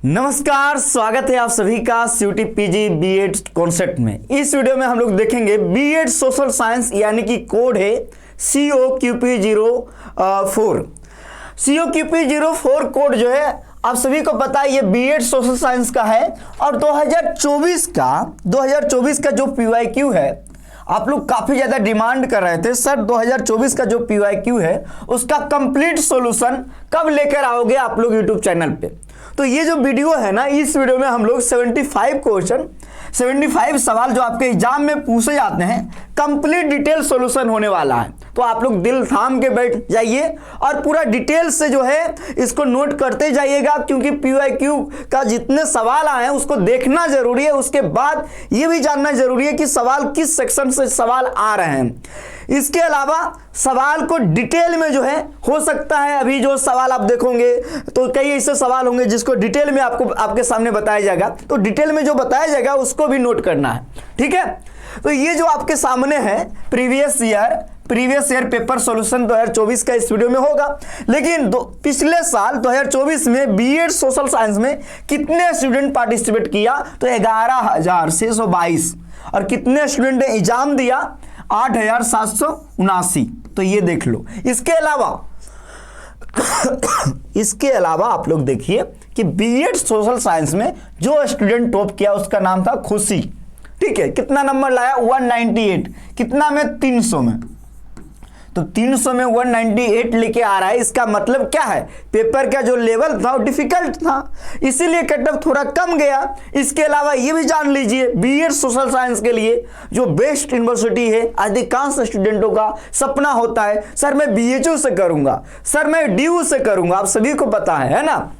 नमस्कार, स्वागत है आप सभी का सीयूटी पीजी बीएड कॉन्सेप्ट में। इस वीडियो में हम लोग देखेंगे बीएड सोशल साइंस यानी कि कोड है COQP04। COQP04 कोड जो है आप सभी को पता है ये बीएड सोशल साइंस का है और 2024 का जो PYQ है, आप लोग काफी ज्यादा डिमांड कर रहे थे सर 2024 का जो PYQ है उसका कंप्लीट सॉल्यूशन कब लेकर आओगे आप लोग यूट्यूब चैनल पे। तो ये जो वीडियो है ना, इस वीडियो में हम लोग 75 सवाल जो आपके एग्जाम में पूछे जाते हैं कंप्लीट डिटेल सॉल्यूशन होने वाला है। तो आप लोग दिल थाम के बैठ जाइए और पूरा डिटेल से जो है इसको नोट करते जाइएगा, क्योंकि PYQ का जितने सवाल आए हैं उसको देखना जरूरी है। उसके बाद ये भी जानना जरूरी है कि सवाल किस सेक्शन से सवाल आ रहे हैं। इसके अलावा सवाल को डिटेल में जो है हो सकता है अभी जो सवाल आप देखोगे तो कई ऐसे सवाल होंगे जिसको डिटेल में आपको आपके सामने बताया जाएगा, तो डिटेल में जो बताया जाएगा उसको भी नोट करना है, ठीक है। तो ये जो आपके सामने है प्रीवियस ईयर पेपर सॉल्यूशन 2024 का इस वीडियो में होगा। लेकिन पिछले साल 2024 में बीएड सोशल साइंस में कितने स्टूडेंट पार्टिसिपेट किया, तो 11,622 और कितने स्टूडेंट ने एग्जाम दिया 8,779। तो ये देख लो। इसके अलावा आप लोग देखिए कि बीएड सोशल साइंस में जो स्टूडेंट टॉप किया उसका नाम था खुशी, ठीक है। कितना नंबर लाया 198, कितना में 300 में, तो 300 में 198 लेके आ रहा है। इसका मतलब क्या है, पेपर का जो लेवल था वो डिफिकल्ट था, इसीलिए कट ऑफ थोड़ा कम गया। इसके अलावा ये भी जान लीजिए बीएड सोशल साइंस के लिए जो बेस्ट यूनिवर्सिटी है, अधिकांश स्टूडेंटों का सपना होता है सर मैं BHU से करूंगा, सर मैं DU से करूंगा, आप सभी को पता है ना।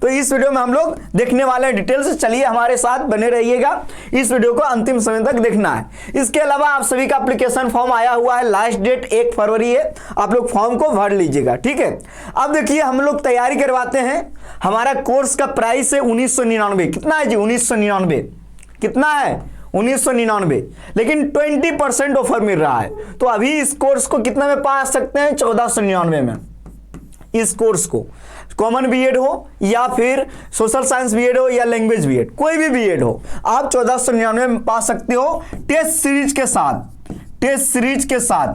तो इस वीडियो में हम लोग देखने वाले हैं डिटेल से, चलिए हमारे साथ बने रहिएगा, इस वीडियो को अंतिम समय तक देखना है। इसके अलावा आप सभी का एप्लीकेशन फॉर्म आया हुआ है, लास्ट डेट 1 फरवरी है, आप लोग फॉर्म को भर लीजिएगा, ठीक है। अब देखिए हम लोग तैयारी करवाते हैं, हमारा कोर्स का प्राइस है 1999। कितना है जी 1999, कितना है 1999, लेकिन 20% ऑफर मिल रहा है। तो अभी इस कोर्स को कितना में पा सकते हैं 1499 में। इस कोर्स को कॉमन बीएड हो या फिर सोशल साइंस बीएड हो या लैंग्वेज बीएड, कोई भी बीएड हो, आप 1499 में पा सकते हो टेस्ट सीरीज के साथ।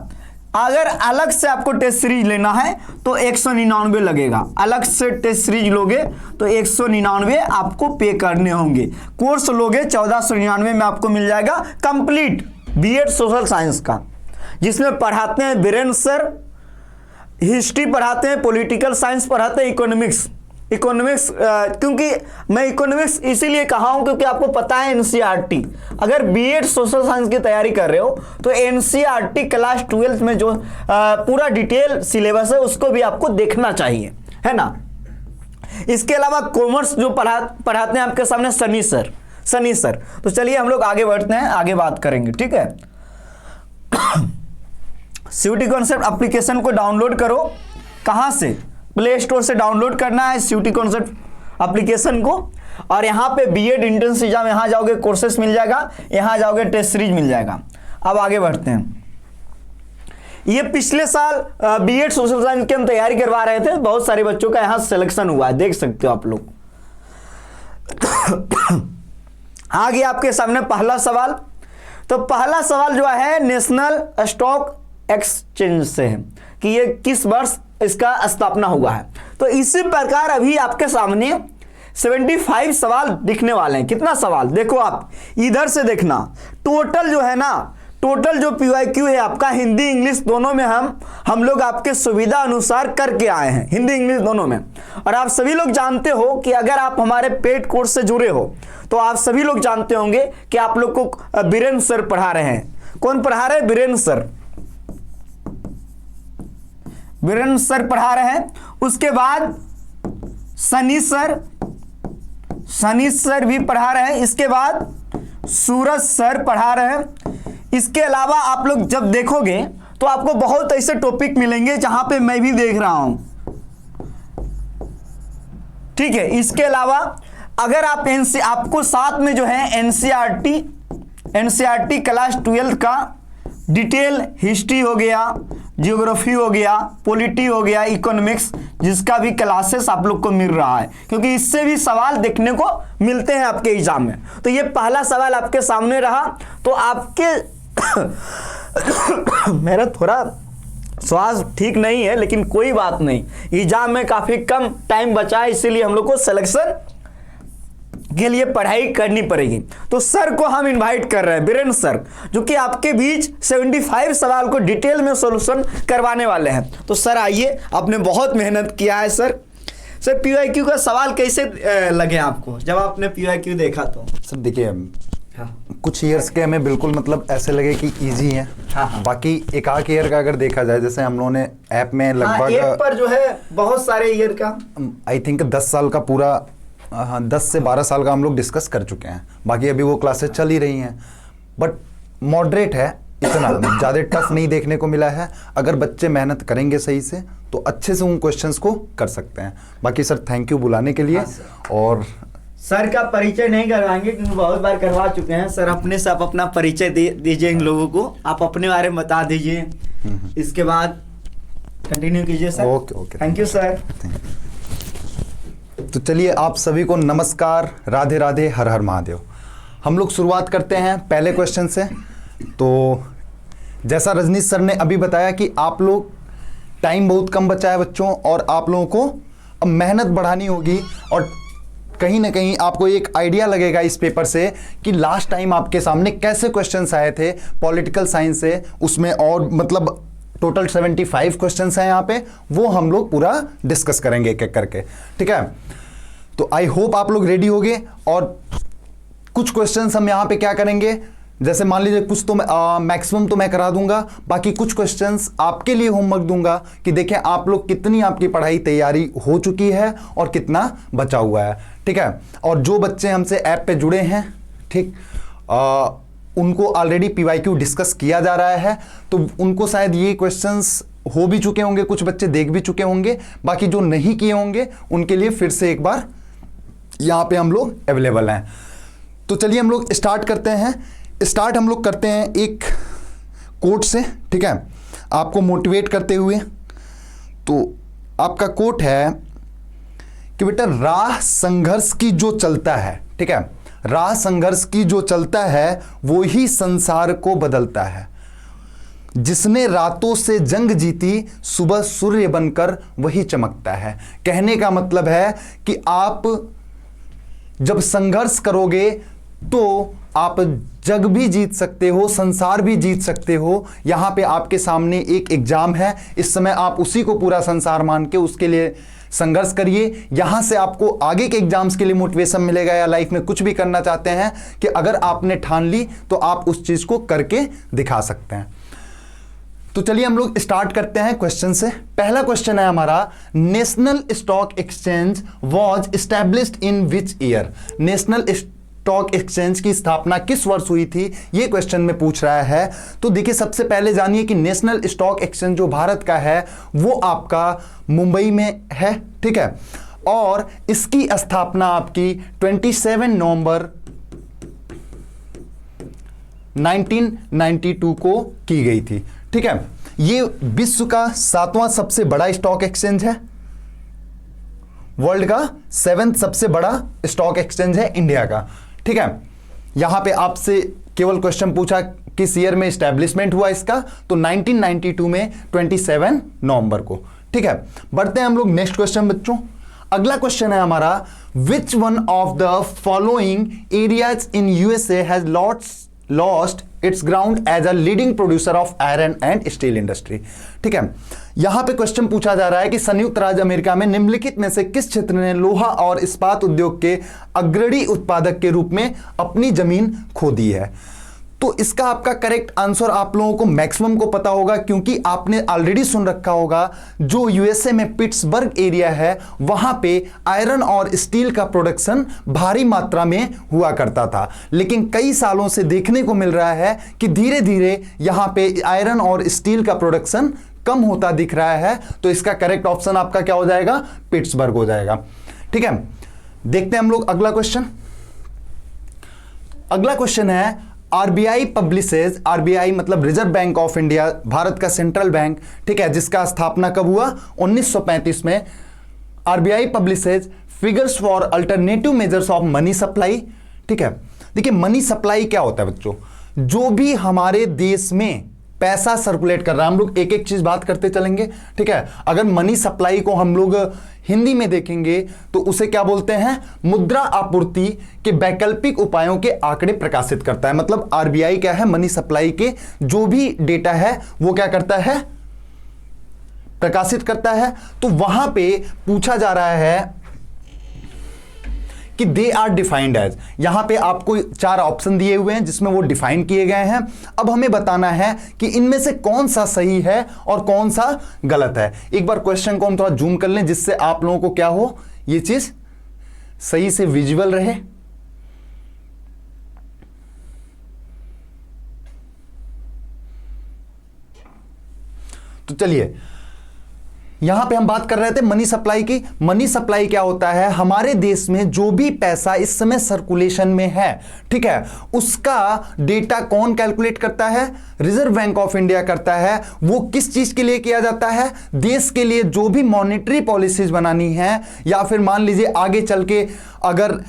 अगर अलग से आपको टेस्ट सीरीज लेना है तो 199 लगेगा, अलग से टेस्ट सीरीज लोगे तो 199 आपको पे करने होंगे। कोर्स लोगे 1499 में आपको मिल जाएगा कंप्लीट बीएड सोशल साइंस का, जिसमें पढ़ाते हैं वीरेंद्र सर, हिस्ट्री पढ़ाते हैं, पॉलिटिकल साइंस पढ़ाते हैं, इकोनॉमिक्स क्योंकि मैं इकोनॉमिक्स इसीलिए कहा हूं क्योंकि आपको पता है NCERT, अगर बीएड सोशल साइंस की तैयारी कर रहे हो तो NCERT क्लास 12 में जो पूरा डिटेल सिलेबस है उसको भी आपको देखना चाहिए, है ना। इसके अलावा कॉमर्स जो पढ़ाते हैं आपके सामने सनी सर। तो चलिए हम लोग आगे बढ़ते हैं, आगे बात करेंगे, ठीक है। सीयूटी कॉन्सेप्ट एप्लीकेशन को डाउनलोड करो, कहां से, प्ले स्टोर से डाउनलोड करना है सीयूटी कॉन्सेप्ट एप्लीकेशन को, और यहां पे बीएड एंट्रेंस एग्जाम, यहां जाओगे कोर्सेस मिल जाएगा, यहां जाओगे टेस्ट सीरीज मिल जाएगा। अब आगे बढ़ते हैं। ये पिछले साल बीएड सोशल साइंस की हम तैयारी करवा रहे थे, बहुत सारे बच्चों का यहां सिलेक्शन हुआ है, देख सकते हो आप लोग। आ गया आपके सामने पहला सवाल। तो पहला सवाल जो है नेशनल स्टॉक एक्सचेंज से है कि ये किस वर्ष इसका स्थापना हुआ है। तो इसी प्रकार अभी आपके सामने 75 सवाल दिखने वाले हैं। कितना सवाल देखो, आप इधर से देखना, टोटल जो है ना, टोटल जो PYQ है आपका हिंदी इंग्लिश दोनों में हम लोग आपके सुविधा अनुसार करके आए हैं, हिंदी इंग्लिश दोनों में। और आप सभी लोग जानते हो कि अगर आप हमारे पेड कोर्स से जुड़े हो तो आप सभी लोग जानते होंगे कि आप लोग को वीरेंद्र सर पढ़ा रहे हैं। कौन पढ़ा रहे हैं, वीरेंद्र सर पढ़ा रहे हैं। उसके बाद सनी सर भी पढ़ा रहे हैं। इसके बाद सूरज सर पढ़ा रहे हैं। इसके अलावा आप लोग जब देखोगे तो आपको बहुत ऐसे टॉपिक मिलेंगे जहां पे मैं भी देख रहा हूं, ठीक है। इसके अलावा अगर आप आपको साथ में जो है NCERT क्लास 12 का डिटेल हिस्ट्री हो गया, जियोग्राफी हो गया, पॉलिटी हो गया, इकोनॉमिक्स, जिसका भी क्लासेस आप लोग को मिल रहा है, क्योंकि इससे भी सवाल देखने को मिलते हैं आपके एग्जाम में। तो ये पहला सवाल आपके सामने रहा। तो आपके मेरा थोड़ा स्वास्थ्य ठीक नहीं है, लेकिन कोई बात नहीं, एग्जाम में काफी कम टाइम बचा है, इसीलिए हम लोग को सिलेक्शन के लिए पढ़ाई करनी पड़ेगी। तो सर को हम इनवाइट कर रहे हैं, बीरेंद्र सर, जो कि आपके बीच 75 सवाल को डिटेल में सॉल्यूशन करवाने वाले हैं। तो सर आइए, आपने बहुत मेहनत किया है सर। सर पीवाईक्यू का सवाल कैसे लगे आपको, जब आपने पीवाईक्यू देखा तो? सर देखिए, कुछ ईयर्स के हमें बिल्कुल मतलब ऐसे लगे कि इजी है। बाकी एक आध ईयर का अगर देखा जाए, जैसे हम लोगों ने ऐप में लगभग एक पर जो है बहुत सारे ईयर का, आई थिंक 10 साल का पूरा 10 से 12 साल का हम लोग डिस्कस कर चुके हैं। बाकी अभी वो क्लासेस चल ही रही हैं, बट मॉडरेट है, इतना ज़्यादा टफ नहीं देखने को मिला है। अगर बच्चे मेहनत करेंगे सही से तो अच्छे से उन क्वेश्चंस को कर सकते हैं। बाकी सर थैंक यू बुलाने के लिए। और सर का परिचय नहीं करवाएंगे क्योंकि बहुत बार करवा चुके हैं। सर अपने से आप अपना परिचय दीजिए इन लोगों को, आप अपने बारे में बता दीजिए, इसके बाद कंटिन्यू कीजिए sir. Okay thank you sir. तो चलिए, आप सभी को नमस्कार, राधे राधे, हर हर महादेव। हम लोग शुरुआत करते हैं पहले क्वेश्चन से। तो जैसा रजनीश सर ने अभी बताया कि आप लोग टाइम बहुत कम बचा है बच्चों, और आप लोगों को अब मेहनत बढ़ानी होगी, और कहीं ना कहीं आपको एक आइडिया लगेगा इस पेपर से कि लास्ट टाइम आपके सामने कैसे क्वेश्चंस आए थे पॉलिटिकल साइंस से, उसमें और मतलब टोटल 75 क्वेश्चंस हैं यहाँ पे, वो हम लोग पूरा डिस्कस करेंगे एक एक करके, ठीक है। तो आई होप आप लोग रेडी होंगे। और कुछ क्वेश्चंस हम यहाँ पे क्या करेंगे, जैसे मान लीजिए कुछ तो मैक्सिमम तो मैं करा दूंगा, बाकी कुछ क्वेश्चंस आपके लिए होमवर्क दूंगा कि देखें आप लोग कितनी आपकी पढ़ाई तैयारी हो चुकी है और कितना बचा हुआ है, ठीक है। और जो बच्चे हमसे ऐप पे जुड़े हैं, ठीक, उनको ऑलरेडी पीवाईक्यू डिस्कस किया जा रहा है, तो उनको शायद ये क्वेश्चंस हो भी चुके होंगे, कुछ बच्चे देख भी चुके होंगे। बाकी जो नहीं किए होंगे उनके लिए फिर से एक बार यहाँ पे हम लोग अवेलेबल हैं। तो चलिए हम लोग स्टार्ट करते हैं। स्टार्ट हम लोग करते हैं एक कोट से, ठीक है, आपको मोटिवेट करते हुए। तो आपका कोट है कि बेटा राह संघर्ष की जो चलता है, ठीक है, राह संघर्ष की जो चलता है वो ही संसार को बदलता है। जिसने रातों से जंग जीती सुबह सूर्य बनकर वही चमकता है। कहने का मतलब है कि आप जब संघर्ष करोगे तो आप जग भी जीत सकते हो, संसार भी जीत सकते हो। यहाँ पे आपके सामने एक एग्जाम है, इस समय आप उसी को पूरा संसार मान के उसके लिए संघर्ष करिए। यहाँ से आपको आगे के एग्जाम्स के लिए मोटिवेशन मिलेगा, या लाइफ में कुछ भी करना चाहते हैं कि अगर आपने ठान ली तो आप उस चीज को करके दिखा सकते हैं। तो चलिए हम लोग स्टार्ट करते हैं क्वेश्चन से। पहला क्वेश्चन है हमारा, national stock exchange was established in which year. National stock exchange की स्थापना किस वर्ष हुई थी, ये क्वेश्चन में पूछ रहा है। तो देखिए सबसे पहले जानिए कि नेशनल स्टॉक एक्सचेंज जो भारत का है वो आपका मुंबई में है, ठीक है, और इसकी स्थापना आपकी 27 नवंबर 1992 को की गई थी, ठीक है। ये विश्व का 7वां सबसे बड़ा स्टॉक एक्सचेंज है, वर्ल्ड का 7th सबसे बड़ा स्टॉक एक्सचेंज है इंडिया का, ठीक है। यहां पे आपसे केवल क्वेश्चन पूछा किस ईयर में स्टैब्लिशमेंट हुआ इसका, तो 1992 में 27 नवंबर को, ठीक है। बढ़ते हैं हम लोग नेक्स्ट क्वेश्चन बच्चों। अगला क्वेश्चन है हमारा, विच one of the following areas in USA has lost its ground as a leading producer of iron and steel industry, ठीक है। यहां पे क्वेश्चन पूछा जा रहा है कि संयुक्त राज्य अमेरिका में निम्नलिखित में से किस क्षेत्र ने लोहा और इस्पात उद्योग के अग्रणी उत्पादक के रूप में अपनी जमीन खो दी है। तो इसका आपका करेक्ट आंसर आप लोगों को मैक्सिमम को पता होगा, क्योंकि आपने ऑलरेडी सुन रखा होगा जो यूएसए में पिट्सबर्ग एरिया है वहां पे आयरन और स्टील का प्रोडक्शन भारी मात्रा में हुआ करता था। लेकिन कई सालों से देखने को मिल रहा है कि धीरे धीरे यहां पे आयरन और स्टील का प्रोडक्शन कम होता दिख रहा है। तो इसका करेक्ट ऑप्शन आपका क्या हो जाएगा, पिट्सबर्ग हो जाएगा, ठीक है। देखते हैं हम लोग अगला क्वेश्चन। अगला क्वेश्चन है, आरबीआई पब्लिशेज, आरबीआई मतलब reserve bank of India, Bharat का सेंट्रल बैंक, ठीक है, जिसका स्थापना कब हुआ? 1935 में। RBI publishes figures for alternative measures of money supply, ठीक है। देखिए मनी सप्लाई क्या होता है बच्चों? जो भी हमारे देश में पैसा सर्कुलेट कर रहा है, हम लोग एक एक चीज बात करते चलेंगे, ठीक है। अगर मनी सप्लाई को हम लोग हिंदी में देखेंगे तो उसे क्या बोलते हैं? मुद्रा आपूर्ति के वैकल्पिक उपायों के आंकड़े प्रकाशित करता है। मतलब आरबीआई क्या है? मनी सप्लाई के जो भी डेटा है वो क्या करता है? प्रकाशित करता है। तो वहां पे पूछा जा रहा है कि दे आर डिफाइंड एज, यहां पे आपको 4 ऑप्शन दिए हुए हैं जिसमें वो डिफाइन किए गए हैं। अब हमें बताना है कि इनमें से कौन सा सही है और कौन सा गलत है। एक बार क्वेश्चन को हम थोड़ा जूम कर लें जिससे आप लोगों को क्या हो, ये चीज सही से विजुअल रहे। तो चलिए यहां पे हम बात कर रहे थे मनी सप्लाई की। मनी सप्लाई क्या होता है? हमारे देश में जो भी पैसा इस समय सर्कुलेशन में है, ठीक है, उसका डेटा कौन कैलकुलेट करता है? रिजर्व बैंक ऑफ इंडिया करता है। वो किस चीज के लिए किया जाता है? देश के लिए जो भी मॉनेटरी पॉलिसीज बनानी है या फिर मान लीजिए आगे चल के अगर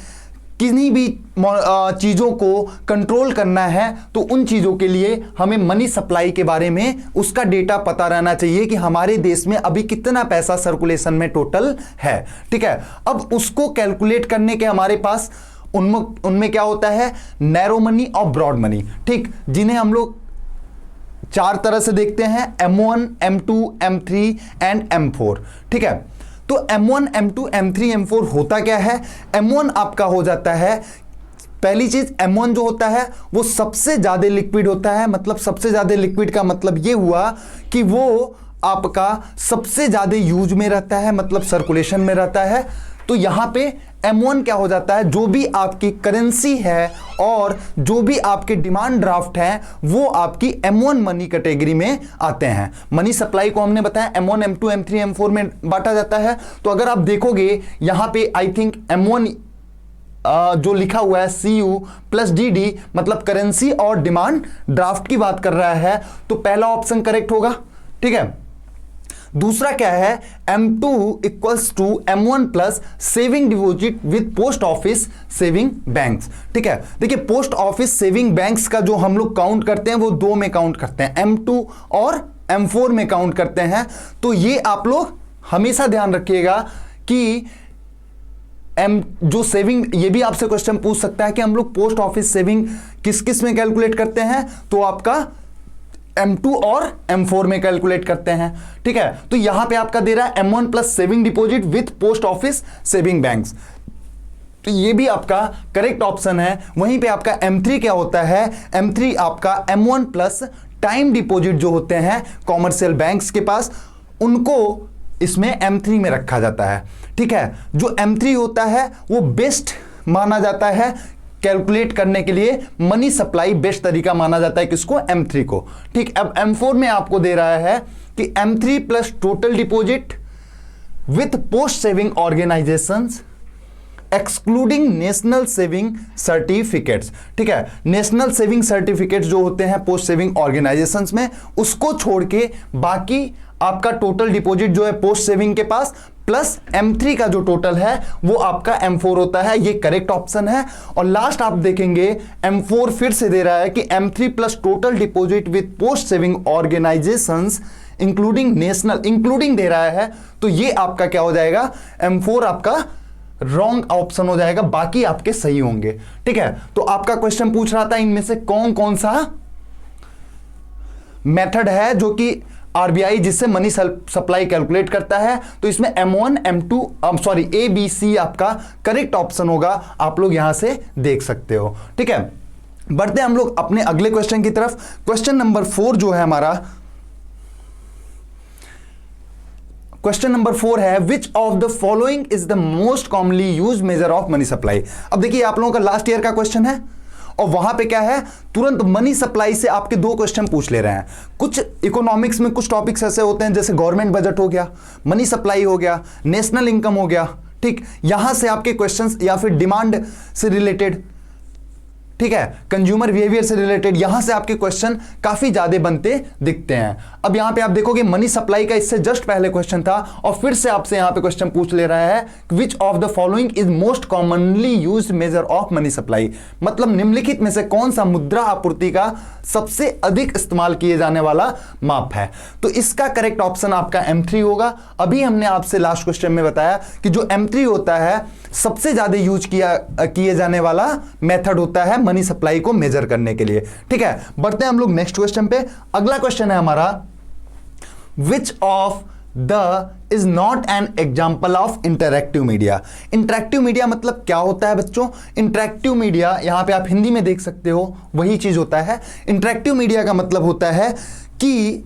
किन्हीं भी चीज़ों को कंट्रोल करना है तो उन चीज़ों के लिए हमें मनी सप्लाई के बारे में उसका डेटा पता रहना चाहिए कि हमारे देश में अभी कितना पैसा सर्कुलेशन में टोटल है, ठीक है। अब उसको कैलकुलेट करने के हमारे पास उनमें क्या होता है? नैरो मनी और ब्रॉड मनी, ठीक, जिन्हें हम लोग 4 तरह से देखते हैं, M1, M2, M3 and M4, ठीक है। तो M1, M2, M3, M4 होता क्या है? M1 आपका हो जाता है, पहली चीज M1 जो होता है वो सबसे ज्यादा लिक्विड होता है। मतलब सबसे ज्यादा लिक्विड का मतलब ये हुआ कि वो आपका सबसे ज्यादा यूज में रहता है, मतलब सर्कुलेशन में रहता है। तो यहां पे M1 क्या हो जाता है? जो भी आपकी करेंसी है और जो भी आपके डिमांड ड्राफ्ट हैं वो आपकी M1 मनी कैटेगरी में आते हैं। मनी सप्लाई को हमने बताया M1, M2, M3, M4 में बांटा जाता है। तो अगर आप देखोगे यहां पे आई थिंक M1 जो लिखा हुआ है CU प्लस DD मतलब करेंसी और डिमांड ड्राफ्ट की बात कर रहा है, तो पहला ऑप्शन करेक्ट होगा, ठीक है। दूसरा क्या है? M2 equals to M1 plus saving deposit with post office saving banks, ठीक है। देखिए पोस्ट ऑफिस सेविंग बैंक्स का जो हम लोग काउंट करते हैं वो 2 में काउंट करते हैं, M2 और M4 में काउंट करते हैं। तो ये आप लोग हमेशा ध्यान रखिएगा कि जो सेविंग, ये भी आपसे क्वेश्चन पूछ सकता है कि हम लोग पोस्ट ऑफिस सेविंग किस किस में कैलकुलेट करते हैं, तो आपका M2 और M4 में कैलकुलेट करते हैं, ठीक है। तो यहां पे आपका दे रहा है M1 plus saving deposit with post office saving banks, तो ये भी आपका करेक्ट ऑप्शन है। वहीं पे आपका M3 क्या होता है? M3 आपका M1 प्लस टाइम डिपॉजिट जो होते हैं कॉमर्शियल बैंक्स के पास, उनको इसमें M3 में रखा जाता है, ठीक है। जो M3 होता है वो बेस्ट माना जाता है कैलकुलेट करने के लिए, मनी सप्लाई बेस्ट तरीका माना जाता है किसको? M3 को, ठीक। अब M4 में आपको दे रहा है कि M3 plus total deposit with post saving organisations excluding national saving certificates, ठीक है। नेशनल सेविंग सर्टिफिकेट्स जो होते हैं पोस्ट सेविंग ऑर्गेनाइजेशंस में, उसको छोड़ के बाकी आपका टोटल डिपॉजिट जो है पोस्ट सेविंग के पास प्लस M3 का जो टोटल है वो आपका M4 होता है। ये करेक्ट ऑप्शन है। और लास्ट आप देखेंगे M4 फिर से दे रहा है कि M3 plus total deposit with post saving organisations including national, including दे रहा है। तो ये आपका क्या हो जाएगा? M4 आपका रॉन्ग ऑप्शन हो जाएगा, बाकी आपके सही होंगे, ठीक है। तो आपका क्वेश्चन पूछ रहा था इनमें से कौन कौन सा मेथड है जो कि आरबीआई जिससे मनी सप्लाई कैलकुलेट करता है। तो इसमें M1, M2 A, B, C आपका करेक्ट ऑप्शन होगा, आप लोग यहां से देख सकते हो, ठीक है। बढ़ते हम लोग अपने अगले क्वेश्चन की तरफ। क्वेश्चन नंबर 4 जो है हमारा, क्वेश्चन नंबर 4 है which of the following is the most commonly use measure of money supply. अब देखिए आप लोगों का लास्ट ईयर का क्वेश्चन है और वहां पे क्या है, तुरंत मनी सप्लाई से आपके 2 क्वेश्चन पूछ ले रहे हैं। कुछ इकोनॉमिक्स में कुछ टॉपिक्स ऐसे होते हैं जैसे गवर्नमेंट बजट हो गया, मनी सप्लाई हो गया, नेशनल इनकम हो गया, ठीक। यहां से आपके क्वेश्चंस या फिर डिमांड से रिलेटेड ठीक है, कंज्यूमर बिहेवियर से रिलेटेड, यहां से आपके क्वेश्चन काफी ज्यादा बनते दिखते हैं। अब यहां पे आप देखोगे मनी सप्लाई का इससे जस्ट पहले क्वेश्चन था और फिर से आपसे यहां पे क्वेश्चन पूछ ले रहा है which of the following is most commonly used measure of money supply, मतलब निम्नलिखित में से कौन सा मुद्रा आपूर्ति का सबसे अधिक इस्तेमाल किए जाने वाला माप है। तो इसका करेक्ट ऑप्शन आपका M3 होगा। अभी हमने आपसे लास्ट क्वेश्चन में बताया कि जो M3 होता है सबसे ज्यादा यूज किए जाने वाला मेथड होता है मनी सप्लाई को मेजर करने के लिए। ठीक है, बढ़ते हैं हम लोग नेक्स्ट क्वेश्चन पे। अगला क्वेश्चन है हमारा विच of the is not an example of interactive media. Interactive media मतलब क्या होता है बच्चों? इंटरैक्टिव मीडिया यहां पे आप हिंदी में देख सकते हो, वही चीज होता है। इंटरैक्टिव मीडिया का मतलब होता है कि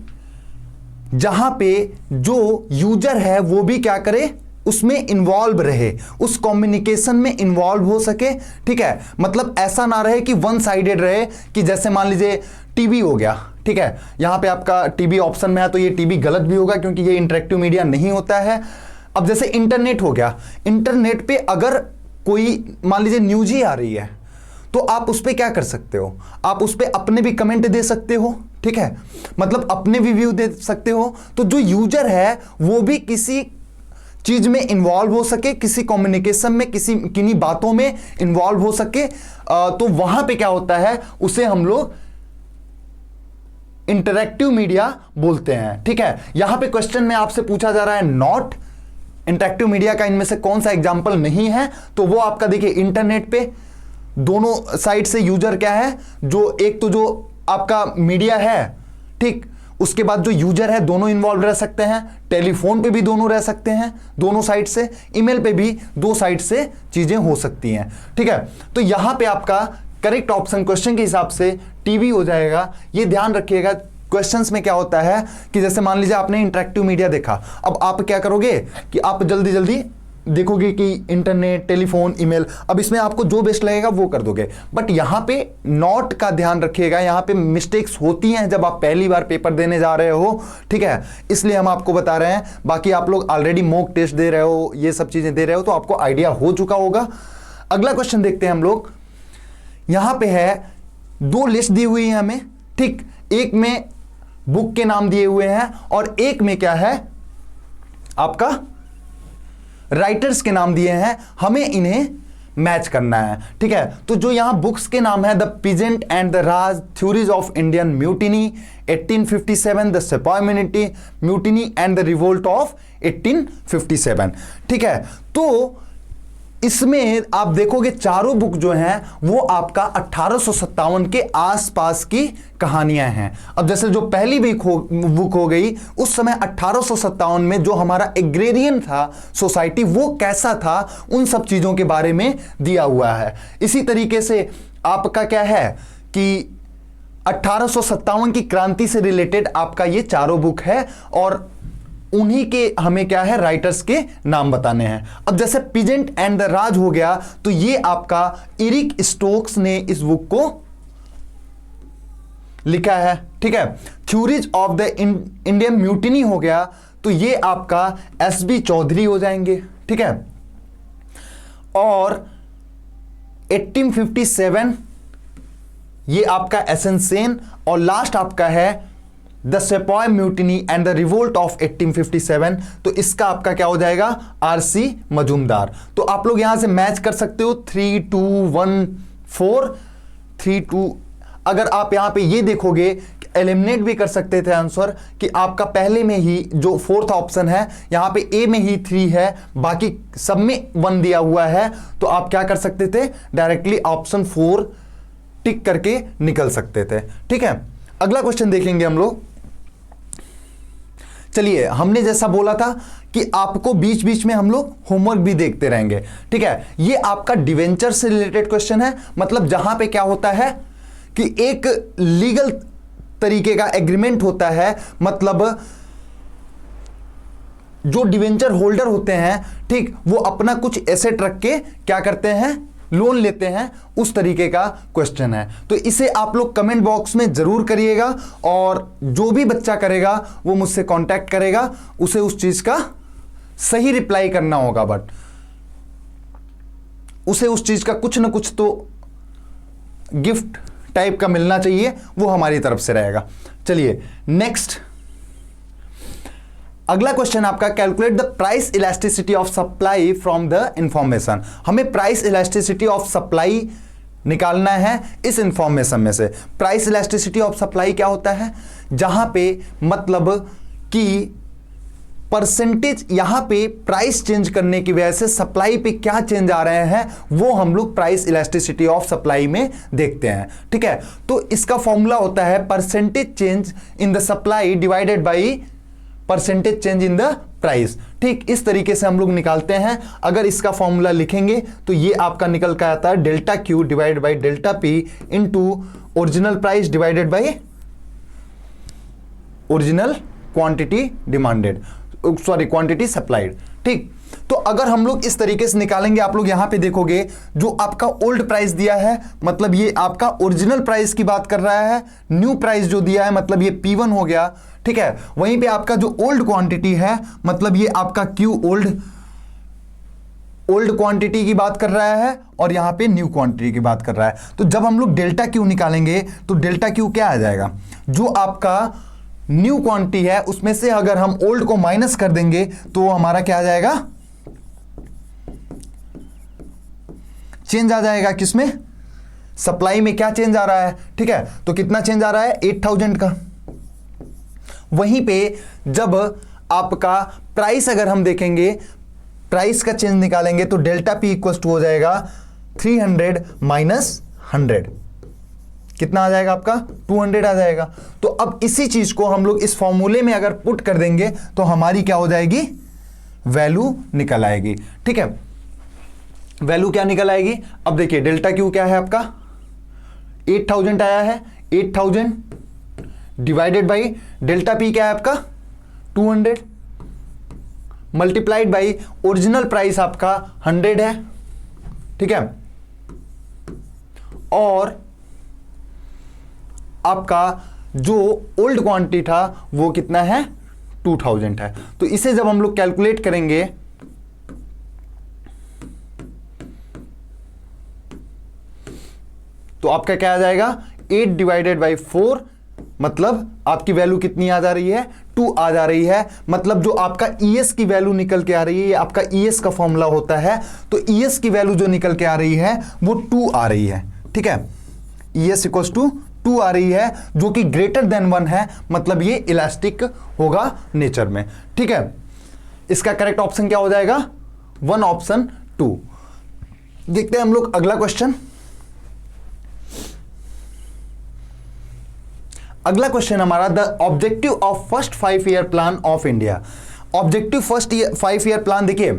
जहां पे जो यूजर है वो भी क्या करे, उसमें इन्वॉल्व रहे, उस कम्युनिकेशन में इन्वॉल्व हो सके। ठीक है, मतलब ऐसा ना रहे कि वन साइडेड रहे, कि जैसे मान लीजिए टीवी हो गया। ठीक है, यहां पे आपका टीवी ऑप्शन में है तो ये टीवी गलत भी होगा क्योंकि ये इंटरैक्टिव मीडिया नहीं होता है। अब जैसे इंटरनेट हो गया, इंटरनेट पे अगर कोई मान लीजिए न्यूज ही आ रही है तो आप उस पर क्या कर सकते हो, आप उस पर अपने भी कमेंट दे सकते हो। ठीक है, मतलब अपने भी व्यू दे सकते हो। तो जो यूजर है वो भी किसी चीज में इन्वॉल्व हो सके, किसी कम्युनिकेशन में, किन्हीं बातों में इन्वॉल्व हो सके, तो वहां पे क्या होता है, उसे हम लोग इंटरैक्टिव मीडिया बोलते हैं। ठीक है, यहां पे क्वेश्चन में आपसे पूछा जा रहा है नॉट इंटरैक्टिव मीडिया का इनमें से कौन सा एग्जांपल नहीं है, तो वो आपका देखिए इंटरनेट पे दोनों साइड से यूजर क्या है, जो एक तो जो आपका मीडिया है, ठीक, उसके बाद जो यूजर है दोनों इन्वॉल्व रह सकते हैं, टेलीफोन पे भी दोनों रह सकते हैं दोनों साइड से, ईमेल पे भी दो साइड से चीजें हो सकती हैं। ठीक है, तो यहां पे आपका करेक्ट ऑप्शन क्वेश्चन के हिसाब से टीवी हो जाएगा। ये ध्यान रखिएगा, क्वेश्चंस में क्या होता है कि जैसे मान लीजिए आपने इंटरैक्टिव मीडिया देखा, अब आप क्या करोगे कि आप जल्दी जल्दी देखोगे कि इंटरनेट, टेलीफोन, ईमेल, अब इसमें आपको जो बेस्ट लगेगा वो कर दोगे। बट यहां पे नॉट का ध्यान रखिएगा, यहां पे मिस्टेक्स होती हैं जब आप पहली बार पेपर देने जा रहे हो। ठीक है, इसलिए हम आपको बता रहे हैं। बाकी आप लोग ऑलरेडी मॉक टेस्ट दे रहे हो, ये सब चीजें दे रहे हो, तो आपको आइडिया हो चुका होगा। अगला क्वेश्चन देखते हैं हम लोग। यहां पे है दो लिस्ट दी हुई है हमें, ठीक, एक में बुक के नाम दिए हुए हैं और एक में क्या है आपका राइटर्स के नाम दिए हैं, हमें इन्हें मैच करना है। ठीक है, तो जो यहां बुक्स के नाम है the peasant and the Raj, theories of Indian mutiny 1857, the sepoy mutiny and the revolt of 1857। ठीक है, तो इसमें आप देखोगे चारों बुक जो हैं वो आपका 1857 के आसपास की कहानियां हैं। अब जैसे जो पहली बुक हो गई, उस समय 1857 में जो हमारा एग्रेरियन था सोसाइटी, वो कैसा था, उन सब चीजों के बारे में दिया हुआ है। इसी तरीके से आपका क्या है कि 1857 की क्रांति से रिलेटेड आपका ये चारों बुक है और उन्हीं के हमें क्या है राइटर्स के नाम बताने हैं। अब जैसे पीजेंट एंड द राज हो गया तो ये आपका एरिक स्टोक्स ने इस बुक को लिखा है। ठीक है, theories of the Indian mutiny हो गया तो ये आपका एसबी चौधरी हो जाएंगे। ठीक है, और 1857 ये आपका एसएन सेन, और लास्ट आपका है the sepoy mutiny and the revolt of 1857, तो इसका आपका क्या हो जाएगा आरसी मजूमदार। तो आप लोग यहां से मैच कर सकते हो 3 2 1 4 3 2। अगर आप यहां पे ये देखोगे, एलिमिनेट भी कर सकते थे आंसर कि आपका पहले में ही जो फोर्थ ऑप्शन है यहां पे ए में ही 3 है, बाकी सब में 1 दिया हुआ है, तो आप क्या कर सकते थे डायरेक्टली ऑप्शन 4 टिक करके निकल सकते थे। ठीक है, अगला क्वेश्चन देखेंगे हम लोग। चलिए, हमने जैसा बोला था कि आपको बीच बीच में हम लोग होमवर्क भी देखते रहेंगे। ठीक है, ये आपका डिवेंचर से रिलेटेड क्वेश्चन है, मतलब जहां पे क्या होता है कि एक लीगल तरीके का एग्रीमेंट होता है, मतलब जो डिवेंचर होल्डर होते हैं, ठीक, वो अपना कुछ एसेट रख के क्या करते हैं, लोन लेते हैं, उस तरीके का क्वेश्चन है। तो इसे आप लोग कमेंट बॉक्स में जरूर करिएगा और जो भी बच्चा करेगा वो मुझसे कांटेक्ट करेगा, उसे उस चीज का सही रिप्लाई करना होगा, बट उसे उस चीज का कुछ ना कुछ तो गिफ्ट टाइप का मिलना चाहिए वो हमारी तरफ से रहेगा। चलिए नेक्स्ट, अगला क्वेश्चन आपका, calculate the price elasticity of supply from the information. हमें प्राइस इलास्टिसिटी ऑफ सप्लाई निकालना है इस इंफॉर्मेशन में से। प्राइस इलास्टिसिटी ऑफ सप्लाई क्या होता है, जहां पे मतलब कि परसेंटेज, यहां पे प्राइस चेंज करने की वजह से सप्लाई पे क्या चेंज आ रहे हैं वो हम लोग प्राइस इलास्टिसिटी ऑफ सप्लाई में देखते हैं। ठीक है, तो इसका फॉर्मूला होता है percentage change in the supply divided by percentage change in the price. ठीक, इस तरीके से हम लोग निकालते हैं। अगर इसका फॉर्मूला लिखेंगे तो ये आपका निकल कर आता है delta Q divide by delta P into original price divided by original quantity demanded, sorry quantity supplied. ठीक, तो अगर हम लोग इस तरीके से निकालेंगे, आप लोग यहां पे देखोगे जो आपका ओल्ड प्राइस दिया है मतलब ये आपका ओरिजिनल प्राइस की बात कर रहा है, न्यू प्राइस जो दिया है मतलब ये P1 हो गया। ठीक है, वहीं पे आपका जो ओल्ड क्वांटिटी है मतलब ये आपका Q ओल्ड क्वांटिटी की बात कर रहा है और यहां पे न्यू क्वांटिटी की बात कर रहा है। तो जब हम लोग डेल्टा Q निकालेंगे तो डेल्टा Q क्या आ जाएगा, जो आपका न्यू क्वांटिटी है उसमें से अगर हम ओल्ड को माइनस कर देंगे तो हमारा क्या आ जाएगा, चेंज आ जाएगा। किसमें, सप्लाई में क्या चेंज आ रहा है। ठीक है, तो कितना चेंज आ रहा है, 8000 का। वहीं पे जब आपका प्राइस अगर हम देखेंगे, प्राइस का चेंज निकालेंगे तो डेल्टा पी इक्वल टू हो जाएगा 300 माइनस 100, कितना आ जाएगा आपका, 200 आ जाएगा। तो अब इसी चीज को हम लोग इस फॉर्मूले में अगर पुट कर देंगे तो हमारी क्या हो जाएगी, वैल्यू निकल आएगी। ठीक है, वैल्यू क्या निकल आएगी, अब देखिए डेल्टा क्यू क्या है आपका, 8000 आया है, 8000 डिवाइडेड बाई डेल्टा पी क्या है आपका 200 मल्टीप्लाइड बाई ओरिजिनल प्राइस आपका 100 है। ठीक है, और आपका जो ओल्ड क्वांटिटी था वो कितना है, 2000 है। तो इसे जब हम लोग कैलकुलेट करेंगे तो आपका क्या आ जाएगा, 8 डिवाइडेड बाई 4 मतलब आपकी वैल्यू कितनी आ जा रही है, 2 आ जा रही है। मतलब जो आपका ES की वैल्यू निकल के आ रही है, ये आपका ES का फॉर्मूला होता है, तो ES की वैल्यू जो निकल के आ रही है वो 2 आ रही है। ठीक है, ES इक्वल्स टू 2 आ रही है जो कि ग्रेटर देन 1 है, मतलब ये इलास्टिक होगा नेचर में। ठीक है, इसका करेक्ट ऑप्शन क्या हो जाएगा, 1 ऑप्शन 2। देखते हैं हम लोग अगला क्वेश्चन। अगला क्वेश्चन हमारा, the objective of first 5 year plan of India. Objective first 5 year plan, देखिए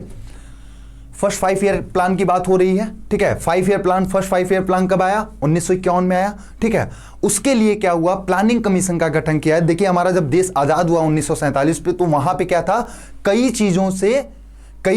फर्स्ट 5 ईयर प्लान की बात हो रही है। ठीक है, 5 year plan, first 5 year plan कब आया, 1951 में आया। ठीक है, उसके लिए क्या हुआ, प्लानिंग कमीशन का गठन किया है। देखिए हमारा जब देश आजाद हुआ 1947 पे, तो वहां पे क्या था, कई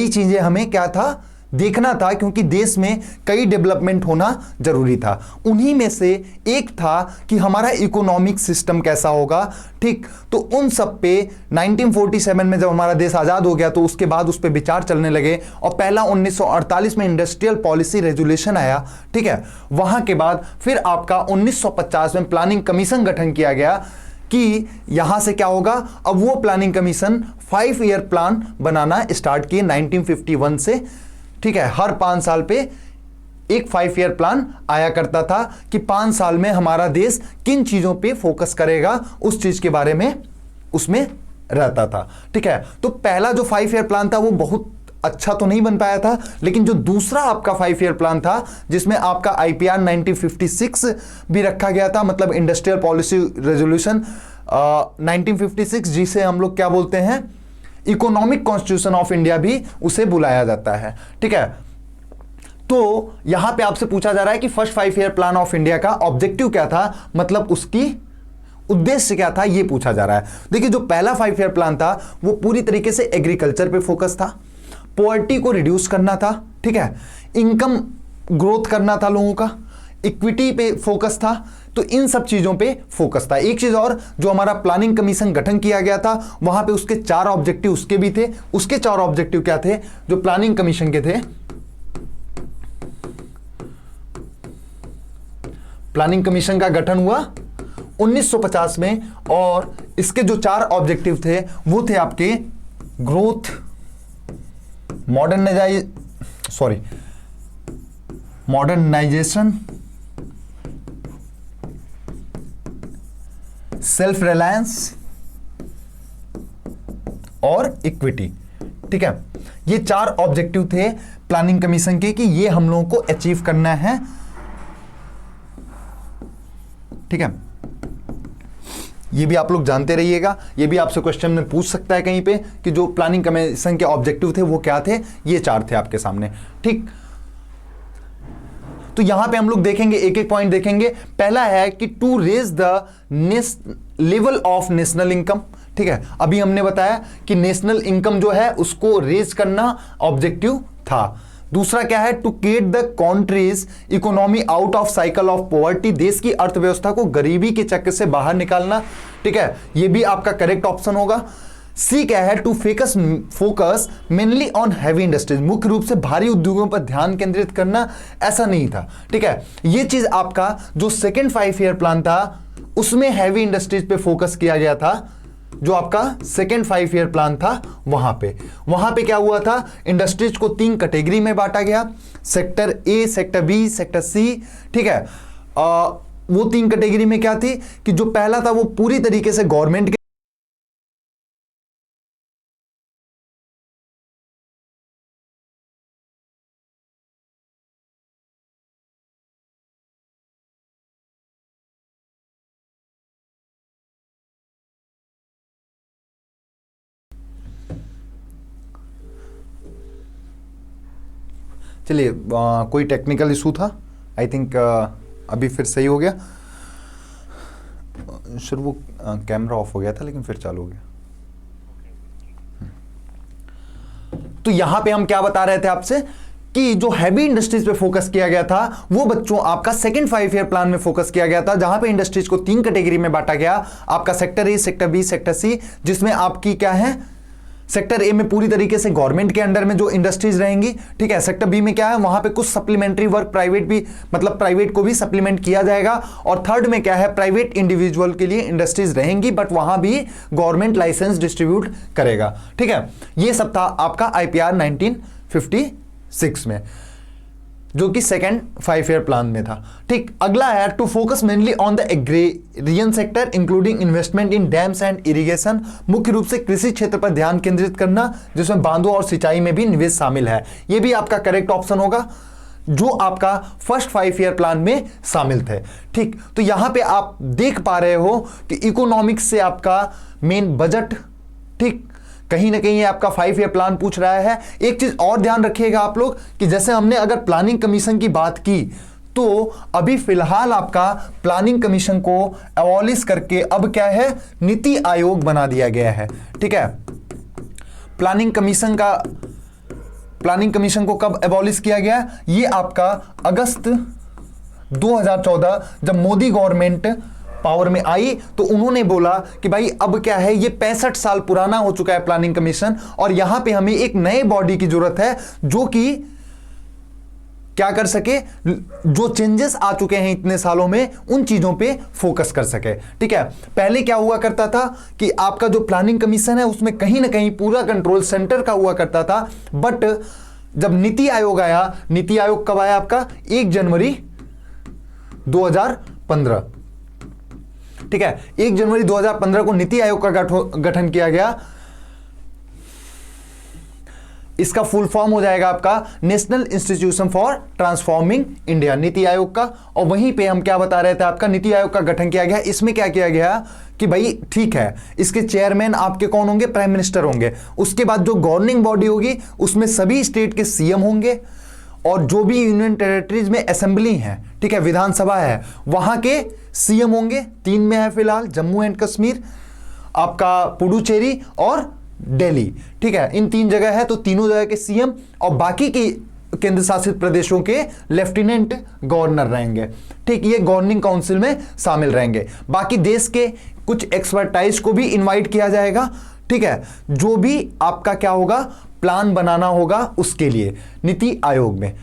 चीजें हमें क्या था, देखना था, क्योंकि देश में कई डेवलपमेंट होना जरूरी था। उन्हीं में से एक था कि हमारा इकोनॉमिक सिस्टम कैसा होगा। ठीक, तो उन सब पे 1947 में जब हमारा देश आजाद हो गया तो उसके बाद उस पर विचार चलने लगे, और पहला 1948 में इंडस्ट्रियल पॉलिसी रेजुलेशन आया। ठीक है, वहां के बाद फिर आपका 1950 में प्लानिंग कमीशन गठन किया गया कि यहां से क्या होगा, अब वो प्लानिंग कमीशन 5 ईयर प्लान बनाना स्टार्ट किए 1951 से। ठीक है, हर 5 साल पे एक 5 ईयर प्लान आया करता था कि 5 साल में हमारा देश किन चीजों पे फोकस करेगा, उस चीज के बारे में उसमें रहता था। ठीक है, तो पहला जो 5 ईयर प्लान था वो बहुत अच्छा तो नहीं बन पाया था, लेकिन जो दूसरा आपका 5 ईयर प्लान था जिसमें आपका IPR 1956 भी रखा गया था, मतलब इंडस्ट्रियल पॉलिसी रेजोल्यूशन 1956, जिसे हम लोग क्या बोलते हैं, इकोनॉमिक कॉन्स्टिट्यूशन ऑफ इंडिया भी उसे बुलाया जाता है। ठीक है, तो यहां पे आपसे पूछा जा रहा है कि first 5 year plan of India का ऑब्जेक्टिव क्या था, मतलब उसकी उद्देश्य क्या था, यह पूछा जा रहा है। देखिए जो पहला 5 ईयर प्लान था वो पूरी तरीके से एग्रीकल्चर पे फोकस था, पॉवर्टी को रिड्यूस करना था। ठीक है, इनकम ग्रोथ करना था लोगों का, इक्विटी पे फोकस था, तो इन सब चीजों पे फोकस था। एक चीज और, जो हमारा प्लानिंग कमीशन गठन किया गया था वहां पे उसके 4 ऑब्जेक्टिव उसके भी थे। उसके 4 ऑब्जेक्टिव क्या थे जो प्लानिंग कमीशन के थे, प्लानिंग कमीशन का गठन हुआ 1950 में, और इसके जो 4 ऑब्जेक्टिव थे वो थे आपके ग्रोथ, मॉडर्नाइजेशन, सेल्फ रिलायंस और इक्विटी। ठीक है, ये 4 ऑब्जेक्टिव थे प्लानिंग कमीशन के कि ये हम लोगों को अचीव करना है। ठीक है, ये भी आप लोग जानते रहिएगा, ये भी आपसे क्वेश्चन में पूछ सकता है कहीं पे कि जो प्लानिंग कमीशन के ऑब्जेक्टिव थे वो क्या थे। ये 4 थे आपके सामने। ठीक, तो यहां पे हम लोग देखेंगे, एक एक पॉइंट देखेंगे। पहला है कि to raise the level of national income. ठीक है, अभी हमने बताया कि नेशनल इनकम जो है उसको रेज करना ऑब्जेक्टिव था। दूसरा क्या है, to get the country's economy out of cycle of poverty, देश की अर्थव्यवस्था को गरीबी के चक्र से बाहर निकालना। ठीक है, यह भी आपका करेक्ट ऑप्शन होगा। सी क्या है, to focus mainly on heavy industries, मुख्य रूप से भारी उद्योगों पर ध्यान केंद्रित करना। ऐसा नहीं था। ठीक है, यह चीज आपका जो सेकेंड 5 ईयर प्लान था उसमें हैवी इंडस्ट्रीज पे फोकस किया गया था। जो आपका सेकेंड 5 ईयर प्लान था वहां पे क्या हुआ था, इंडस्ट्रीज को 3 कैटेगरी में बांटा गया, sector A, sector B, sector C. ठीक है, वो 3 कैटेगरी में क्या थी कि जो पहला था वो पूरी तरीके से गवर्नमेंट के चलिए, कोई टेक्निकल इशू था, आई थिंक अभी फिर सही हो गया। सर वो कैमरा ऑफ हो गया था लेकिन फिर चालू हो गया। तो यहां पे हम क्या बता रहे थे आपसे कि जो हैवी इंडस्ट्रीज पे फोकस किया गया था वो बच्चों आपका सेकंड 5 ईयर प्लान में फोकस किया गया था, जहां पे इंडस्ट्रीज को 3 कैटेगरी में बांटा गया। आपका sector A, sector B, sector C, जिसमें आपकी क्या है, सेक्टर ए में पूरी तरीके से गवर्नमेंट के अंडर में जो इंडस्ट्रीज रहेंगी। ठीक है, सेक्टर बी में क्या है, वहां पे कुछ सप्लीमेंट्री वर्क प्राइवेट भी, मतलब प्राइवेट को भी सप्लीमेंट किया जाएगा। और थर्ड में क्या है, प्राइवेट इंडिविजुअल के लिए इंडस्ट्रीज रहेंगी बट वहां भी गवर्नमेंट लाइसेंस डिस्ट्रीब्यूट करेगा। ठीक है, ये सब था आपका IPR 1956 में, जो कि सेकेंड 5 ईयर प्लान में था। ठीक, अगला है to focus mainly on the agrarian sector including investment in dams and irrigation, मुख्य रूप से कृषि क्षेत्र पर ध्यान केंद्रित करना, जिसमें बांधों और सिंचाई में भी निवेश शामिल है। यह भी आपका करेक्ट ऑप्शन होगा, जो आपका फर्स्ट 5 ईयर प्लान में शामिल थे। ठीक, तो यहां पे आप देख पा रहे हो कि इकोनॉमिक्स से आपका मेन बजट, ठीक, कहीं ना कहीं आपका 5 ईयर प्लान पूछ रहा है। एक चीज और ध्यान रखिएगा आप लोग कि जैसे हमने अगर प्लानिंग कमीशन की बात की तो अभी फिलहाल आपका प्लानिंग कमीशन को अबॉलिश करके अब क्या है, नीति आयोग बना दिया गया है। ठीक है, प्लानिंग कमीशन को कब अबॉलिश किया गया, ये आपका अगस्त 2014 जब मोदी गवर्नमेंट पावर में आई तो उन्होंने बोला कि भाई अब क्या है, ये 65 साल पुराना हो चुका है प्लानिंग कमीशन, और यहां पे हमें एक नए बॉडी की जरूरत है जो कि क्या कर सके, जो चेंजेस आ चुके हैं इतने सालों में उन चीजों पे फोकस कर सके। ठीक है, पहले क्या हुआ करता था कि आपका जो प्लानिंग कमीशन है उसमें कहीं ना कहीं पूरा कंट्रोल सेंटर का हुआ करता था, बट जब नीति आयोग आया, नीति आयोग कब आया आपका, 1 जनवरी 2015। ठीक है, 1 जनवरी 2015 को नीति आयोग का गठन किया गया। इसका फुल फॉर्म हो जाएगा आपका national institution for transforming India, NITI Aayog का। और वहीं पे हम क्या बता रहे थे, आपका नीति आयोग का गठन किया गया। इसमें क्या किया गया कि भाई ठीक है, इसके चेयरमैन आपके कौन होंगे, प्राइम मिनिस्टर होंगे। उसके बाद जो गवर्निंग बॉडी होगी उसमें सभी स्टेट के सीएम होंगे, और जो भी यूनियन टेरिटरीज में असेंबली है, ठीक है, विधानसभा है, वहां के सीएम होंगे। 3 में है फिलहाल, जम्मू एंड कश्मीर, आपका पुडुचेरी और दिल्ली। ठीक है, इन 3 जगह है, तो तीनों जगह के सीएम और बाकी के केंद्र शासित प्रदेशों के लेफ्टिनेंट गवर्नर रहेंगे। ठीक, ये गवर्निंग काउंसिल में शामिल रहेंगे। बाकी देश के कुछ एक्सपर्टाइज को भी इनवाइट किया जाएगा। ठीक है, जो भी आपका क्या होगा, प्लान बनाना होगा उसके लिए नीति आयोग में।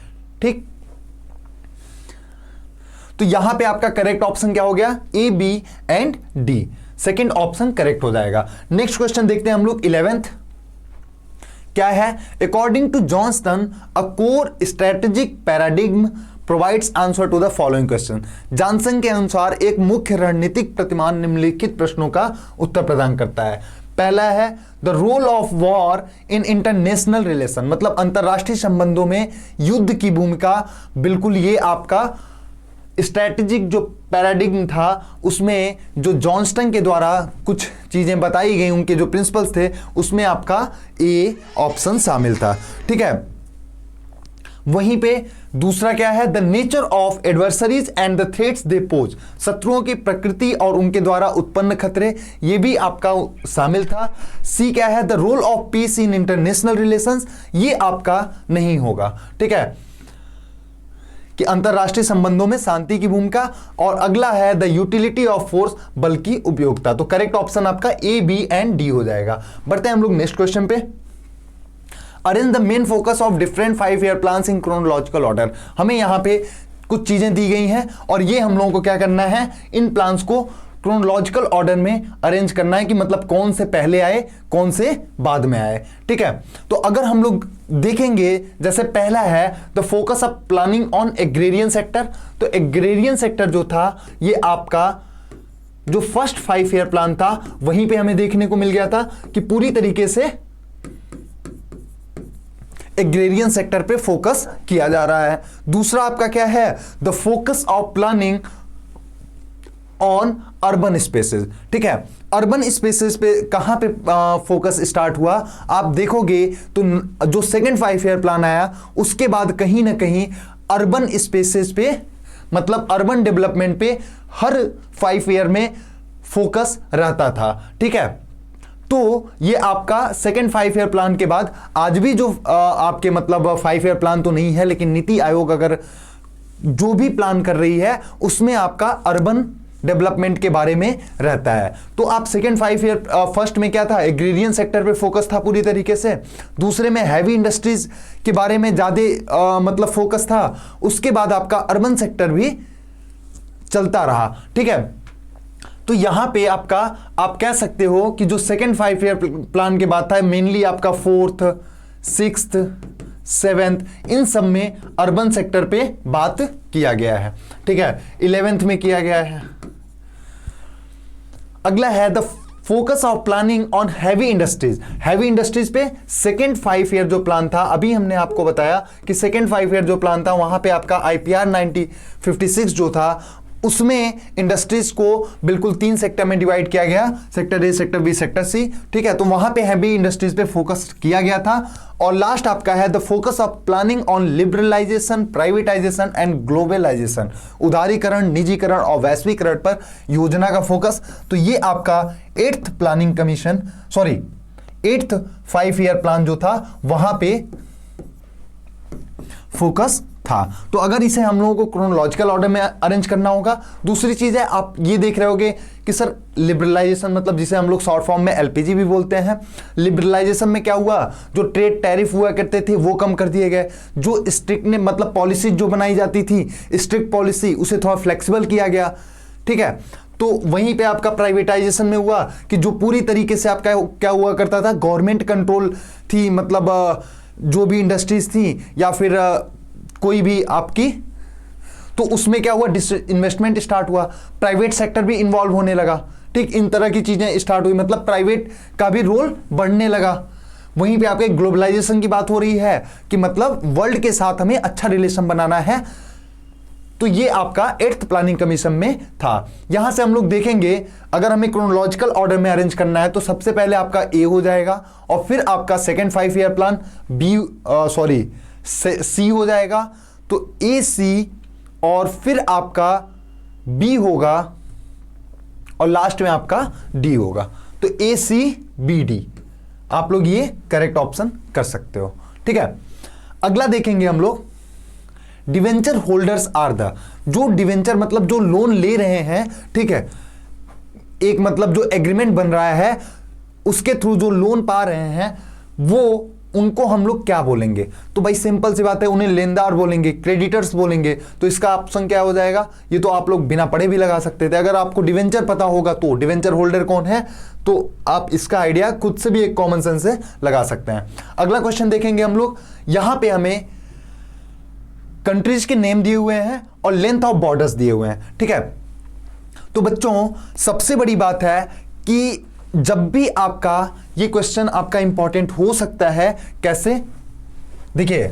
ठीक, तो यहां पे आपका करेक्ट ऑप्शन क्या हो गया, A, B and D, second option correct हो जाएगा। नेक्स्ट क्वेश्चन देखते हैं हम लोग 11th क्या है, according to Johnston a core strategic paradigm provides answer to the following question. Johnson के अनुसार एक मुख्य रणनीतिक प्रतिमान निम्नलिखित प्रश्नों का उत्तर प्रदान करता है। पहला है the role of war in international relation, मतलब अंतरराष्ट्रीय संबंधों में युद्ध की भूमिका। बिल्कुल ये आपका स्ट्रैटेजिक जो पैराडिग्म था उसमें जो जॉनस्टन के द्वारा कुछ चीजें बताई गई, उनके जो प्रिंसिपल्स थे उसमें आपका ए ऑप्शन शामिल था। ठीक है, वहीं पे दूसरा क्या है, the nature of adversaries and the threats they pose, शत्रुओं की प्रकृति और उनके द्वारा उत्पन्न खतरे, ये भी आपका शामिल था। सी क्या है, the role of peace in international relations, ये आपका नहीं होगा। ठीक है, कि अंतरराष्ट्रीय संबंधों में शांति की भूमिका। और अगला है द यूटिलिटी ऑफ फोर्स, बल की उपयोगिता। तो करेक्ट ऑप्शन आपका ए, बी एंड डी हो जाएगा। बढ़ते हैं हम लोग नेक्स्ट क्वेश्चन पे। Arrange the main focus of different 5 year plans in chronological order. हमें यहां पे कुछ चीजें दी गई हैं और ये हम लोगों को क्या करना है, इन प्लान्स को क्रोनोलॉजिकल ऑर्डर में अरेंज करना है कि मतलब कौन से पहले आए कौन से बाद में आए। ठीक है, तो अगर हम लोग देखेंगे, जैसे पहला है the focus of planning on agrarian sector, तो एग्रेरियन सेक्टर जो था ये आपका जो फर्स्ट 5 ईयर प्लान था वहीं पे हमें देखने को मिल गया था कि पूरी तरीके से एग्रेरियन सेक्टर पे फोकस किया जा रहा है। दूसरा आपका क्या है, the focus of planning on urban spaces. ठीक है, अर्बन स्पेसेस पे कहां पे फोकस स्टार्ट हुआ, आप देखोगे तो जो सेकंड 5 ईयर प्लान आया उसके बाद कहीं ना कहीं अर्बन स्पेसेस पे, मतलब अर्बन डेवलपमेंट पे हर 5 ईयर में फोकस रहता था। ठीक है, तो ये आपका सेकंड 5 ईयर प्लान के बाद आज भी जो आपके मतलब 5 ईयर प्लान तो नहीं है, लेकिन नीति आयोग अगर जो भी प्लान कर रही है उसमें आपका अर्बन डेवलपमेंट के बारे में रहता है। तो आप सेकंड 5 ईयर, फर्स्ट में क्या था, एग्रीरियन सेक्टर पे फोकस था पूरी तरीके से। दूसरे में हैवी इंडस्ट्रीज के बारे में ज्यादा मतलब फोकस था। उसके बाद आपका अर्बन सेक्टर भी चलता रहा। ठीक है, तो यहां पे आपका आप कह सकते हो कि जो सेकंड 5 ईयर प्लान के बाद था मेनली आपका 4th, 6th, 7th इन सब में अर्बन सेक्टर पे बात किया गया है। ठीक है, 11th में किया गया है। अगला है the focus of planning on heavy industries. Heavy industries पे सेकंड 5 ईयर जो प्लान था, अभी हमने आपको बताया कि सेकंड 5 ईयर जो प्लान था वहां पे आपका IPR 1956 जो था उसमें इंडस्ट्रीज को बिल्कुल 3 सेक्टर में डिवाइड किया गया, sector A, sector B, sector C. ठीक है, तो वहां पे हैवी इंडस्ट्रीज पे फोकस किया गया था। और लास्ट आपका है the focus of planning on liberalisation, privatisation and globalisation, उदारीकरण, निजीकरण और वैश्वीकरण पर योजना का फोकस। तो ये आपका 8th planning commission, 8th 5 year plan जो था वहां पे फोकस था। तो अगर इसे हम लोगों को क्रोनोलॉजिकल ऑर्डर में अरेंज करना होगा। दूसरी चीज है, आप ये देख रहे होगे कि सर लिबरलाइजेशन मतलब जिसे हम लोग शॉर्ट फॉर्म में LPG भी बोलते हैं, लिबरलाइजेशन में क्या हुआ, जो ट्रेड टैरिफ हुआ करते थे वो कम कर दिए गए। जो स्ट्रिक्ट ने मतलब पॉलिसी जो बनाई जाती थी स्ट्रिक्ट पॉलिसी, उसे थोड़ा फ्लेक्सिबल किया गया। ठीक है, तो वहीं पे आपका प्राइवेटाइजेशन में हुआ कि जो पूरी तरीके से आपका क्या हुआ करता था, गवर्नमेंट कंट्रोल थी, मतलब जो भी इंडस्ट्रीज थी या फिर कोई भी आपकी, तो उसमें क्या हुआ, इन्वेस्टमेंट स्टार्ट हुआ, प्राइवेट सेक्टर भी इन्वॉल्व होने लगा। ठीक, इन तरह की चीजें स्टार्ट हुई, मतलब प्राइवेट का भी रोल बढ़ने लगा। वहीं पे आपके ग्लोबलाइजेशन की बात हो रही है कि मतलब वर्ल्ड के साथ हमें अच्छा रिलेशन बनाना है। तो ये आपका 8th प्लानिंग कमीशन में था। यहां से हम लोग देखेंगे अगर हमें क्रोनोलॉजिकल ऑर्डर में अरेंज करना है तो सबसे पहले आपका ए हो जाएगा और फिर आपका सेकंड 5 ईयर प्लान सी हो जाएगा। तो ए, सी और फिर आपका बी होगा और लास्ट में आपका डी होगा। तो ए, सी, बी, डी आप लोग ये करेक्ट ऑप्शन कर सकते हो। ठीक है, अगला देखेंगे हम लोग डिवेंचर होल्डर्स आर द, जो डिवेंचर मतलब जो लोन ले रहे हैं। ठीक है, एक मतलब जो एग्रीमेंट बन रहा है उसके थ्रू जो लोन पा रहे हैं वो उनको हम लोग क्या बोलेंगे? तो भाई सिंपल सी बात है, उन्हें लेनदार बोलेंगे, क्रेडिटर्स बोलेंगे। तो इसका ऑप्शन क्या हो जाएगा? ये तो आप लोग बिना पढ़े भी लगा सकते थे। अगर आपको डिवेंचर पता होगा तो डिवेंचर होल्डर कौन है, तो आप इसका आइडिया खुद से भी एक कॉमन सेंस से लगा सकते हैं। अगला क्वेश्चन देखेंगे हम लोग। यहां पे हमें कंट्रीज के नेम दिए हुए हैं और लेंथ ऑफ बॉर्डर्स दिए हुए हैं, ठीक है। तो बच्चों सबसे बड़ी बात है कि जब भी आपका ये क्वेश्चन आपका इंपॉर्टेंट हो सकता है, कैसे? देखिए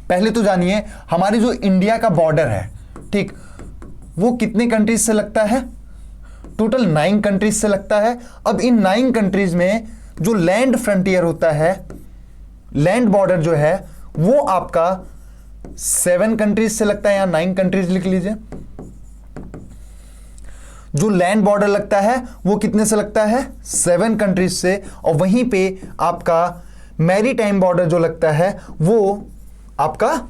पहले तो जानिए हमारी जो इंडिया का बॉर्डर है, ठीक, वो कितने कंट्रीज से लगता है? टोटल 9 कंट्रीज से लगता है। अब इन 9 कंट्रीज में जो लैंड फ्रंटियर होता है, लैंड बॉर्डर जो है, वो आपका 7 कंट्रीज से लगता है। यहां 9 कंट्रीज लिख लीजिए। जो लैंड बॉर्डर लगता है वो कितने से लगता है? 7 कंट्रीज से। और वहीं पे आपका मैरीटाइम बॉर्डर जो लगता है वो आपका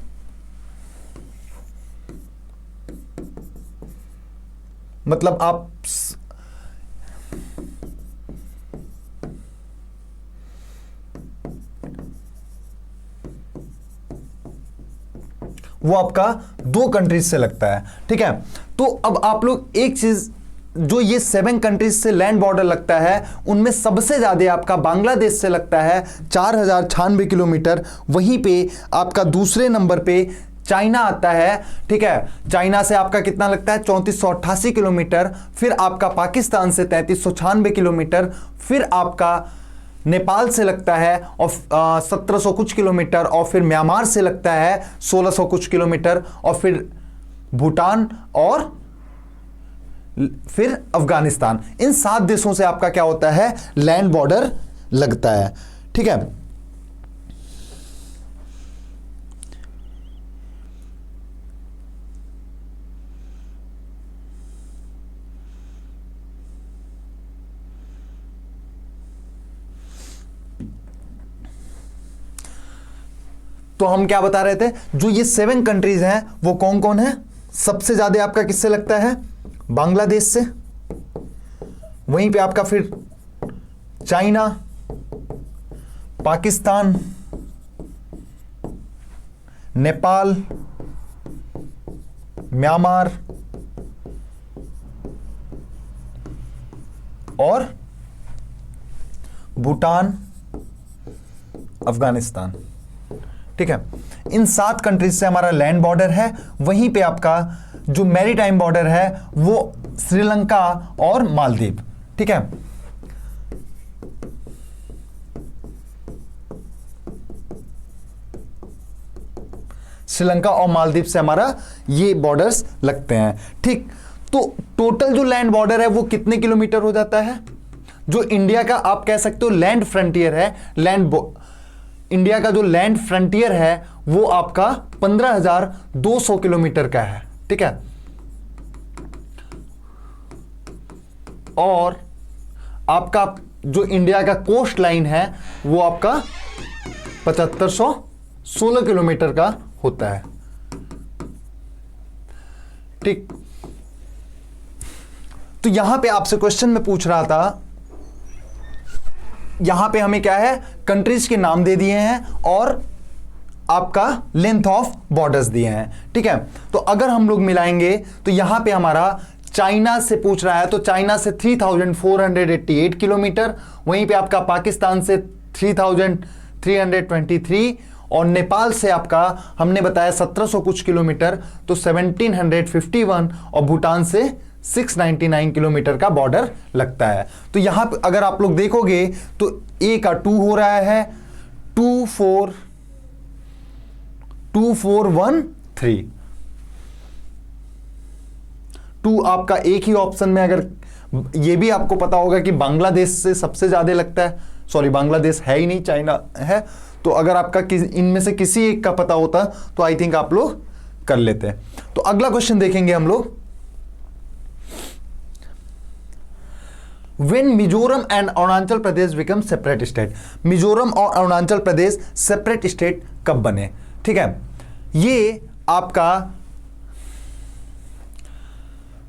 मतलब आप वो आपका 2 कंट्रीज से लगता है, ठीक है। तो अब आप लोग एक चीज, जो ये 7 कंट्रीज से लैंड बॉर्डर लगता है उनमें सबसे ज्यादा आपका बांग्लादेश से लगता है 4096 किलोमीटर। वहीं पे आपका दूसरे नंबर पे चाइना आता है, ठीक है। चाइना से आपका कितना लगता है? 3488 किलोमीटर। फिर आपका पाकिस्तान से 3396 किलोमीटर। फिर आपका नेपाल से लगता है और 1700 कुछ किलोमीटर। और फिर म्यांमार से लगता है 1600 कुछ किलोमीटर। और फिर भूटान और फिर अफगानिस्तान। इन 7 देशों से आपका क्या होता है? लैंड बॉर्डर लगता है, ठीक है। तो हम क्या बता रहे थे? जो ये 7 कंट्रीज हैं वो कौन कौन है? सबसे ज्यादा आपका किससे लगता है? बांग्लादेश से। वहीं पे आपका फिर चाइना, पाकिस्तान, नेपाल, म्यांमार और भूटान, अफगानिस्तान, ठीक है। इन 7 कंट्रीज से हमारा लैंड बॉर्डर है। वहीं पे आपका जो मैरीटाइम बॉर्डर है वो श्रीलंका और मालदीव, ठीक है। श्रीलंका और मालदीव से हमारा ये बॉर्डर्स लगते हैं, ठीक। तो टोटल जो लैंड बॉर्डर है वो कितने किलोमीटर हो जाता है? जो इंडिया का आप कह सकते हो लैंड फ्रंटियर है, इंडिया का जो लैंड फ्रंटियर है वो आपका 15,200 किलोमीटर का है, ठीक है। और आपका जो इंडिया का कोस्ट लाइन है वो आपका 7516 किलोमीटर का होता है, ठीक। तो यहां पे आपसे क्वेश्चन में पूछ रहा था, यहां पे हमें क्या है? कंट्रीज के नाम दे दिए हैं और आपका लेंथ ऑफ बॉर्डर्स दिए हैं, ठीक है। तो अगर हम लोग मिलाएंगे तो यहां पे हमारा चाइना से पूछ रहा है, तो चाइना से 3488 किलोमीटर। वहीं पे आपका पाकिस्तान से 3323 और नेपाल से आपका हमने बताया 1700 कुछ किलोमीटर, तो 1751 और भूटान से 699 किलोमीटर का बॉर्डर लगता है। तो यहां पर अगर आप लोग देखोगे तो ए का 2 हो रहा है 2413। 2 आपका एक ही ऑप्शन में, अगर ये भी आपको पता होगा कि बांग्लादेश से सबसे ज्यादा लगता है, सॉरी बांग्लादेश है ही नहीं, चाइना है। तो अगर आपका इनमें से किसी एक का पता होता तो आई थिंक आप लोग कर लेते। तो अगला क्वेश्चन देखेंगे हम लोग। When Mizoram and Arunachal Pradesh become separate state, Mizoram और अरुणाचल प्रदेश सेपरेट स्टेट कब बने, ठीक है। ये आपका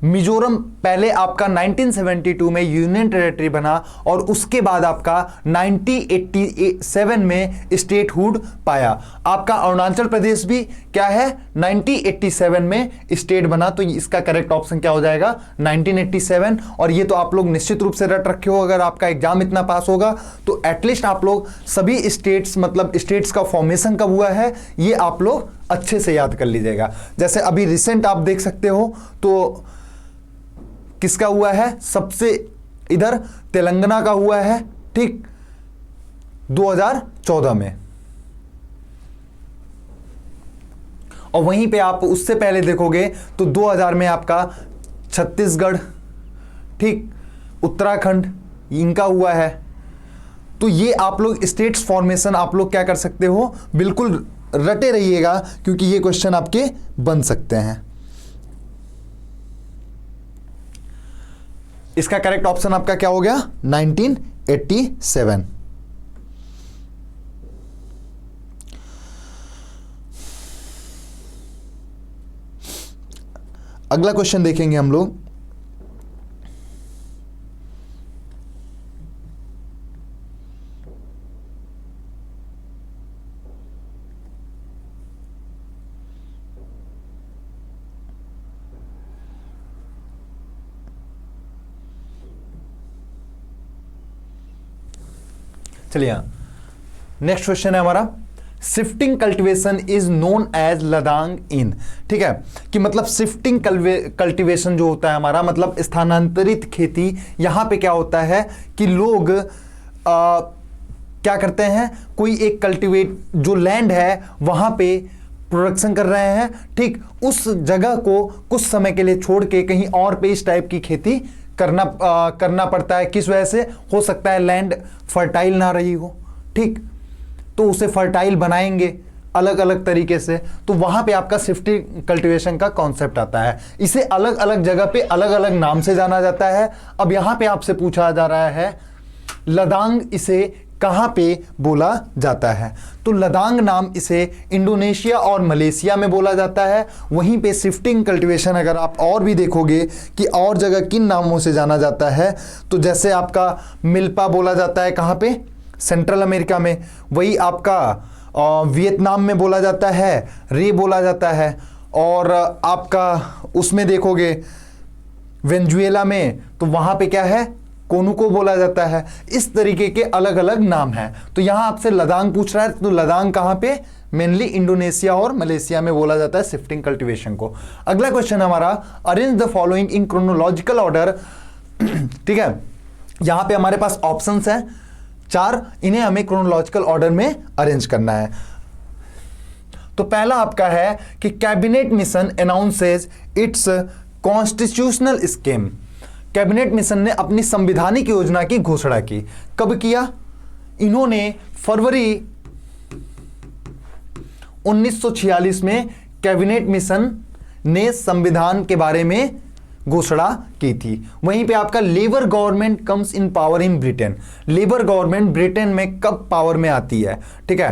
मिजोरम पहले आपका 1972 में यूनियन टेरिटरी बना और उसके बाद आपका 1987 में स्टेटहुड पाया। आपका अरुणाचल प्रदेश भी क्या है 1987 में स्टेट बना, तो इसका करेक्ट ऑप्शन क्या हो जाएगा 1987। और ये तो आप लोग निश्चित रूप से रट रखे हो, अगर आपका एग्जाम इतना पास होगा तो एटलीस्ट आप लोग सभी स्टेट्स मतलब स्टेट्स का फॉर्मेशन कब हुआ है ये आप लोग अच्छे से याद कर लीजिएगा। जैसे अभी रिसेंट आप देख सकते हो तो किसका हुआ है, सबसे इधर तेलंगाना का हुआ है, ठीक 2014 में। और वहीं पे आप उससे पहले देखोगे तो 2000 में आपका छत्तीसगढ़, ठीक उत्तराखंड इनका हुआ है। तो ये आप लोग स्टेट्स फॉर्मेशन आप लोग क्या कर सकते हो, बिल्कुल रटे रहिएगा क्योंकि ये क्वेश्चन आपके बन सकते हैं। इसका करेक्ट ऑप्शन आपका क्या हो गया 1987। अगला क्वेश्चन देखेंगे हम लोग। चलिए नेक्स्ट क्वेश्चन है हमारा, shifting cultivation is known as ladang in. ठीक है, कि मतलब शिफ्टिंग कल्टीवेशन जो होता है हमारा मतलब स्थानांतरित खेती, यहां पे क्या होता है कि लोग क्या करते हैं, कोई एक कल्टीवेट जो लैंड है वहां पे प्रोडक्शन कर रहे हैं, ठीक उस जगह को कुछ समय के लिए छोड़ के कहीं और पे इस टाइप की खेती करना पड़ता है। किस वजह से, हो सकता है लैंड फर्टाइल ना रही हो, ठीक तो उसे फर्टाइल बनाएंगे अलग अलग तरीके से, तो वहां पे आपका शिफ्टिंग कल्टीवेशन का कॉन्सेप्ट आता है। इसे अलग अलग जगह पे अलग अलग नाम से जाना जाता है। अब यहां पे आपसे पूछा जा रहा है लदांग इसे कहां पे बोला जाता है, तो लदांग नाम इसे इंडोनेशिया और मलेशिया में बोला जाता है। वहीं पे शिफ्टिंग कल्टीवेशन अगर आप और भी देखोगे कि और जगह किन नामों से जाना जाता है, तो जैसे आपका मिल्पा बोला जाता है कहां पे, सेंट्रल अमेरिका में। वही आपका वियतनाम में बोला जाता है, रे बोला जाता है। और आपका उसमें देखोगे वेनेजुएला में, तो वहां पे क्या है, कोनुको बोला जाता है। इस तरीके के अलग अलग नाम हैं। तो यहां आपसे लदांग पूछ रहा है, तो लदांग कहां पे, मेनली इंडोनेशिया और मलेशिया में बोला जाता है शिफ्टिंग कल्टीवेशन को। अगला क्वेश्चन हमारा, arrange the following in chronological order. ठीक है, यहां पे हमारे पास ऑप्शंस हैं 4, इन्हें हमें क्रोनोलॉजिकल ऑर्डर में अरेंज करना है। तो पहला आपका है कि cabinet mission announces it's constitutional scheme. Cabinet mission ने अपनी संवैधानिक योजना की घोषणा की। कब किया, इन्होंने फरवरी 1946 में कैबिनेट मिशन ने संविधान के बारे में घोषणा की थी। वहीं पे आपका labour government comes in power in Britain. Labour government Britain में कब पावर में आती है, ठीक है।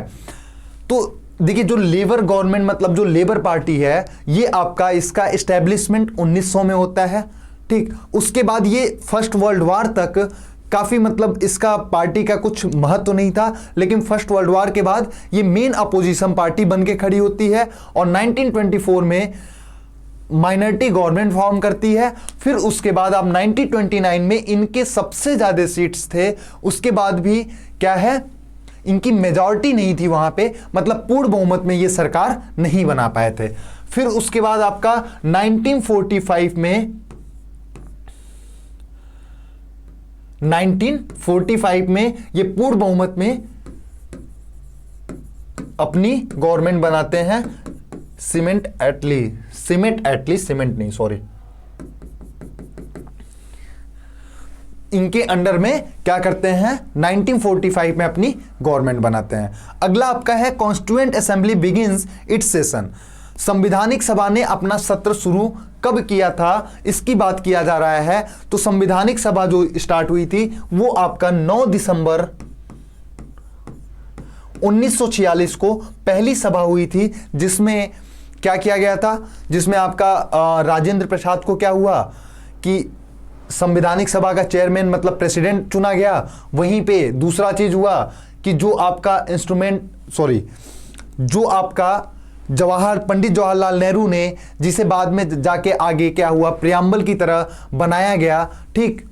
तो देखिए जो लेबर गवर्नमेंट मतलब जो लेबर पार्टी है, ये आपका इसका एस्टेब्लिशमेंट 1900 में होता है, ठीक। उसके बाद ये फर्स्ट वर्ल्ड वार तक काफी मतलब इसका पार्टी का कुछ महत्व नहीं था, लेकिन फर्स्ट वर्ल्ड वार के बाद ये मेन अपोजिशन पार्टी बन के खड़ी होती है और 1924 में माइनॉरिटी गवर्नमेंट फॉर्म करती है। फिर उसके बाद आप 1929 में इनके सबसे ज्यादा सीट्स थे, उसके बाद भी क्या है, इनकी मेजॉरिटी नहीं थी वहां पे, मतलब पूर्ण बहुमत में ये सरकार नहीं बना पाए थे। फिर उसके बाद आपका 1945 में ये पूर्ण बहुमत में अपनी गवर्नमेंट बनाते हैं। सीमेंट नहीं सॉरी, इनके अंडर में क्या करते हैं, 1945 में अपनी गवर्नमेंट बनाते हैं। अगला आपका है constituent assembly begins it's session. संविधानिक सभा ने अपना सत्र शुरू कब किया था, इसकी बात किया जा रहा है। तो संविधानिक सभा जो स्टार्ट हुई थी वो आपका 9 दिसंबर 1946 को पहली सभा हुई थी, जिसमें क्या किया गया था, जिसमें आपका राजेंद्र प्रसाद को क्या हुआ कि संवैधानिक सभा का चेयरमैन मतलब प्रेसिडेंट चुना गया। वहीं पे दूसरा चीज हुआ कि जो आपका पंडित जवाहरलाल नेहरू ने, जिसे बाद में जाके आगे क्या हुआ प्रियम्बल की तरह बनाया गया, ठीक,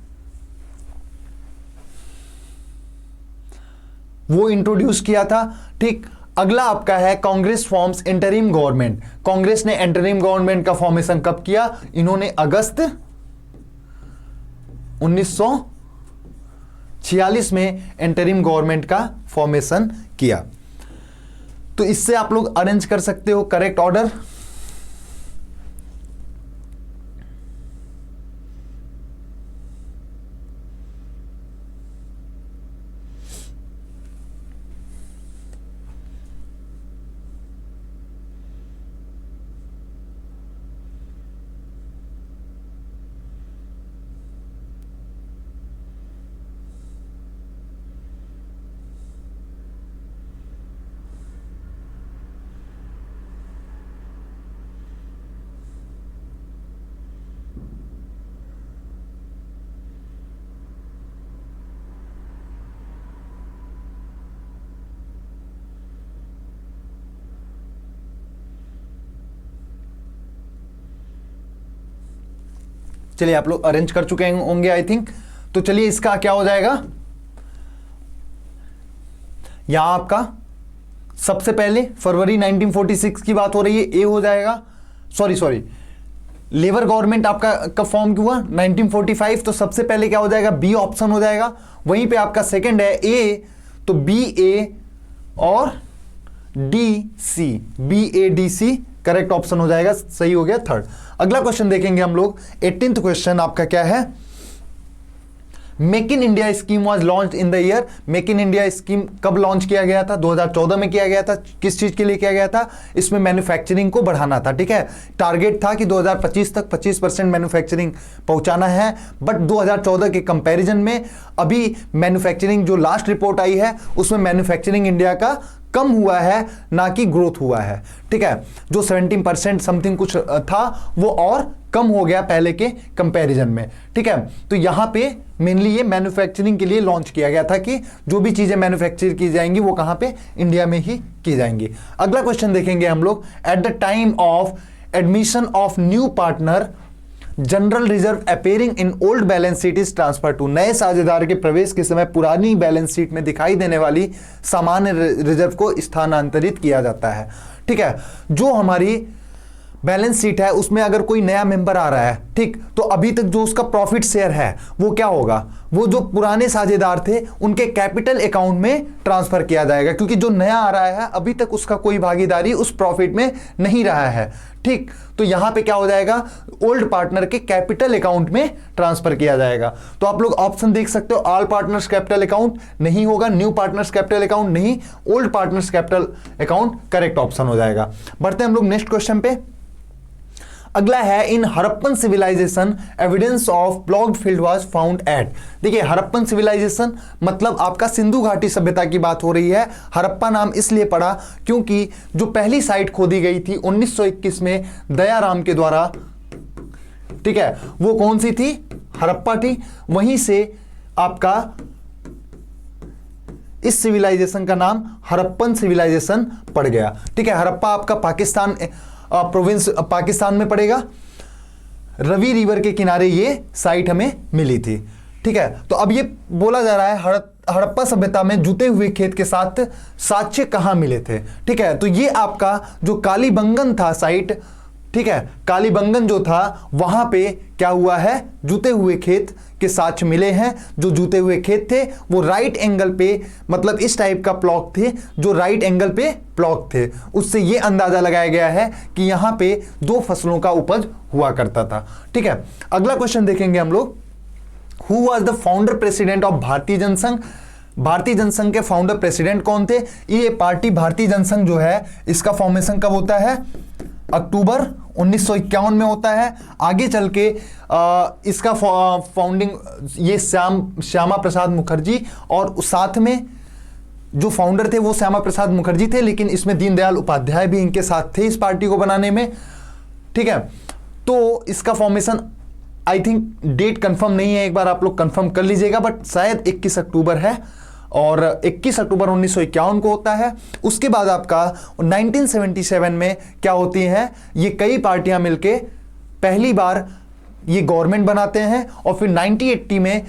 वो इंट्रोड्यूस किया था। ठीक, अगला आपका है Congress forms interim government. Congress ने इंटरिम गवर्नमेंट का फॉर्मेशन कब किया? इन्होंने अगस्त 1946 में इंटरिम गवर्नमेंट का फॉर्मेशन किया। तो इससे आप लोग अरेंज कर सकते हो करेक्ट ऑर्डर। चलिए, आप लोग अरेंज कर चुके होंगे आई थिंक। तो चलिए, इसका क्या हो जाएगा, यहां आपका सबसे पहले फरवरी 1946 की बात हो रही है, ए हो जाएगा। सॉरी, लेबर गवर्नमेंट आपका कब फॉर्म हुआ? 1945। तो सबसे पहले क्या हो जाएगा? बी ऑप्शन हो जाएगा। वहीं पे आपका सेकंड है ए, तो बी ए और D C, B A D C correct option हो जाएगा, सही हो गया थर्ड। अगला क्वेश्चन देखेंगे हम लोग। 18th क्वेश्चन आपका क्या है? Make in India scheme was launched in the year. Make in India scheme कब लॉन्च किया गया था? 2014 में किया गया था। किस चीज के लिए किया गया था? इसमें मैन्युफैक्चरिंग को बढ़ाना था। ठीक है, टारगेट था कि 2025 तक 25% मैन्युफैक्चरिंग पहुंचाना है। बट 2014 के कंपैरिजन में अभी मैन्युफैक्चरिंग जो लास्ट रिपोर्ट आई है उसमें मैन्युफैक्चरिंग इंडिया का कम हुआ है, ना कि ग्रोथ हुआ है। ठीक है, जो 17% समथिंग कुछ था वो और कम हो गया पहले के कंपैरिजन में। ठीक है, तो यहां पे मेनली ये मैन्युफैक्चरिंग के लिए लॉन्च किया गया था कि जो भी चीजें मैन्युफैक्चर की जाएंगी वो कहां पे? इंडिया में ही की जाएंगी। अगला क्वेश्चन देखेंगे हम लोग। At the time of admission of new partner, general reserve appearing in old balance sheet is transfer to. नए साझेदार के प्रवेश के समय पुरानी बैलेंस शीट में दिखाई देने वाली सामान्य रिजर्व को स्थानांतरित किया जाता है। ठीक है, जो हमारी बैलेंस शीट है उसमें अगर कोई नया मेंबर आ रहा है, ठीक, तो अभी तक जो उसका प्रॉफिट शेयर है वो क्या होगा? वो जो पुराने साझेदार थे उनके कैपिटल अकाउंट में ट्रांसफर किया जाएगा, क्योंकि जो नया आ रहा है अभी तक उसका कोई भागीदारी उस प्रॉफिट में नहीं रहा है। ठीक, तो यहां पे क्या हो जाएगा? ओल्ड पार्टनर के कैपिटल अकाउंट में ट्रांसफर किया जाएगा। तो आप लोग ऑप्शन देख सकते हो, ऑल पार्टनर्स कैपिटल अकाउंट नहीं होगा, न्यू पार्टनर्स कैपिटल अकाउंट नहीं, old partners capital account correct option हो जाएगा। बढ़ते हैं हम लोग नेक्स्ट क्वेश्चन पे। अगला है, in Harappan civilisation evidence of ploughed field was found at. देखिए, हड़प्पन सिविलाइजेशन मतलब आपका सिंधु घाटी सभ्यता की बात हो रही है। हड़प्पा नाम इसलिए पड़ा क्योंकि जो पहली साइट खोदी गई थी 1921 में दयाराम के द्वारा, ठीक है, वो कौन सी थी? हड़प्पा थी। वहीं से आपका इस सिविलाइजेशन का नाम हड़प्पन सिविलाइजेशन पड़ गया। ठीक है, हड़प्पा आपका पाकिस्तान प्रोविंस पाकिस्तान में पड़ेगा। रवि रिवर के किनारे ये साइट हमें मिली थी। ठीक है, तो अब ये बोला जा रहा है हड़प्पा सभ्यता में जुते हुए खेत के साथ साक्ष्य कहां मिले थे। ठीक है, तो ये आपका जो कालीबंगन था साइट, ठीक है, कालीबंगन जो था वहां पे क्या हुआ है? जुते हुए खेत के साक्ष्य मिले हैं। जो जुते हुए खेत थे वो राइट एंगल पे, मतलब इस टाइप का प्लॉट थे जो राइट एंगल पे प्लॉट थे। उससे ये अंदाजा लगाया गया है कि यहां पे 2 फसलों का उपज हुआ करता था। ठीक है, अगला क्वेश्चन देखेंगे हम लोग। Who was the founder president of भारतीय जनसंघ? भारतीय जनसंघ के फाउंडर प्रेसिडेंट कौन थे? ये पार्टी भारतीय जनसंघ जो है इसका फॉर्मेशन कब होता है? अक्टूबर 1951 में होता है। आगे चल के इसका फाउंडिंग ये श्यामा प्रसाद मुखर्जी और साथ में जो फाउंडर थे वो श्यामा प्रसाद मुखर्जी थे, लेकिन इसमें दीनदयाल उपाध्याय भी इनके साथ थे इस पार्टी को बनाने में। ठीक है, तो इसका formation I think date confirm नहीं है, एक बार आप लोग कंफर्म कर लीजिएगा, बट शायद 21 अक्टूबर है और 21 अक्टूबर 1951 को होता है। उसके बाद आपका 1977 में क्या होती है, ये कई पार्टियां मिलके पहली बार ये गवर्नमेंट बनाते हैं और फिर 1980 में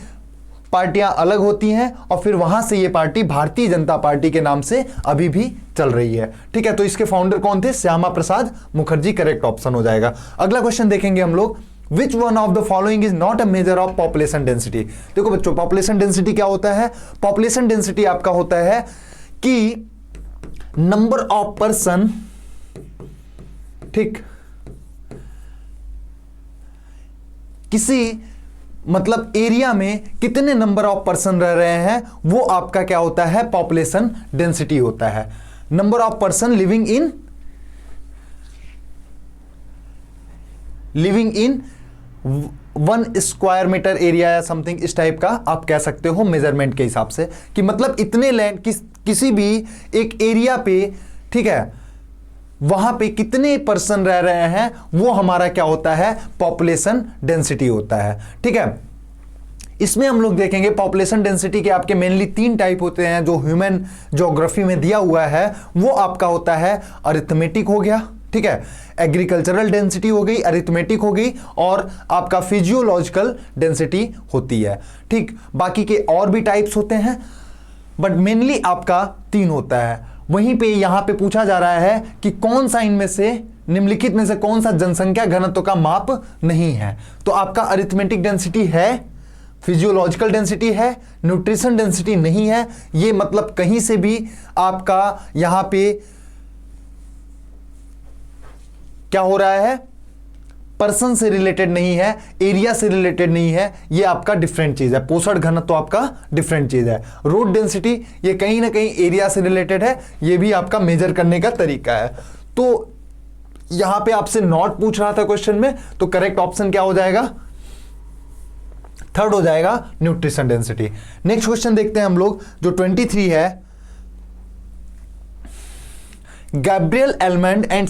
पार्टियां अलग होती हैं और फिर वहां से ये पार्टी भारतीय जनता पार्टी के नाम से अभी भी चल रही है। ठीक है, तो इसके फाउंडर कौन थे? श्यामा प्रसाद मुखर्जी करेक्ट ऑप्शन हो जाएगा। अगला क्वेश्चन देखेंगे हम लोग, which one of the following is not a measure of population density. देखो बच्चों, पॉपुलेशन डेंसिटी क्या होता है? पॉपुलेशन डेंसिटी आपका होता है कि नंबर ऑफ पर्सन, ठीक, किसी मतलब एरिया में कितने नंबर ऑफ पर्सन रह रहे हैं, वो आपका क्या होता है? पॉपुलेशन डेंसिटी होता है। Number of person living in 1 square metre area या समथिंग इस टाइप का आप कह सकते हो मेजरमेंट के हिसाब से, कि मतलब इतने लैंड किसी भी एक एरिया पे, ठीक है, वहां पे कितने पर्सन रह रहे हैं, वो हमारा क्या होता है? पॉपुलेशन डेंसिटी होता है। ठीक है, इसमें हम लोग देखेंगे पॉपुलेशन डेंसिटी के आपके मेनली 3 टाइप होते हैं जो ह्यूमन ज्योग्राफी में दिया हुआ है। वो आपका होता है अरिथमेटिक हो गया, ठीक है, एग्रीकल्चरल डेंसिटी हो गई, अरिथमेटिक हो गई, और आपका फिजियोलॉजिकल डेंसिटी होती है। ठीक, बाकी के और भी टाइप्स होते हैं, बट मेनली आपका 3 होता है। वहीं पे यहां पे पूछा जा रहा है कि कौन सा इनमें से, निम्नलिखित में से कौन सा जनसंख्या घनत्व का माप नहीं है? तो आपका अरिथमेटिक डेंसिटी है, फिजियोलॉजिकल डेंसिटी है, न्यूट्रिशन डेंसिटी नहीं है। ये मतलब कहीं से भी आपका यहां पे क्या हो रहा है? पर्सन से रिलेटेड नहीं है, एरिया से रिलेटेड नहीं है, ये आपका डिफरेंट चीज है। पोषण घनत्व तो आपका डिफरेंट चीज है। रोड डेंसिटी ये कहीं ना कहीं एरिया से रिलेटेड है, ये भी आपका मेजर करने का तरीका है। तो यहां पे आपसे नॉट पूछ रहा था क्वेश्चन में, तो करेक्ट ऑप्शन क्या हो जाएगा? 3rd हो जाएगा, न्यूट्रिशन डेंसिटी। नेक्स्ट क्वेश्चन देखते हैं हम लोग, जो 23 है। Gabriel almond and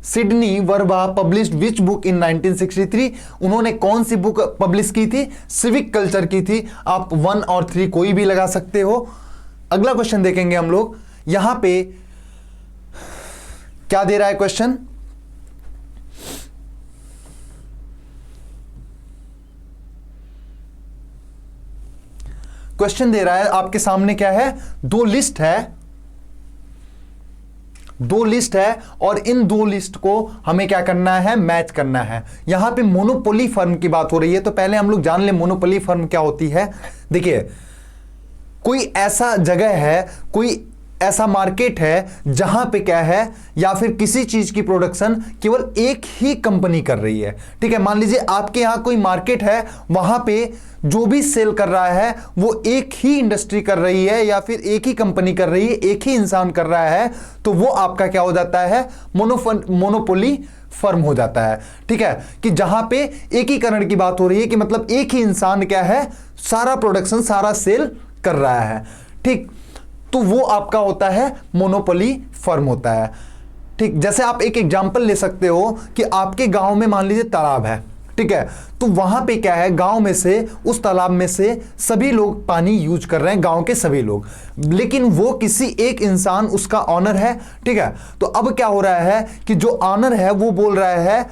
Sydney Verba published which book in 1963। उन्होंने कौन सी बुक पब्लिश की थी? सिविक कल्चर की थी। आप 1 और 3 कोई भी लगा सकते हो। अगला क्वेश्चन देखेंगे हम लोग, यहां पे क्या दे रहा है क्वेश्चन? क्वेश्चन दे रहा है आपके सामने क्या है? 2 लिस्ट है और इन 2 लिस्ट को हमें क्या करना है? मैच करना है। यहां पे मोनोपोली फर्म की बात हो रही है, तो पहले हम लोग जान ले मोनोपोली फर्म क्या होती है। देखिए, कोई ऐसा जगह है, कोई ऐसा मार्केट है जहां पे क्या है, या फिर किसी चीज की प्रोडक्शन केवल एक ही कंपनी कर रही है। ठीक है, मान लीजिए आपके यहां कोई मार्केट है, वहां पे जो भी सेल कर रहा है वो एक ही इंडस्ट्री कर रही है या फिर एक ही कंपनी कर रही है, एक ही इंसान कर रहा है, तो वो आपका क्या हो जाता है? मोनोपोली फर्म हो जाता है। ठीक है, कि जहां पे एकीकरण की बात हो रही है, कि मतलब एक ही इंसान क्या है, सारा प्रोडक्शन, सारा सेल कर रहा है। ठीक, तो वो आपका होता है मोनोपोली फर्म होता है। ठीक, जैसे आप एक एग्जांपल ले सकते हो कि आपके गांव में मान लीजिए तालाब है, ठीक है, तो वहां पे क्या है, गांव में से, उस तालाब में से सभी लोग पानी यूज कर रहे हैं, गांव के सभी लोग, लेकिन वो किसी एक इंसान उसका ऑनर है। ठीक है, तो अब क्या हो रहा है कि जो ऑनर है वो बोल रहा है,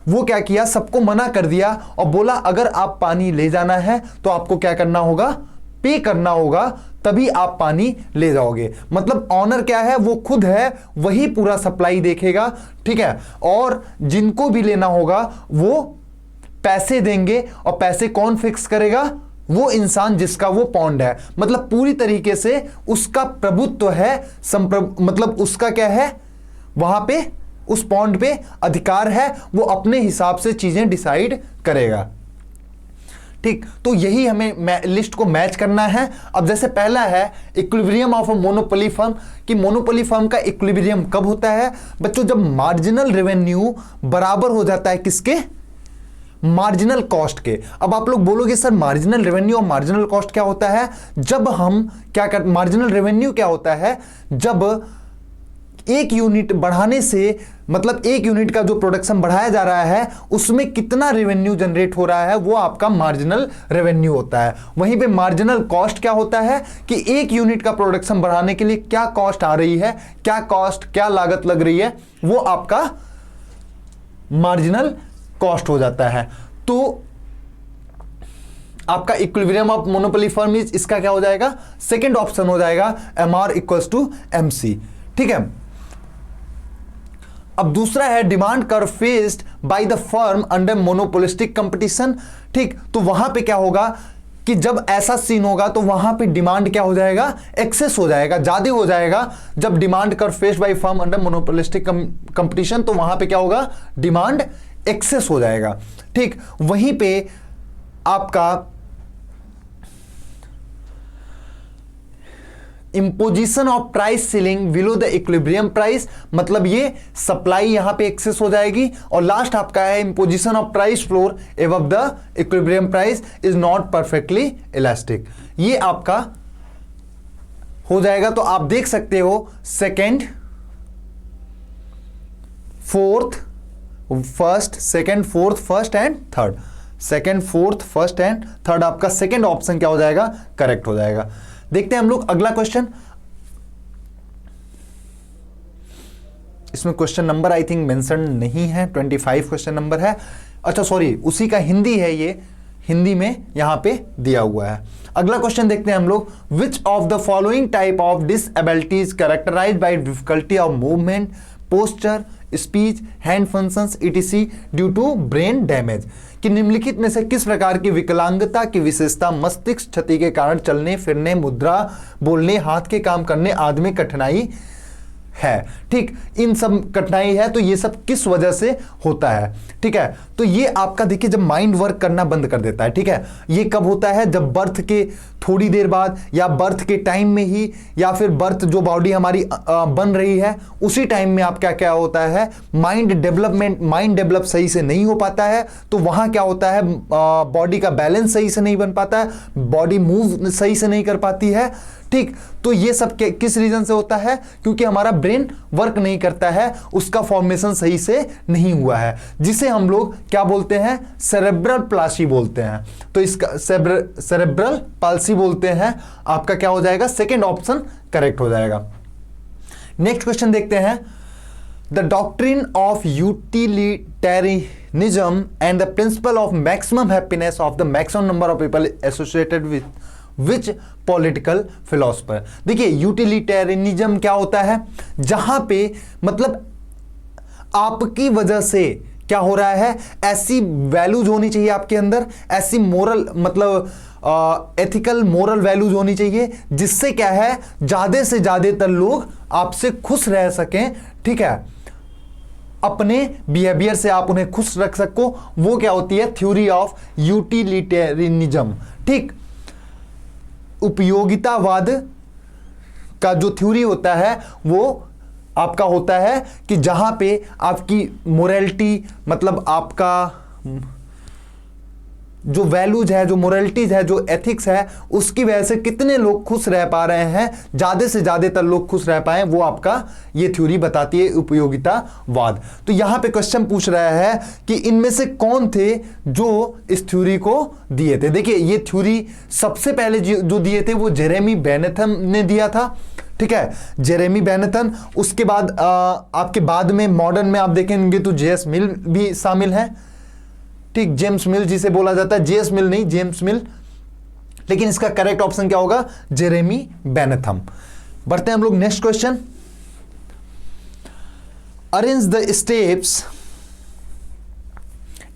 वो क्या किया, सबको मना कर दिया और बोला अगर आप पानी ले जाना है तो आपको क्या करना होगा? पे करना होगा, तभी आप पानी ले जाओगे। मतलब ऑनर क्या है, वो खुद है, वही पूरा सप्लाई देखेगा। ठीक है, और जिनको भी लेना होगा वो पैसे देंगे, और पैसे कौन फिक्स करेगा? वो इंसान जिसका वो पॉन्ड है। मतलब पूरी तरीके से उसका प्रभुत्व है, मतलब उसका क्या है, वहां पे उस पॉन्ड पे अधिकार है, वो अपने हिसाब से चीजें डिसाइड करेगा। ठीक, तो यही हमें लिस्ट को मैच करना है। अब जैसे पहला है equilibrium of a monopoly firm, कि मोनोपोली फर्म का इक्विलिब्रियम कब होता है बच्चों? जब मार्जिनल रेवेन्यू बराबर हो जाता है किसके? मार्जिनल कॉस्ट के। अब आप लोग बोलोगे सर मार्जिनल रेवेन्यू और मार्जिनल कॉस्ट क्या होता है? जब हम क्या कर, मार्जिनल रेवेन्यू क्या होता है? जब एक यूनिट बढ़ाने से, मतलब एक यूनिट का जो प्रोडक्शन बढ़ाया जा रहा है उसमें कितना रेवेन्यू जनरेट हो रहा है, वो आपका मार्जिनल रेवेन्यू होता है। वहीं पे मार्जिनल कॉस्ट क्या होता है कि एक यूनिट का प्रोडक्शन बढ़ाने के लिए क्या कॉस्ट आ रही है, क्या कॉस्ट, क्या लागत लग रही है, वो आपका मार्जिनल कॉस्ट हो जाता है। तो आपका equilibrium of monopoly firm is, इसका क्या हो जाएगा? सेकंड ऑप्शन हो जाएगा MR इक्वल्स टू MC। ठीक है। अब दूसरा है demand curve faced by the firm under monopolistic competition. ठीक, तो वहां पे क्या होगा कि जब ऐसा सीन होगा तो वहां पे डिमांड क्या हो जाएगा? एक्सेस हो जाएगा, ज्यादा हो जाएगा। जब demand curve faced by firm under monopolistic competition, तो वहां पे क्या होगा? डिमांड एक्सेस हो जाएगा। ठीक, वहीं पे आपका imposition of price ceiling below the equilibrium price, मतलब ये सप्लाई यहां पे एक्सेस हो जाएगी। और लास्ट आपका है imposition of price floor above the equilibrium price is not perfectly elastic, ये आपका हो जाएगा। तो आप देख सकते हो second, fourth, first, second, fourth, first and third, second, fourth, first and third, आपका सेकंड ऑप्शन क्या हो जाएगा? करेक्ट हो जाएगा। देखते हैं हम लोग अगला क्वेश्चन। इसमें question number I think mention नहीं है, 25 क्वेश्चन नंबर है। अच्छा सॉरी, उसी का हिंदी है, ये हिंदी में यहां पे दिया हुआ है। अगला क्वेश्चन देखते हैं हम लोग। Which of the following type of disabilities characterised by difficulty of movement, posture, speech, hand functions etc due to brain damage, कि निम्नलिखित में से किस प्रकार की विकलांगता की विशेषता मस्तिष्क क्षति के कारण चलने फिरने, मुद्रा, बोलने, हाथ के काम करने आदि में कठिनाई है। ठीक, इन सब कठिनाई है, तो ये सब किस वजह से होता है? ठीक है, तो ये आपका देखिए जब माइंड वर्क करना बंद कर देता है। ठीक है, ये कब होता है? जब बर्थ के थोड़ी देर बाद या बर्थ के टाइम में ही, या फिर बर्थ जो बॉडी हमारी बन रही है उसी टाइम में आपका क्या होता है? माइंड डेवलप सही से नहीं हो पाता है। तो वहां क्या होता है? बॉडी का बैलेंस सही से नहीं बन पाता है, बॉडी मूव सही से नहीं कर पाती है। ठीक, तो ये सब किस रीजन से होता है? क्योंकि हमारा ब्रेन वर्क नहीं करता है, उसका फॉर्मेशन सही से नहीं हुआ है, जिसे हम लोग क्या बोलते हैं? सेरेब्रल पाल्सी बोलते हैं। तो इसका सेरेब्रल पाल्सी बोलते हैं। आपका क्या हो जाएगा? सेकंड ऑप्शन करेक्ट हो जाएगा। नेक्स्ट क्वेश्चन देखते हैं। The doctrine of utilitarianism and the principle of maximum happiness of the maximum number of people associated with which political philosopher. देखिए यूटिलिटेरियनिज्म क्या होता है? जहां पे मतलब आपकी वजह से क्या हो रहा है? ऐसी वैल्यूज होनी चाहिए आपके अंदर, ऐसी मोरल मतलब एथिकल मोरल वैल्यूज होनी चाहिए, जिससे क्या है ज्यादा से ज्यादातर लोग आपसे खुश रह सकें। ठीक है, अपने बिहेवियर से आप उन्हें खुश रख सको। वो क्या होती है? Theory of utilitarianism. ठीक, उपयोगितावाद का जो थ्योरी होता है वो आपका होता है कि जहां पे आपकी मोरालिटी, मतलब आपका जो वैल्यूज है, जो मोरालिटीज है, जो एथिक्स है, उसकी वजह से कितने लोग खुश रह पा रहे हैं, ज्यादा से ज्यादातर लोग खुश रह पाए, वो आपका ये थ्योरी बताती है, उपयोगितावाद। तो यहां पे क्वेश्चन पूछ रहा है कि इनमें से कौन थे जो इस थ्योरी को दिए थे। देखिए ये थ्योरी सबसे पहले जो दिए थे वो जेरेमी बेनेथन ने दिया था। ठीक है, जेरेमी बेनेथन। उसके बाद आपके बाद में मॉडर्न में आप देखेंगे तो जेएस मिल भी शामिल है। ठीक, जेम्स मिल जिसे बोला जाता है, जेएस मिल नहीं, जेम्स मिल। लेकिन इसका करेक्ट ऑप्शन क्या होगा? जेरेमी बेनेथन। बढ़ते हैं हम लोग next question. Arrange the steps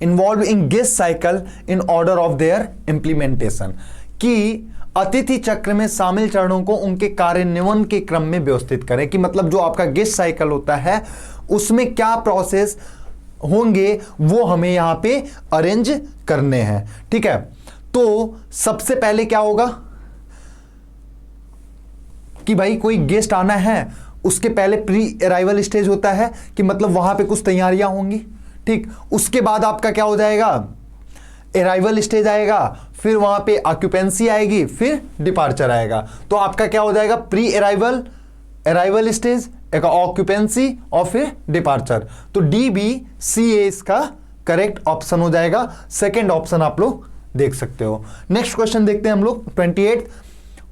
involve in guest cycle in order of there implementation, कि अतिथि चक्र में शामिल चरणों को उनके कार्यान्वयन के क्रम में व्यवस्थित करें। कि मतलब जो आपका गेस्ट साइकिल होता है उसमें क्या प्रोसेस होंगे वो हमें यहां पे अरेंज करने हैं। ठीक है, तो सबसे पहले क्या होगा कि भाई कोई गेस्ट आना है, उसके पहले प्री अराइवल स्टेज होता है कि मतलब वहां पे कुछ तैयारियां होंगी। ठीक, उसके बाद आपका क्या हो जाएगा? अराइवल स्टेज आएगा, फिर वहां पे ऑक्यूपेंसी आएगी, फिर डिपार्चर आएगा। तो आपका क्या हो जाएगा, प्री अराइवल, अराइवल स्टेज, एक ऑक्यूपेंसी और फिर डिपार्चर। तो DBCA इसका करेक्ट ऑप्शन हो जाएगा। सेकंड ऑप्शन आप लोग देख सकते हो। नेक्स्ट क्वेश्चन देखते हैं हम लोग 28।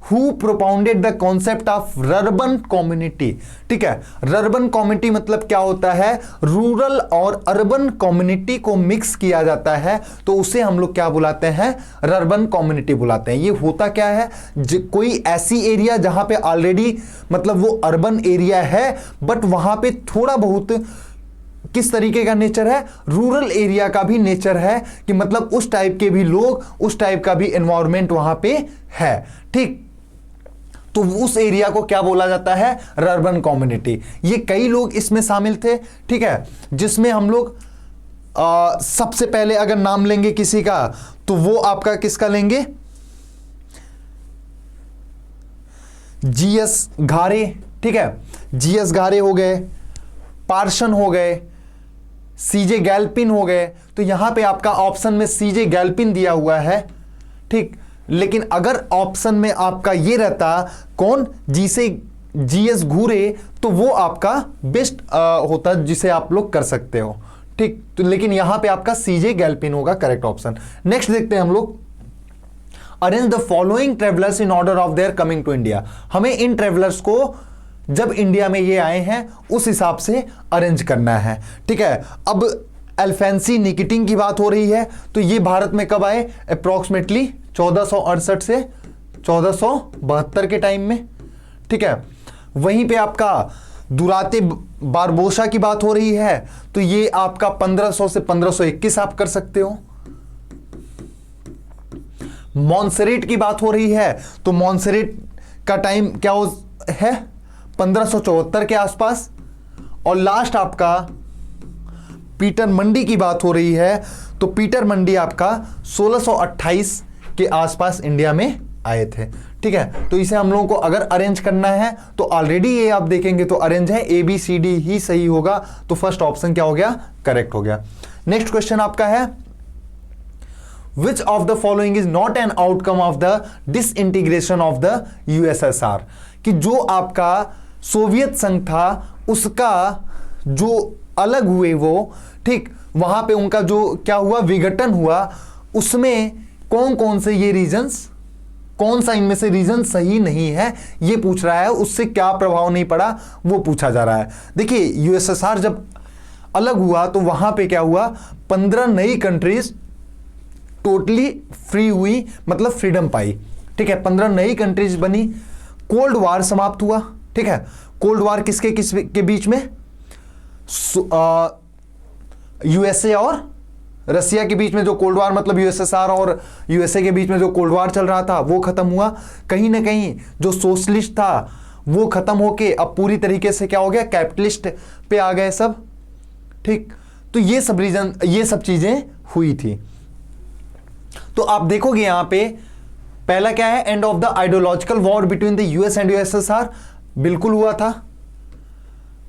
Who propounded the concept of rurban community. ठीक है, रर्बन कम्युनिटी मतलब क्या होता है, रूरल और अर्बन कम्युनिटी को मिक्स किया जाता है, तो उसे हम लोग क्या बुलाते हैं, रर्बन कम्युनिटी बुलाते हैं। ये होता क्या है, कोई ऐसी एरिया जहां पे ऑलरेडी मतलब वो अर्बन एरिया है, बट वहां पे थोड़ा बहुत किस तरीके का नेचर है, रूरल एरिया का भी नेचर है, कि मतलब उस टाइप के भी लोग, उस टाइप का भी एनवायरमेंट वहां पे है। ठीक, तो उस एरिया को क्या बोला जाता है, रर्बन कम्युनिटी। ये कई लोग इसमें शामिल थे। ठीक है, जिसमें हम लोग सबसे पहले अगर नाम लेंगे किसी का, तो वो आपका किसका लेंगे, GS घारे। ठीक है, GS घारे हो गए, पार्सन हो गए, CJ गैल्पिन हो गए। तो यहां पे आपका ऑप्शन में CJ गैल्पिन दिया हुआ है। ठीक, लेकिन अगर ऑप्शन में आपका ये रहता कौन, GS घूरे, तो वो आपका बेस्ट होता जिसे आप लोग कर सकते हो। ठीक, तो लेकिन यहां पे आपका CJ गैल्पिन होगा करेक्ट ऑप्शन। नेक्स्ट देखते हैं हम लोग, arrange the following travellers in order of their coming to India. हमें इन ट्रेवलर्स को जब इंडिया में ये आए हैं उस हिसाब से अरेंज करना है। ठीक है, अब अल्फेंसी निकिटिंग की बात हो रही है, तो ये भारत में कब आए, अप्रोक्सीमेटली 1468 से 1472 के टाइम में। ठीक है, वहीं पे आपका दुराते बारबोसा की बात हो रही है, तो ये आपका 1500 से 1521 आप कर सकते हो। मॉन्सेरेट की बात हो रही है, तो मॉन्सेरेट का टाइम क्या है, 1574 के आसपास। और लास्ट आपका पीटर मंडी की बात हो रही है, तो पीटर मंडी आपका 1628 के आसपास इंडिया में आए थे। ठीक है, तो इसे हम लोगों को अगर अरेंज करना है तो ऑलरेडी ये आप देखेंगे तो अरेंज है, ABCD ही सही होगा। तो फर्स्ट ऑप्शन क्या हो गया, करेक्ट हो गया। नेक्स्ट क्वेश्चन आपका है, Which of the following is not an outcome of the disintegration of the USSR? कि जो आपका सोवियत संघ था उसका जो अलग हुए वो, ठीक, वहां पे उनका जो क्या हुआ, विघटन हुआ, उसमें कौन कौन से ये रीजन्स, कौन सा इनमें से रीजन सही नहीं है, ये पूछ रहा है। उससे क्या प्रभाव नहीं पड़ा वो पूछा जा रहा है। देखिए, USSR जब अलग हुआ तो वहां पे क्या हुआ, 15 नई कंट्रीज टोटली फ्री हुई, मतलब फ्रीडम पाई। ठीक है, 15 नई कंट्रीज बनी, कोल्ड वार समाप्त हुआ। ठीक है, कोल्ड वार किसके बीच में, USA और रसिया के बीच में जो कोल्ड वार, मतलब USSR और USA के बीच में जो कोल्ड वार चल रहा था वो खत्म हुआ। कहीं ना कहीं जो सोशलिस्ट था वो खत्म होके अब पूरी तरीके से क्या हो गया, कैपिटलिस्ट पे आ गए सब। ठीक, तो ये सब रीजन, ये सब चीजें हुई थी। तो आप देखोगे यहां पे पहला क्या है, end of the ideological war between the US and USSR, बिल्कुल हुआ था।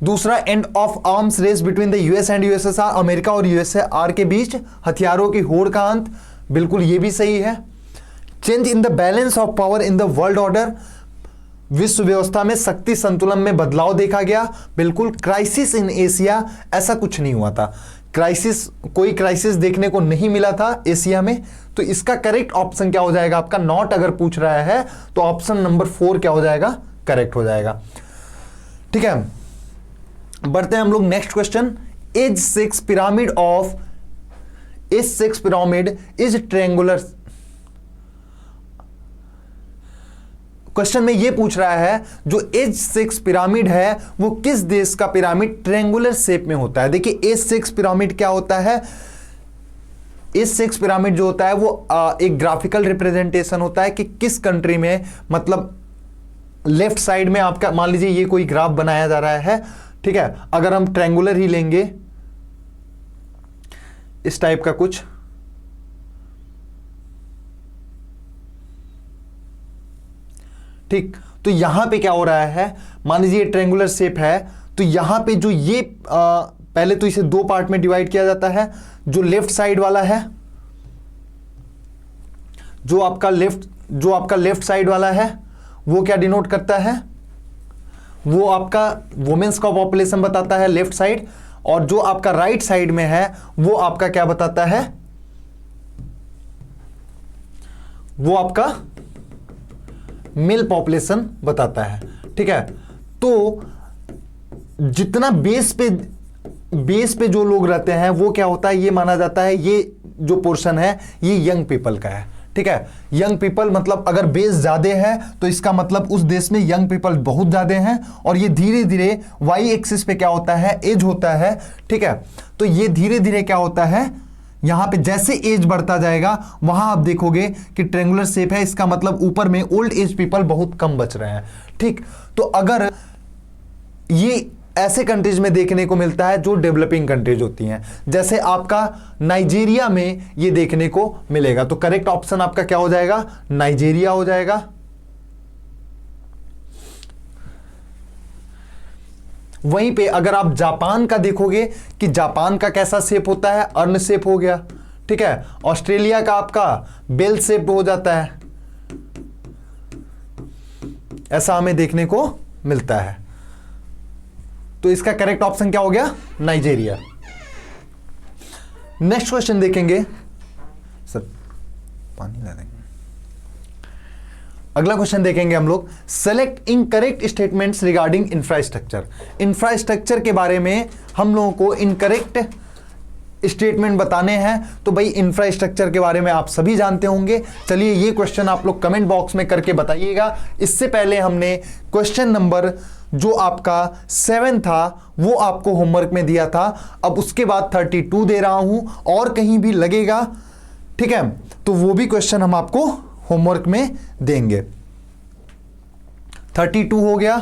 दूसरा, end of arms race between the US and USSR, America और USSR के बीच हथियारों की होड़ का अंत, बिल्कुल ये भी सही है। Change in the balance of power in the world order, विश्व व्यवस्था में शक्ति संतुलन में बदलाव देखा गया, बिल्कुल। क्राइसिस इन एशिया, ऐसा कुछ नहीं हुआ था, क्राइसिस, कोई क्राइसिस देखने को नहीं मिला था एशिया में। तो इसका करेक्ट ऑप्शन क्या हो जाएगा आपका, नॉट अगर पूछ रहा है तो ऑप्शन नंबर 4 क्या हो जाएगा, करेक्ट हो जाएगा। ठीक है, बढ़ते हैं हम लोग next question. Age 6 pyramid of, age 6 pyramid is triangular. Question में ये पूछ रहा है जो एज 6 पिरामिड है वो किस देश का पिरामिड ट्रायंगुलर शेप में होता है। देखिए, एज 6 पिरामिड क्या होता है, एज 6 पिरामिड जो होता है वो एक ग्राफिकल रिप्रेजेंटेशन होता है कि किस कंट्री में, मतलब लेफ्ट साइड में आपका, मान लीजिए ये कोई ग्राफ बनाया जा रहा है। ठीक है, अगर हम ट्रायंगुलर ही लेंगे, इस टाइप का कुछ, ठीक, तो यहां पे क्या हो रहा है, मान लीजिए ट्रायंगुलर शेप है, तो यहां पे जो ये पहले तो इसे 2 पार्ट में डिवाइड किया जाता है। जो लेफ्ट साइड वाला है, जो आपका लेफ्ट साइड वाला है वो क्या डिनोट करता है, वो आपका वुमेन्स का पॉपुलेशन बताता है लेफ्ट साइड, और जो आपका राइट साइड में है वो आपका क्या बताता है, वो आपका मेल पॉपुलेशन बताता है। ठीक है, तो जितना बेस पे जो लोग रहते हैं वो क्या होता है, ये माना जाता है ये जो पोर्शन है ये यंग पीपल का है। ठीक है, यंग पीपल मतलब अगर बेस ज्यादा है तो इसका मतलब उस देश में यंग पीपल बहुत ज्यादा हैं, और ये धीरे धीरे वाई एक्सिस पे क्या होता है, एज होता है। ठीक है, तो ये धीरे धीरे क्या होता है, यहां पे जैसे एज बढ़ता जाएगा वहां आप देखोगे कि ट्रायंगुलर शेप है, इसका मतलब ऊपर में ओल्ड एज पीपल बहुत कम बच रहे हैं। ठीक, तो अगर ये ऐसे कंट्रीज में देखने को मिलता है जो डेवलपिंग कंट्रीज होती हैं, जैसे आपका नाइजीरिया में ये देखने को मिलेगा, तो करेक्ट ऑप्शन आपका क्या हो जाएगा, नाइजीरिया हो जाएगा। वहीं पे अगर आप जापान का देखोगे कि जापान का कैसा शेप होता है, अर्न शेप हो गया। ठीक है, ऑस्ट्रेलिया का आपका बेल शेप हो जाता है, ऐसा हमें देखने को मिलता है। तो इसका करेक्ट ऑप्शन क्या हो गया, नाइजीरिया। नेक्स्ट क्वेश्चन देखेंगे सर, पानी ला देंगे। अगला क्वेश्चन देखेंगे हम लोग, select incorrect statements regarding infrastructure. Infrastructure के बारे में हम लोगों को इनकरेक्ट स्टेटमेंट बताने हैं। तो भाई इंफ्रास्ट्रक्चर के बारे में आप सभी जानते होंगे। चलिए ये क्वेश्चन आप लोग कमेंट बॉक्स में करके बताइएगा। इससे पहले हमने क्वेश्चन नंबर जो आपका 7 था वो आपको होमवर्क में दिया था, अब उसके बाद 32 दे रहा हूं, और कहीं भी लगेगा ठीक है तो वो भी क्वेश्चन हम आपको होमवर्क में देंगे। 32 हो गया।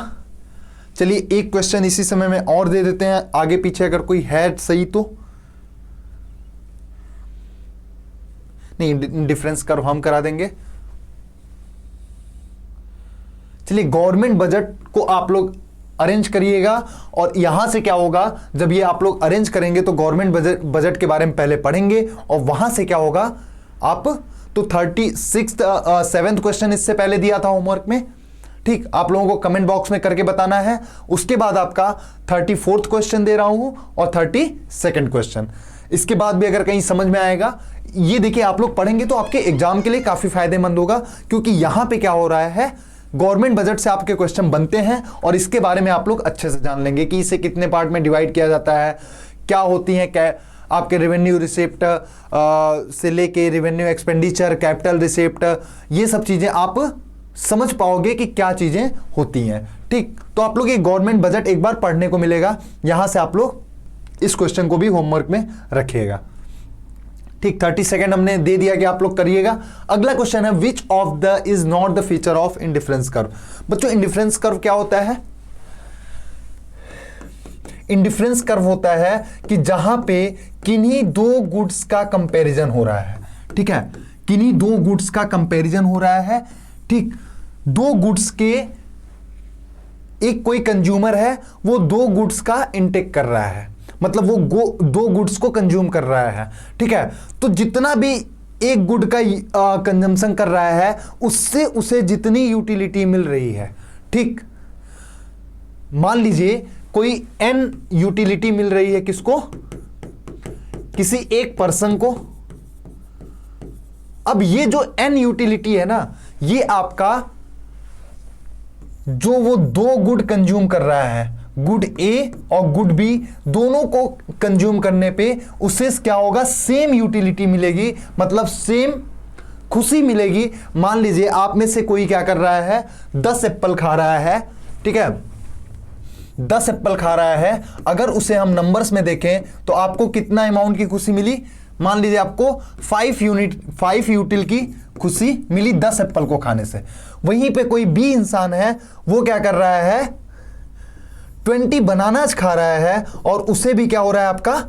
चलिए एक क्वेश्चन इसी समय में और दे देते हैं, आगे पीछे अगर कोई है सही तो। नहीं, डिफरेंस कर्व हम करा देंगे। चलिए, गवर्नमेंट बजट को आप लोग अरेंज करिएगा, और यहां से क्या होगा, जब ये आप लोग अरेंज करेंगे तो गवर्नमेंट बजट के बारे में पहले पढ़ेंगे, और वहां से क्या होगा आप तो 7th क्वेश्चन इससे पहले दिया था होमवर्क में। ठीक, आप लोगों को कमेंट बॉक्स में करके बताना है। उसके बाद आपका 34th क्वेश्चन दे रहा हूं और 32nd क्वेश्चन। इसके बाद भी अगर कहीं समझ में आएगा, ये देखिए आप लोग पढ़ेंगे तो आपके एग्जाम के लिए काफी फायदेमंद होगा, क्योंकि यहां पे क्या हो रहा है, गवर्नमेंट बजट से आपके क्वेश्चन बनते हैं, और इसके बारे में आप लोग अच्छे से जान लेंगे कि इसे कितने पार्ट में डिवाइड किया जाता है, क्या होती है, क्या आपके रेवेन्यू रिसिप्ट से लेके रेवेन्यू एक्सपेंडिचर, कैपिटल रिसिप्ट, ये सब चीजें आप समझ पाओगे कि क्या चीजें होती हैं। ठीक, तो आप लोग ये गवर्नमेंट बजट एक बार पढ़ने को मिलेगा, यहां से आप लोग इस क्वेश्चन को भी होमवर्क में रखिएगा। ठीक, 32nd हमने दे दिया कि आप लोग करिएगा। अगला क्वेश्चन है, which of the is not the feature of indifference curve. बच्चों, इंडिफरेंस कर्व क्या होता है? इंडिफरेंस कर्व होता है कि जहां पे किन्हीं दो गुड्स का कंपैरिजन हो रहा है। ठीक है, किन्हीं दो गुड्स का कंपैरिजन हो रहा है। ठीक, दो गुड्स के, एक कोई कंज्यूमर है वो दो गुड्स का इंटेक कर रहा है, मतलब वो दो गुड्स को कंज्यूम कर रहा है। ठीक है, तो जितना भी एक गुड का कंजम्पशन कर रहा है उससे उसे जितनी यूटिलिटी मिल रही है। ठीक, मान लीजिए कोई n यूटिलिटी मिल रही है, किसको, किसी एक पर्सन को। अब ये जो n यूटिलिटी है ना, ये आपका जो वो दो गुड कंज्यूम कर रहा है, गुड ए और गुड बी, दोनों को कंज्यूम करने पे उसे क्या होगा, सेम यूटिलिटी मिलेगी, मतलब सेम खुशी मिलेगी। मान लीजिए आप में से कोई क्या कर रहा है, 10 एप्पल खा रहा है। ठीक है, 10 एप्पल खा रहा है, अगर उसे हम नंबर्स में देखें तो आपको कितना अमाउंट की खुशी मिली, मान लीजिए आपको 5 यूटिल की खुशी मिली 10 एप्पल को खाने से। वहीं पे कोई बी इंसान है, वो क्या कर रहा है, 20 बनानास खा रहा है, और उसे भी क्या हो रहा है आपका,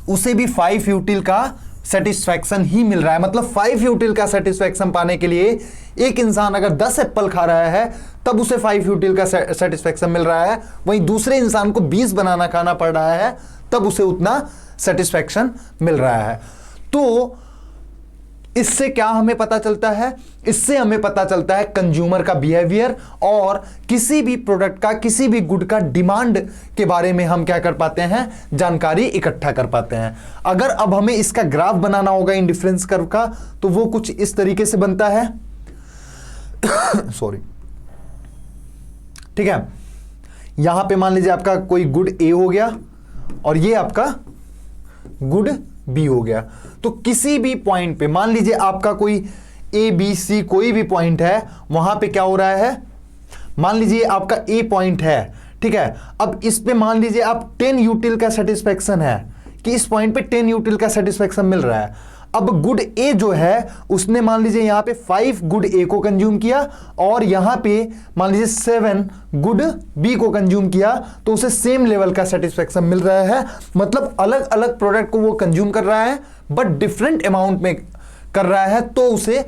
उसे भी 5 यूटिल का सेटिस्फैक्शन ही मिल रहा है। मतलब 5 यूटिल का सेटिस्फैक्शन पाने के लिए एक इंसान अगर 10 एप्पल खा रहा है तब उसे 5 यूटिल का सेटिस्फैक्शन मिल रहा है, वहीं दूसरे इंसान को 20 बनाना खाना पड़ रहा है तब उसे उतना सेटिस्फैक्शन मिल रहा है। तो इससे क्या हमें पता चलता है? इससे हमें पता चलता है कंज्यूमर का बिहेवियर और किसी भी प्रोडक्ट का, किसी भी गुड का डिमांड के बारे में हम क्या कर पाते हैं? जानकारी इकट्ठा कर पाते हैं। अगर अब हमें इसका ग्राफ बनाना होगा इंडिफरेंस कर्व का, तो वो कुछ इस तरीके से बनता है। सॉरी, ठीक है। यहां पे मान लीजिए आपका कोई गुड ए हो गया और ये आपका गुड बी हो गया। तो किसी भी पॉइंट पे मान लीजिए आपका कोई ए बी सी कोई भी पॉइंट है, वहां पे क्या हो रहा है? मान लीजिए आपका ए पॉइंट है, ठीक है। अब इस पे मान लीजिए आप 10 यूटिल का सेटिस्फेक्शन है कि इस पॉइंट पे 10 यूटिल का सेटिस्फेक्शन मिल रहा है। अब गुड ए जो है उसने मान लीजिए यहां पे 5 गुड ए को कंज्यूम किया और यहां पे मान लीजिए 7 गुड बी को कंज्यूम किया, तो उसे सेम लेवल का सेटिस्फेक्शन मिल रहा है। मतलब अलग अलग प्रोडक्ट को वो कंज्यूम कर रहा है बट डिफरेंट अमाउंट में कर रहा है। तो उसे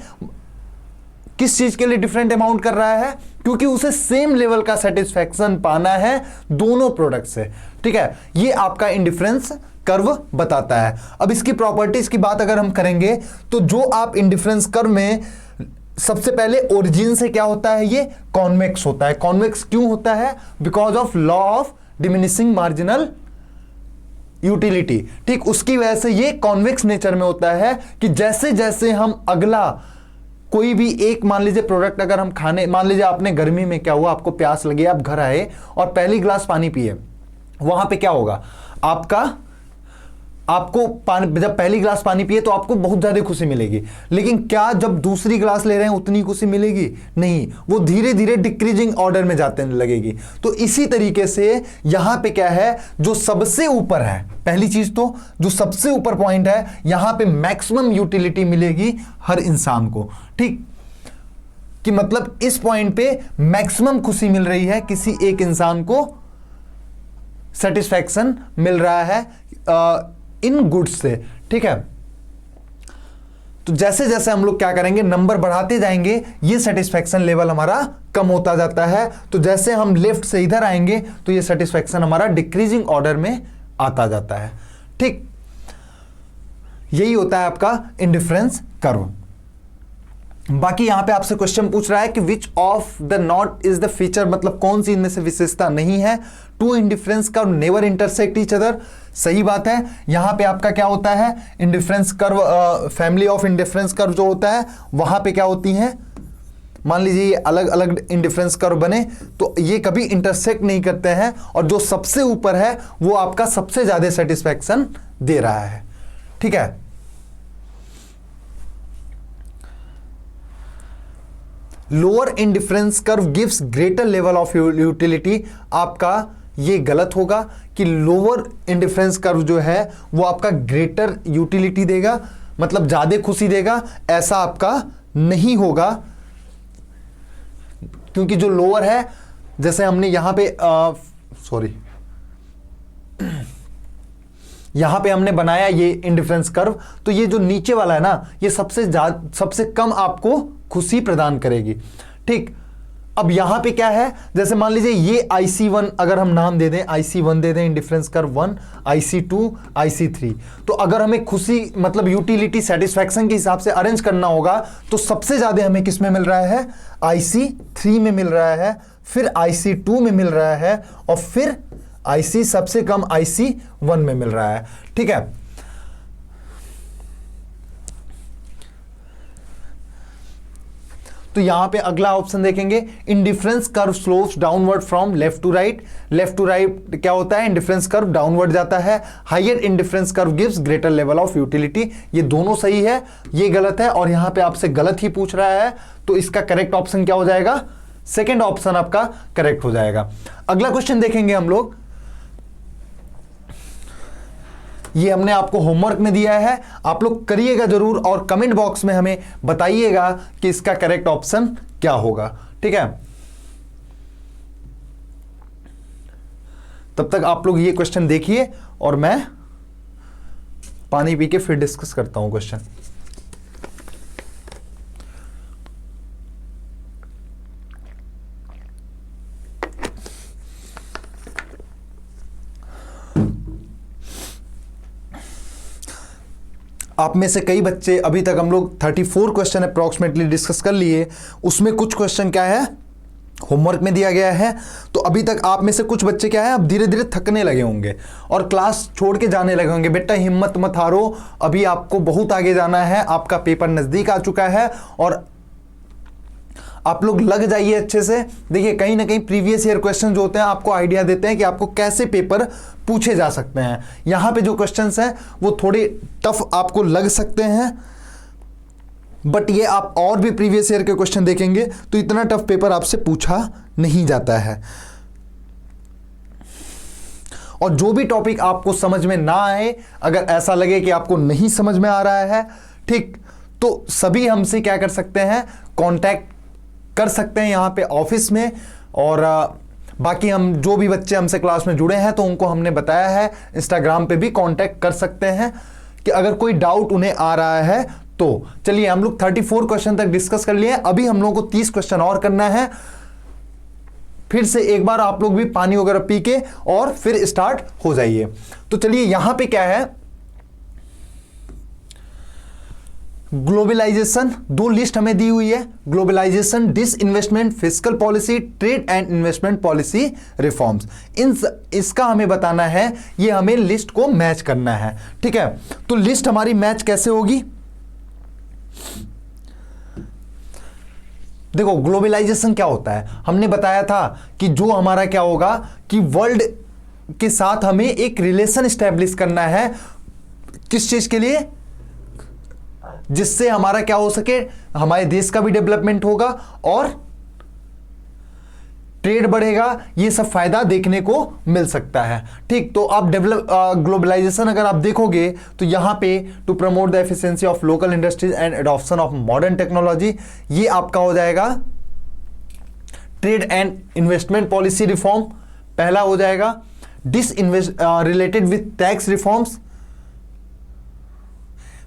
किस चीज के लिए डिफरेंट अमाउंट कर रहा है? क्योंकि उसे सेम लेवल का सेटिस्फेक्शन पाना है दोनों प्रोडक्ट से, ठीक है। ये आपका इंडिफरेंस कर्व बताता है। अब इसकी प्रॉपर्टीज की बात अगर हम करेंगे तो जो आप इंडिफरेंस कर्व में सबसे पहले ओरिजिन से क्या होता है? ये कॉन्वेक्स होता है। कॉन्वेक्स क्यों होता है? Because of law of diminishing marginal utility, ठीक। उसकी वजह से ये कॉन्वेक्स नेचर में होता है कि जैसे जैसे हम अगला कोई भी एक मान लीजिए प्रोडक्ट अगर हम खाने, मान लीजिए आपने गर्मी में क्या हुआ, आपको प्यास लगी, आप घर आए और पहली गिलास पानी पिए, वहां पे क्या होगा? आपको पानी, जब पहली गिलास पानी पिए तो आपको बहुत ज्यादा खुशी मिलेगी, लेकिन क्या जब दूसरी गिलास ले रहे हैं उतनी खुशी मिलेगी? नहीं, वो धीरे धीरे डिक्रीजिंग ऑर्डर में जाते लगेगी। तो इसी तरीके से यहां पे क्या है, जो सबसे ऊपर है, पहली चीज तो जो सबसे ऊपर पॉइंट है, यहां पे मैक्सिमम यूटिलिटी मिलेगी हर इंसान को, ठीक। कि मतलब इस पॉइंट पे मैक्सिमम खुशी मिल रही है, किसी एक इंसान को सेटिस्फैक्शन मिल रहा है इन गुड्स से, ठीक है। तो जैसे जैसे हम लोग क्या करेंगे, नंबर बढ़ाते जाएंगे, ये सेटिस्फैक्शन लेवल हमारा कम होता जाता है। तो जैसे हम लेफ्ट से इधर आएंगे तो ये सेटिस्फैक्शन हमारा डिक्रीजिंग ऑर्डर में आता जाता है, ठीक। यही होता है आपका इंडिफरेंस कर्व। बाकी यहां पे आपसे क्वेश्चन पूछ रहा है कि which of the not is the feature, मतलब कौन सी इनमें से विशेषता नहीं है? Two indifference curve never intersect each other. सही बात है। यहां पे आपका क्या होता है, indifference curve, family of indifference curve जो होता है, वहां पे क्या होती है, मान लीजिए ये अलग अलग इंडिफरेंस कर्व बने तो ये कभी इंटरसेक्ट नहीं करते हैं, और जो सबसे ऊपर है वो आपका सबसे ज्यादा सेटिस्फैक्शन दे रहा है, ठीक है। Lower indifference curve gives greater level of utility. आपका ये गलत होगा कि लोअर इंडिफरेंस कर्व जो है वो आपका ग्रेटर यूटिलिटी देगा, मतलब ज्यादा खुशी देगा, ऐसा आपका नहीं होगा। क्योंकि जो लोअर है, जैसे हमने यहां पे यहां पे हमने बनाया ये इंडिफरेंस कर्व, तो ये जो नीचे वाला है ना, ये सबसे कम आपको खुशी प्रदान करेगी, ठीक। अब यहां पे क्या है, जैसे मान लीजिए ये IC1 अगर हम नाम दे दें, IC1 दे दें, इंडिफरेंस कर्व 1, IC2, IC3, तो अगर हमें खुशी मतलब यूटिलिटी सेटिस्फैक्शन के हिसाब से अरेंज करना होगा तो सबसे ज्यादा हमें किस में मिल रहा है? IC3 में मिल रहा है, फिर IC2 में मिल रहा है, और फिर IC सबसे कम IC1 में मिल रहा है, ठीक है। तो यहां पे अगला ऑप्शन देखेंगे, indifference curve slopes downward from left to right. Left to right क्या होता है? इंडिफरेंस कर्व डाउनवर्ड जाता है। Higher indifference curve gives greater level of utility. ये दोनों सही है, ये गलत है, और यहां पे आपसे गलत ही पूछ रहा है, तो इसका करेक्ट ऑप्शन क्या हो जाएगा? सेकेंड ऑप्शन आपका करेक्ट हो जाएगा। अगला क्वेश्चन देखेंगे हम लोग, ये हमने आपको होमवर्क में दिया है, आप लोग करिएगा जरूर और कमेंट बॉक्स में हमें बताइएगा कि इसका करेक्ट ऑप्शन क्या होगा, ठीक है। तब तक आप लोग ये क्वेश्चन देखिए और मैं पानी पी के फिर डिस्कस करता हूं क्वेश्चन। आप में से कई बच्चे अभी तक हम लोग 34 क्वेश्चन अप्रॉक्सीमेटली डिस्कस कर लिए, उसमें कुछ क्वेश्चन क्या है होमवर्क में दिया गया है। तो अभी तक आप में से कुछ बच्चे क्या है अब धीरे धीरे थकने लगे होंगे और क्लास छोड़ के जाने लगे होंगे। बेटा हिम्मत मत हारो, अभी आपको बहुत आगे जाना है, आपका पेपर नजदीक आ चुका है और आप लोग लग जाइए अच्छे से। देखिए कहीं ना कहीं प्रीवियस ईयर क्वेश्चन जो होते हैं आपको आइडिया देते हैं कि आपको कैसे पेपर पूछे जा सकते हैं। यहां पे जो क्वेश्चंस हैं वो थोड़े टफ आपको लग सकते हैं, बट ये आप और भी प्रीवियस ईयर के क्वेश्चन देखेंगे तो इतना टफ पेपर आपसे पूछा नहीं जाता है। और जो भी टॉपिक आपको समझ में ना आए, अगर ऐसा लगे कि आपको नहीं समझ में आ रहा है, ठीक, तो सभी हमसे क्या कर सकते हैं, कांटेक्ट कर सकते हैं यहाँ पे ऑफिस में। और बाकी हम जो भी बच्चे हमसे क्लास में जुड़े हैं तो उनको हमने बताया है इंस्टाग्राम पे भी कांटेक्ट कर सकते हैं कि अगर कोई डाउट उन्हें आ रहा है तो। चलिए हम लोग 34 क्वेश्चन तक डिस्कस कर लिए, अभी हम लोगों को 30 क्वेश्चन और करना है। फिर से एक बार आप लोग भी पानी वगैरह पी के और फिर स्टार्ट हो जाइए। तो चलिए यहां पे क्या है, ग्लोबलाइजेशन, दो लिस्ट हमें दी हुई है, globalisation, disinvestment, fiscal policy, trade and investment policy reforms. इसका हमें बताना है, ये हमें लिस्ट को मैच करना है। ठीक है, तो लिस्ट हमारी मैच कैसे होगी, देखो ग्लोबलाइजेशन क्या होता है, हमने बताया था कि जो हमारा क्या होगा कि वर्ल्ड के साथ हमें एक रिलेशन स्टैब्लिश करना है, किस चीज के लिए, जिससे हमारा क्या हो सके, हमारे देश का भी डेवलपमेंट होगा और ट्रेड बढ़ेगा, ये सब फायदा देखने को मिल सकता है। ठीक, तो आप ग्लोबलाइजेशन अगर आप देखोगे तो यहां पे to promote the efficiency of local industries and adoption of modern technology, ये आपका हो जाएगा trade and investment policy reform, पहला हो जाएगा। Related with tax reforms,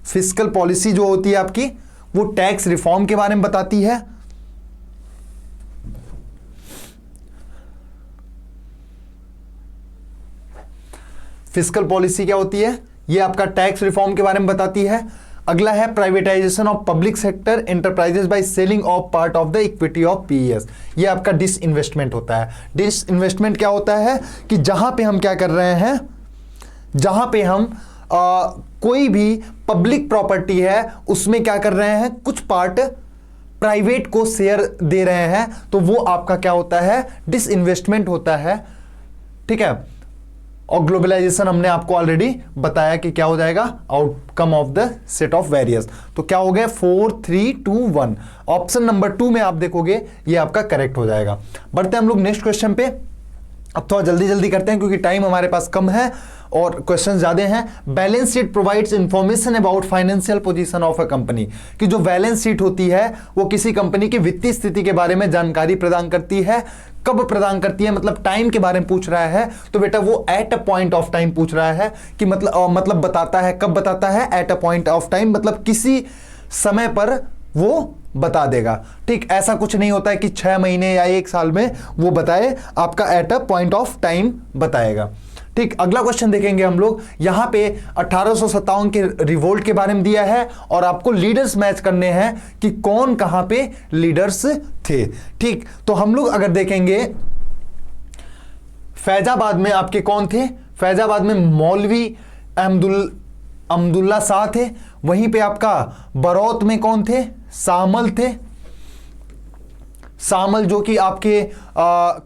fiscal policy जो होती है आपकी वो टैक्स रिफॉर्म के बारे में बताती है। फिस्कल पॉलिसी क्या होती है, ये आपका टैक्स रिफॉर्म के बारे में बताती है। अगला है privatisation of public sector enterprises by selling of part of the equity of PES, ये आपका डिसइन्वेस्टमेंट होता है। डिसइन्वेस्टमेंट क्या होता है कि जहां पे हम क्या कर रहे हैं, जहां पे हम कोई भी पब्लिक प्रॉपर्टी है उसमें क्या कर रहे हैं, कुछ पार्ट प्राइवेट को शेयर दे रहे हैं, तो वो आपका क्या होता है, डिसइन्वेस्टमेंट होता है। ठीक है, और ग्लोबलाइजेशन हमने आपको ऑलरेडी बताया कि क्या हो जाएगा, outcome of the set of various. तो क्या हो गया, 4 3 2 1, ऑप्शन नंबर 2 में आप देखोगे ये आपका करेक्ट हो जाएगा। बढ़ते हैं हम लोग नेक्स्ट क्वेश्चन पे। अब थोड़ा जल्दी जल्दी करते हैं क्योंकि टाइम हमारे पास कम है और क्वेश्चन ज्यादा हैं। Balance sheet provides information about financial position of a company, कि जो बैलेंस शीट होती है वो किसी कंपनी की वित्तीय स्थिति के बारे में जानकारी प्रदान करती है। कब प्रदान करती है, मतलब टाइम के बारे में पूछ रहा है, तो बेटा वो at a point of time पूछ रहा है कि मतलब बताता है, कब बताता है, at a point of time, मतलब किसी समय पर वो बता देगा। ठीक, ऐसा कुछ नहीं होता है कि 6 महीने या 1 साल में वो बताए, आपका at a point of time बताएगा। ठीक, अगला क्वेश्चन देखेंगे हम लोग। यहां पे 1857 के रिवोल्ट के बारे में दिया है और आपको लीडर्स मैच करने हैं कि कौन कहां पे लीडर्स थे। ठीक, तो हम लोग अगर देखेंगे फैजाबाद में आपके कौन थे, फैजाबाद में मौलवी अहमदुल्ला शाह थे। वहीं पे आपका बरौत में कौन थे, सामल थे। सामल जो कि आपके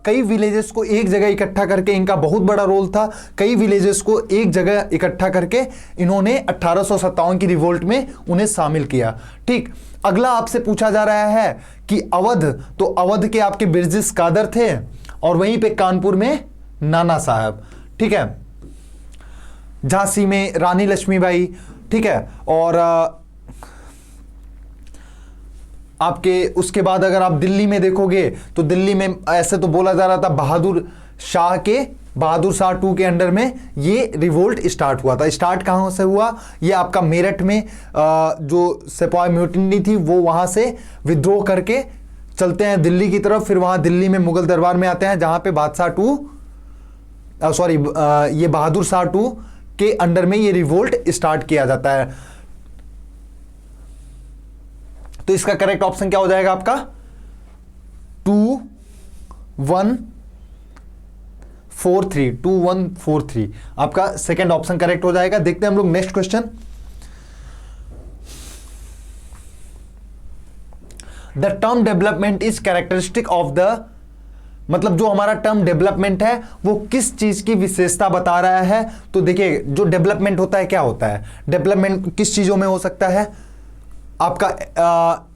कई विलेजेस को एक जगह इकट्ठा करके, इनका बहुत बड़ा रोल था, कई विलेजेस को एक जगह इकट्ठा करके इन्होंने 1857 की रिवोल्ट में उन्हें शामिल किया। ठीक, अगला आपसे पूछा जा रहा है कि अवध, तो अवध के आपके बिरजिस कादर थे और वहीं पे कानपुर में नाना साहब। ठीक है, झांसी में रानी लक्ष्मीबाई। ठीक है, और आपके उसके बाद अगर आप दिल्ली में देखोगे तो दिल्ली में ऐसे तो बोला जा रहा था बहादुर शाह 2 के अंडर में ये रिवोल्ट स्टार्ट हुआ था। स्टार्ट कहां से हुआ, ये आपका मेरठ में जो सिपाही म्यूटिनी थी वो वहां से विद्रोह करके चलते हैं दिल्ली की तरफ, फिर वहां दिल्ली में मुगल दरबार में आते हैं जहां पे ये बहादुर शाह 2 के अंडर में ये रिवोल्ट स्टार्ट किया जाता है। तो इसका करेक्ट ऑप्शन क्या हो जाएगा आपका 2143 आपका सेकंड ऑप्शन करेक्ट हो जाएगा। देखते हैं हम लोग next question. The term development is characteristic of the, मतलब जो हमारा टर्म डेवलपमेंट है वो किस चीज की विशेषता बता रहा है। तो देखिए जो डेवलपमेंट होता है क्या होता है, डेवलपमेंट किस चीजों में हो सकता है, आपका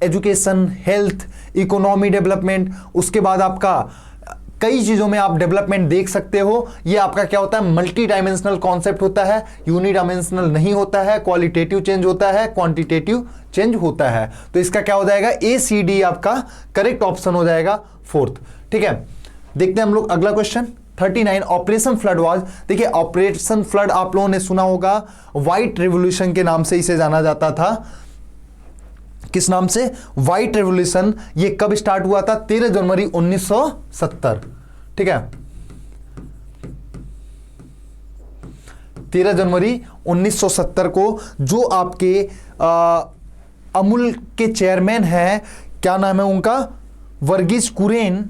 एजुकेशन, हेल्थ, इकोनॉमी डेवलपमेंट, उसके बाद आपका कई चीजों में आप डेवलपमेंट देख सकते हो। ये आपका क्या होता है, मल्टी डायमेंशनल कॉन्सेप्ट होता है, यूनिडायमेंशनल नहीं होता है, क्वालिटेटिव चेंज होता है, क्वांटिटेटिव चेंज होता है। तो इसका क्या हो जाएगा ACD आपका करेक्ट ऑप्शन हो जाएगा फोर्थ। ठीक है, देखते हैं हम लोग अगला क्वेश्चन 39। ऑपरेशन फ्लड वाज, देखिए ऑपरेशन फ्लड आप लोगों ने सुना होगा, व्हाइट रिवॉल्यूशन के नाम से इसे जाना जाता था। किस नाम से, व्हाइट रेवोल्यूशन। ये कब स्टार्ट हुआ था, 13 जनवरी 1970। ठीक है, 13 जनवरी 1970 को जो आपके अमूल के चेयरमैन हैं, क्या नाम है उनका, वर्गीज कुरियन,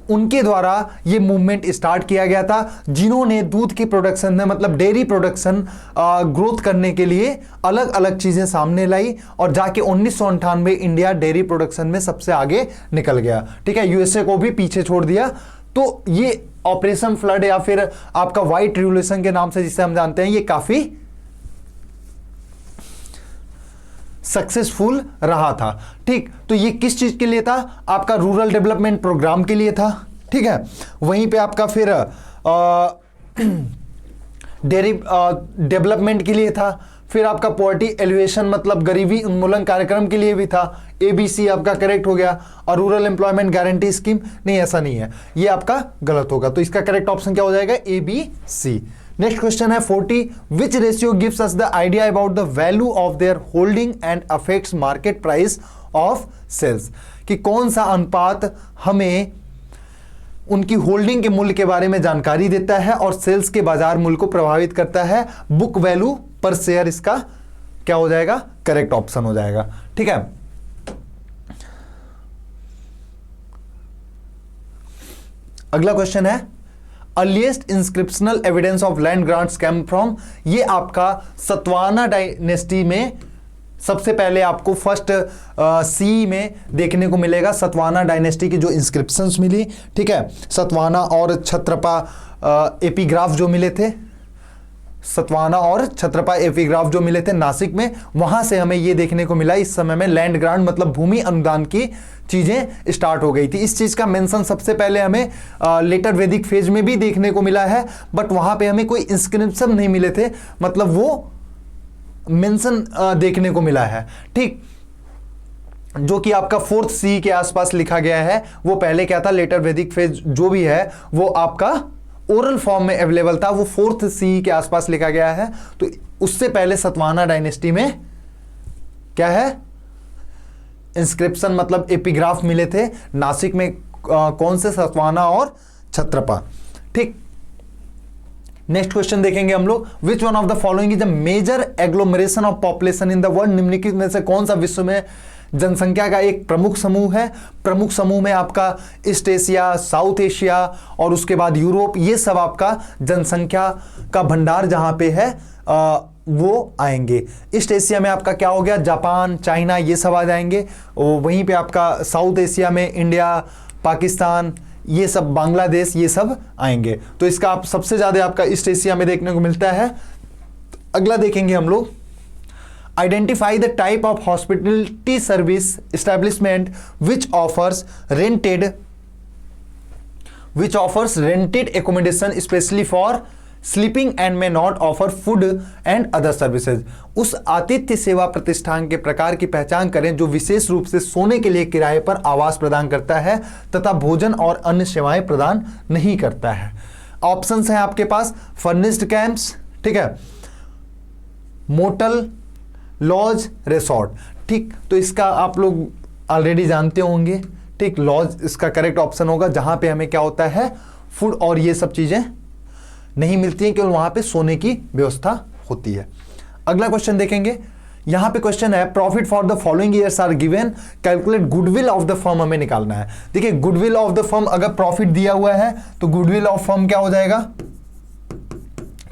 उनके द्वारा ये मूवमेंट स्टार्ट किया गया था, जिन्होंने दूध की प्रोडक्शन में, मतलब डेयरी प्रोडक्शन ग्रोथ करने के लिए अलग अलग चीजें सामने लाई और जाके 1998 इंडिया डेयरी प्रोडक्शन में सबसे आगे निकल गया। ठीक है, यूएसए को भी पीछे छोड़ दिया। तो ये ऑपरेशन फ्लड या फिर आपका व्हाइट रिवॉल्यूशन के नाम से जिसे हम जानते हैं, ये काफी सक्सेसफुल रहा था। ठीक, तो ये किस चीज के लिए था, आपका रूरल डेवलपमेंट प्रोग्राम के लिए था। ठीक है, वहीं पे आपका फिर डेयरी डेवलपमेंट के लिए था, फिर आपका पॉवर्टी एलिवेशन मतलब गरीबी उन्मूलन कार्यक्रम के लिए भी था। ABC आपका करेक्ट हो गया। और रूरल एम्प्लॉयमेंट गारंटी स्कीम, नहीं ऐसा नहीं है, ये आपका गलत होगा। तो इसका करेक्ट ऑप्शन क्या हो जाएगा, ABC। नेक्स्ट क्वेश्चन है 40। Which ratio gives us the idea about the value of their holding and affects market price of sales, कि कौन सा अनुपात हमें उनकी होल्डिंग के मूल्य के बारे में जानकारी देता है और सेल्स के बाजार मूल्य को प्रभावित करता है। बुक वैल्यू पर शेयर इसका क्या हो जाएगा, करेक्ट ऑप्शन हो जाएगा। ठीक है, अगला क्वेश्चन है earliest inscriptional evidence of land grants came from. ये आपका सतवाना डायनेस्टी में सबसे पहले आपको फर्स्ट सी में देखने को मिलेगा, सतवाना डायनेस्टी की जो इंस्क्रिप्शंस मिली। ठीक है, सतवाना और छत्रपा एपिग्राफ जो मिले थे, सतवाना और छत्रपा एपिग्राफ जो मिले थे नासिक में, वहां से हमें ये देखने को मिला इस समय में लैंड ग्रांट मतलब भूमि अनुदान की चीजें स्टार्ट हो गई थी। इस चीज का मेंशन सबसे पहले हमें लेटर वैदिक फेज में भी देखने को मिला है, बट वहां पे हमें कोई इंस्क्रिप्शन नहीं मिले थे, मतलब वो मेंशन देखने को मिला है। ठीक, जो कि आपका 4th सी के आसपास लिखा गया है। वो पहले क्या था, लेटर वैदिक फेज जो भी है वो आपका ओरल फॉर्म में अवेलेबल था, वो 4th सी के आसपास लिखा गया है। तो उससे पहले सतवाना डायनेस्टी में क्या है, इंस्क्रिप्शन मतलब एपिग्राफ मिले थे नासिक में, कौन से, सतवाना और छत्रपा। ठीक, नेक्स्ट क्वेश्चन देखेंगे हम लोग। Which one of the following is the major agglomeration of population in the world. निम्नलिखित में से कौन सा विश्व में जनसंख्या का एक प्रमुख समूह है। प्रमुख समूह में आपका ईस्ट एशिया, साउथ एशिया और उसके बाद यूरोप, ये सब आपका जनसंख्या का भंडार जहां पे है वो आएंगे। ईस्ट एशिया में आपका क्या हो गया, जापान, चाइना, ये सब आ जाएंगे। वहीं पे आपका साउथ एशिया में इंडिया, पाकिस्तान, ये सब, बांग्लादेश, ये सब आएंगे। तो इसका आप सबसे ज्यादा आपका ईस्ट एशिया में देखने को मिलता है। अगला देखेंगे हम लोग, identify the type of hospitality service establishment which offers rented accommodation specially for sleeping and may not offer food and other services. उस आतिथ्य सेवा प्रतिष्ठान के प्रकार की पहचान करें जो विशेष रूप से सोने के लिए किराए पर आवास प्रदान करता है तथा भोजन और अन्य सेवाएं प्रदान नहीं करता है। ऑप्शंस हैं आपके पास, फर्निश्ड कैंप्स, ठीक है, मोटल, लॉज, रिसोर्ट। ठीक, तो इसका आप लोग ऑलरेडी जानते होंगे। ठीक, लॉज इसका करेक्ट ऑप्शन होगा, जहां पे हमें क्या होता है, फूड और ये सब चीजें नहीं मिलती हैं, केवल वहां पे सोने की व्यवस्था होती है। अगला क्वेश्चन देखेंगे, यहां पे क्वेश्चन है profit for the following years are given, calculate goodwill of the firm हमें निकालना है। देखिए गुडविल ऑफ द फर्म, अगर प्रॉफिट दिया हुआ है तो गुडविल ऑफ फर्म क्या हो जाएगा,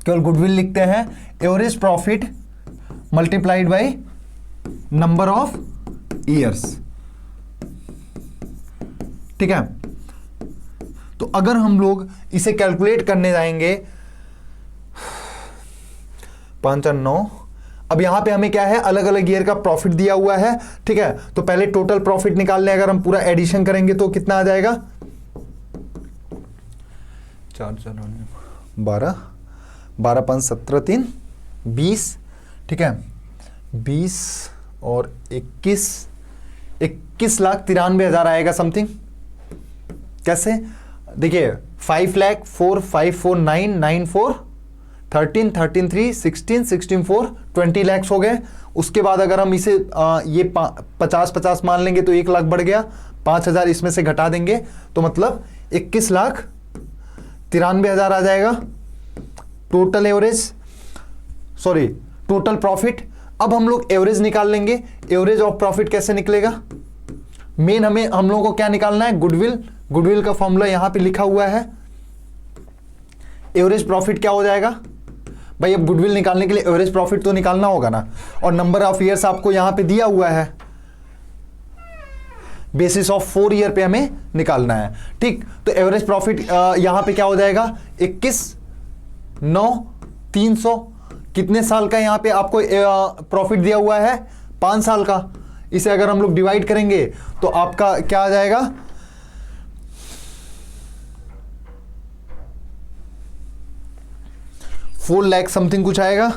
केवल गुडविल लिखते हैं, average profit multiplied by number of years. ठीक है, तो अगर हम लोग इसे कैलकुलेट करने जाएंगे 5 और 9, अब यहां पे हमें क्या है, अलग अलग ईयर का प्रॉफिट दिया हुआ है। ठीक है, तो पहले टोटल प्रॉफिट निकाल लें, अगर हम पूरा एडिशन करेंगे तो कितना आ जाएगा, 12 12 5 17 3 20। ठीक है, 20 और 21 लाख 93,000 आएगा समथिंग। कैसे, देखिए 5 लाख 4 5 4 9 9 4 13 13 3 16 16 4 20 लैक्स हो गए। उसके बाद अगर हम इसे ये 50 मान लेंगे तो 1 लाख बढ़ गया, 5,000 इसमें से घटा देंगे तो मतलब 21,93,000 आ जाएगा total average, sorry total profit. अब हम लोग एवरेज निकाल लेंगे। एवरेज ऑफ प्रॉफिट कैसे निकलेगा, मेन हम लोगों को क्या निकालना है, गुडविल। गुडविल का फॉर्मूला यहां पे लिखा हुआ है। एवरेज प्रॉफिट क्या हो जाएगा भाई, अब गुडविल निकालने के लिए एवरेज प्रॉफिट तो निकालना होगा ना, और नंबर ऑफ ईयर्स आपको यहां पे दिया हुआ है, बेसिस ऑफ 4 ईयर पे हमें निकालना है। ठीक, तो एवरेज प्रॉफिट यहां पे क्या हो जाएगा, 21,9,300। कितने साल का यहां पे आपको प्रॉफिट दिया हुआ है, 5 साल का। इसे अगर हम लोग डिवाइड करेंगे तो आपका क्या आ जाएगा, 4 लाख समथिंग कुछ आएगा।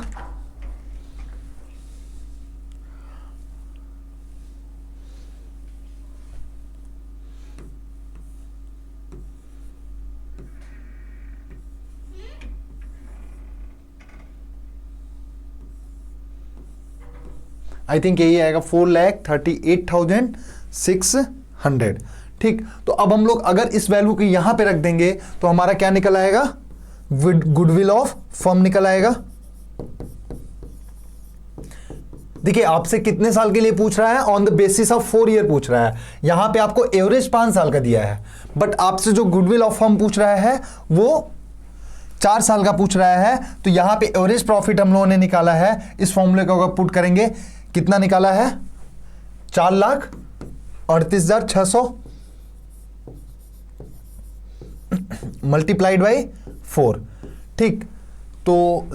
आई थिंक यही आएगा 4,38,600। ठीक, तो अब हम लोग अगर इस वैल्यू को यहां पे रख देंगे तो हमारा क्या निकल आएगा, गुडविल ऑफ फर्म निकल आएगा। देखिए आपसे कितने साल के लिए पूछ रहा है, on the basis of 4 year पूछ रहा है। यहां पे आपको एवरेज 5 साल का दिया है, बट आपसे जो गुडविल ऑफ फर्म पूछ रहा है वो 4 साल का पूछ रहा है। तो यहां पे एवरेज प्रॉफिट हम लोगों ने निकाला है, इस फॉर्मूले को अगर पुट करेंगे कितना निकाला है, 4,38,600 मल्टीप्लाइड बाई 4। ठीक, तो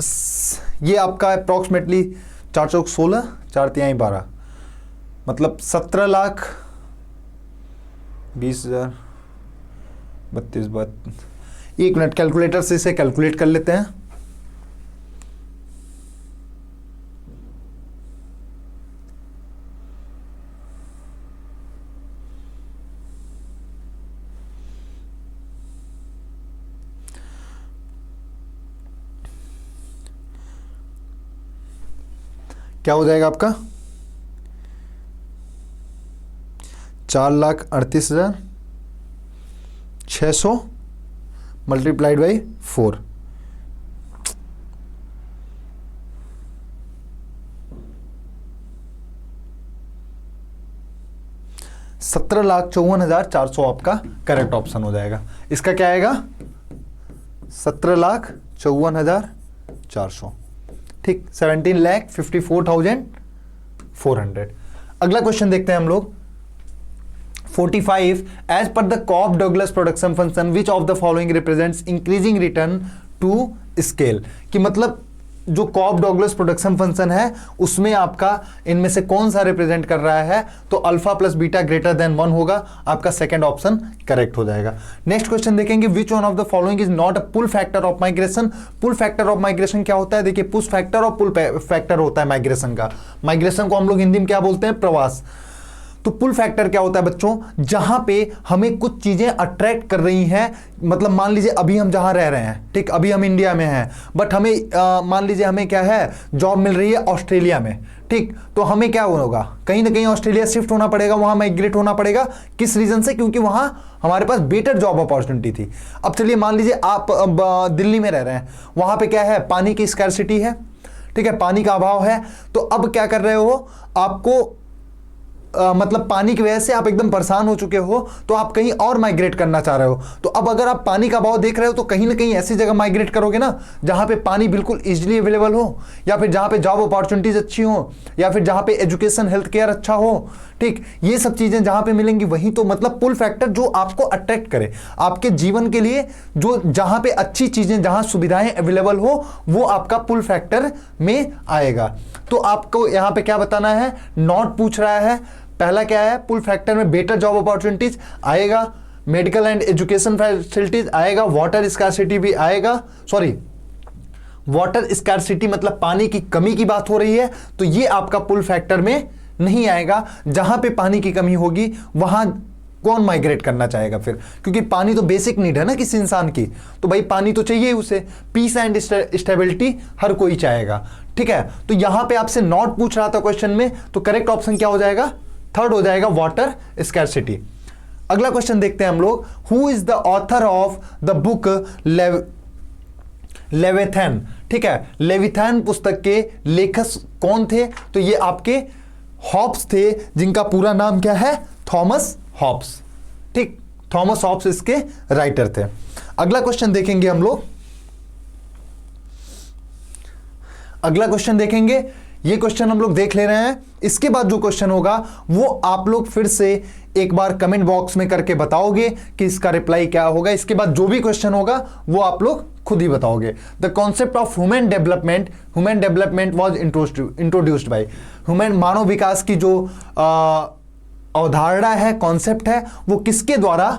ये आपका अप्रॉक्सीमेटली 4 चौक 16 4 तिहाई 12, मतलब 17,20,000 32। 1 मिनट, कैलकुलेटर से इसे कैलकुलेट कर लेते हैं। क्या हो जाएगा आपका, 4,38,600 मल्टीप्लाइड बाई 4। $17,54,400 आपका करेक्ट ऑप्शन हो जाएगा। इसका क्या आएगा, 17,54,400। ठीक, 17,54,400। अगला क्वेश्चन देखते हैं हम लोग। 45, as per the Cobb Douglas production function which of the following represents increasing return to scale, कि मतलब जो कॉब डगलस प्रोडक्शन फंक्शन है उसमें आपका इनमें से कौन सा रिप्रेजेंट कर रहा है, तो alpha plus beta greater than 1 होगा, आपका सेकंड ऑप्शन करेक्ट हो जाएगा। नेक्स्ट क्वेश्चन देखेंगे, which one of the following is not a pull factor of migration. Pull factor of migration क्या होता है, देखिए पुश फैक्टर और पुल फैक्टर होता है माइग्रेशन का। माइग्रेशन को हम लोग हिंदी में क्या बोलते हैं, प्रवास। तो पुल फैक्टर क्या होता है बच्चों, जहां पे हमें कुछ चीजें अट्रैक्ट कर रही हैं, मतलब मान लीजिए अभी हम जहां रह रहे हैं, ठीक, अभी हम इंडिया में हैं, बट हमें मान लीजिए हमें क्या है, जॉब मिल रही है ऑस्ट्रेलिया में, ठीक, तो हमें क्या होगा, कहीं ना कहीं ऑस्ट्रेलिया शिफ्ट होना पड़ेगा, वहां माइग्रेट होना पड़ेगा। किस रीजन से, क्योंकि वहां हमारे पास बेटर जॉब अपॉर्चुनिटी थी। अब चलिए मान लीजिए आप दिल्ली में रह रहे हैं, वहां पे क्या है, पानी की स्कैरसिटी है, ठीक है, पानी का अभाव है। तो अब क्या कर रहे हो, आपको मतलब पानी की वजह से आप एकदम परेशान हो चुके हो, तो आप कहीं और माइग्रेट करना चाह रहे हो। तो अब अगर आप पानी का अभाव देख रहे हो तो कहीं ना कहीं ऐसी जगह माइग्रेट करोगे ना जहां पे पानी बिल्कुल इजीली अवेलेबल हो, या फिर जहां पे जॉब अपॉर्चुनिटीज अच्छी हो, या फिर जहां पे एजुकेशन हेल्थ केयर अच्छा हो। ठीक, ये सब चीजें जहां पे मिलेंगी वहीं तो मतलब पुल फैक्टर जो आपको अट्रैक्ट करे आपके जीवन के लिए, जो जहां पे अच्छी चीजें, जहां सुविधाएं अवेलेबल हो, वो आपका पुल फैक्टर में आएगा। तो आपको यहां पे क्या बताना है, नॉट पूछ रहा है। पहला क्या है, पुल फैक्टर में बेटर जॉब अपॉर्चुनिटीज आएगा, मेडिकल एंड एजुकेशन फैसिलिटीज आएगा, वाटर स्कार्सिटी भी आएगा। सॉरी, वाटर स्कार्सिटी मतलब पानी की कमी की बात हो रही है, तो ये आपका पुल फैक्टर में नहीं आएगा। जहां पे पानी की कमी होगी वहां कौन माइग्रेट करना चाहेगा फिर, क्योंकि पानी तो बेसिक नीड है ना किसी इंसान की, तो भाई पानी तो चाहिए उसे। पीस एंड स्टेबिलिटी हर कोई चाहेगा। ठीक है, तो यहां पे आपसे नॉट पूछ रहा था क्वेश्चन में, तो करेक्ट ऑप्शन क्या हो जाएगा, थर्ड हो जाएगा, वाटर स्कैरसिटी। अगला क्वेश्चन देखते हैं हम लोग, who is the author of the book Leviathan. ठीक है, लेविथैन पुस्तक के लेखक कौन थे, तो ये आपके हॉब्स थे, जिनका पूरा नाम क्या है, थॉमस हॉब्स। ठीक, थॉमस हॉब्स इसके राइटर थे। अगला क्वेश्चन देखेंगे हम लोग, अगला क्वेश्चन देखेंगे, ये क्वेश्चन हम लोग देख ले रहे हैं। इसके बाद जो क्वेश्चन होगा वो आप लोग फिर से एक बार कमेंट बॉक्स में करके बताओगे कि इसका रिप्लाई क्या होगा। इसके बाद जो भी क्वेश्चन होगा वो आप लोग खुद ही बताओगे। The concept of human development was introduced by, human मानव विकास की जो अवधारणा है, कॉन्सेप्ट है, वो किसके द्वारा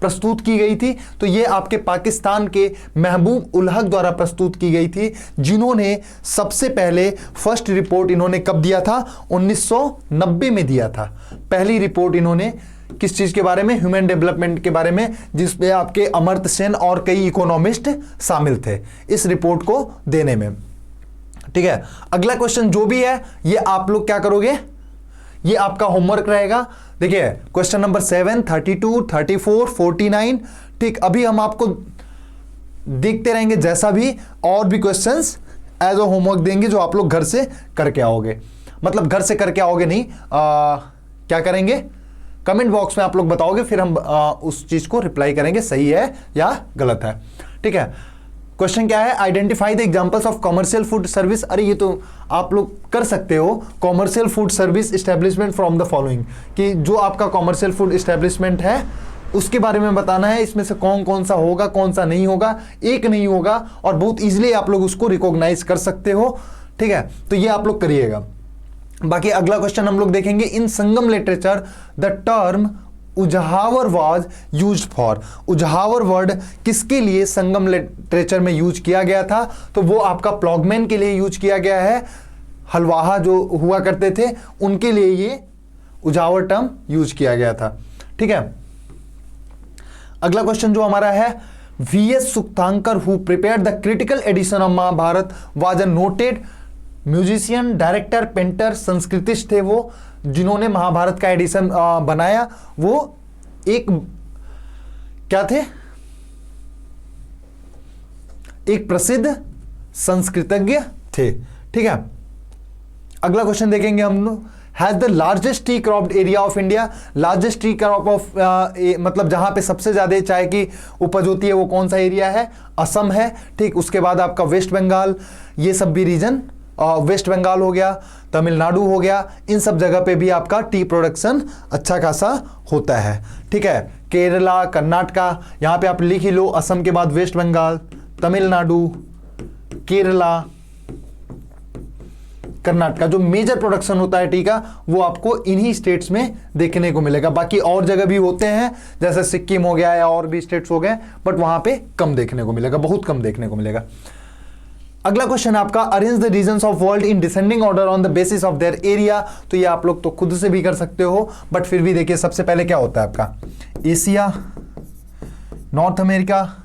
प्रस्तुत की गई थी, तो ये आपके पाकिस्तान के महबूब उल हक द्वारा प्रस्तुत की गई थी, जिन्होंने सबसे पहले फर्स्ट रिपोर्ट इन्होंने कब दिया था, 1990 में दिया था। पहली रिपोर्ट इन्होंने किस चीज के बारे में, ह्यूमन डेवलपमेंट के बारे में, जिसमें आपके अमर्त्य सेन और कई इकोनॉमिस्ट शामिल थे इस रिपोर्ट को देने में। ठीक है, अगला क्वेश्चन जो भी है ये आप लोग क्या करोगे, ये आपका होमवर्क रहेगा। देखिए क्वेश्चन नंबर 7, 32, 34, 49। ठीक, अभी हम आपको देखते रहेंगे जैसा भी और भी क्वेश्चंस एज अ होमवर्क देंगे जो आप लोग घर से करके आओगे। मतलब घर से करके आओगे नहीं, क्या करेंगे, कमेंट बॉक्स में आप लोग बताओगे, फिर हम उस चीज को रिप्लाई करेंगे सही है या गलत है। ठीक है, क्वेश्चन क्या है, identify the examples of commercial food service. अरे ये तो आप लोग कर सकते हो, commercial food service establishment from the following, कि जो आपका कमर्शियल फूड एस्टेब्लिशमेंट है उसके बारे में बताना है। इसमें से कौन कौन सा होगा, कौन सा नहीं होगा, एक नहीं होगा, और बहुत इजीली आप लोग उसको रिकॉग्नाइज कर सकते हो। ठीक है, तो ये आप लोग करिएगा। बाकी अगला क्वेश्चन हम लोग देखेंगे, in Sangam literature the term uzhavar was used for. Uzhavar word किसके लिए संगम लिटरेचर में यूज किया गया था, तो वो आपका प्लॉगमैन के लिए यूज किया गया है। हलवाहा जो हुआ करते थे उनके लिए ये उजावर टर्म यूज किया गया था। ठीक है, अगला क्वेश्चन जो हमारा है, VS Sukthankar who prepared the critical edition of Mahabharata was a noted musician, director, painter, Sanskritist थे वो, जिन्होंने महाभारत का एडिशन बनाया। वो एक क्या थे, एक प्रसिद्ध संस्कृतज्ञ थे। ठीक है, अगला क्वेश्चन देखेंगे हम लोग, has the largest T cropped area of India. Largest T crop of मतलब जहां पे सबसे ज्यादा चाय की उपज होती है वो कौन सा एरिया है, असम है। ठीक, उसके बाद आपका वेस्ट बंगाल, ये सब भी रीजन, वेस्ट बंगाल हो गया, तमिलनाडु हो गया, इन सब जगह पे भी आपका टी प्रोडक्शन अच्छा खासा होता है। ठीक है, केरला, कर्नाटका, यहाँ पे आप लिख ही लो, असम के बाद वेस्ट बंगाल, तमिलनाडु, केरला, कर्नाटका, जो मेजर प्रोडक्शन होता है टी का वो आपको इन्हीं स्टेट्स में देखने को मिलेगा। बाकी और जगह भी होते हैं, जैसे सिक्किम हो गया या और भी स्टेट्स हो गए, बट वहां पे कम देखने को मिलेगा, बहुत कम देखने को मिलेगा। अगला क्वेश्चन आपका, arrange the regions of world in descending order on the basis of their area. तो ये आप लोग तो खुद से भी कर सकते हो, बट फिर भी देखिए सबसे पहले क्या होता है आपका, Asia, north America,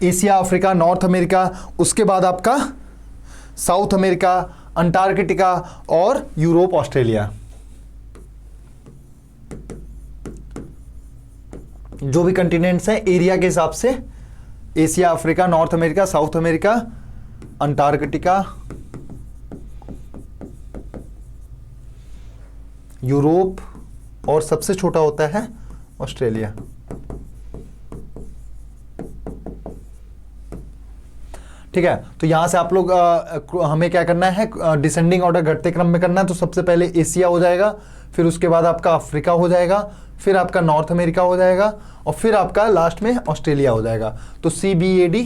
Asia, Africa, north America, उसके बाद आपका साउथ अमेरिका, अंटार्कटिका और यूरोप, ऑस्ट्रेलिया। जो भी कंटिनेंट्स हैं एरिया के हिसाब से, Asia, Africa, north America, south America, Antarctica, Europe, और सबसे छोटा होता है ऑस्ट्रेलिया। ठीक है, तो यहां से आप लोग हमें क्या करना है, डिसेंडिंग ऑर्डर घटते क्रम में करना है। तो सबसे पहले एशिया हो जाएगा, फिर उसके बाद आपका अफ्रीका हो जाएगा, फिर आपका नॉर्थ अमेरिका हो जाएगा, और फिर आपका लास्ट में ऑस्ट्रेलिया हो जाएगा। तो CBAD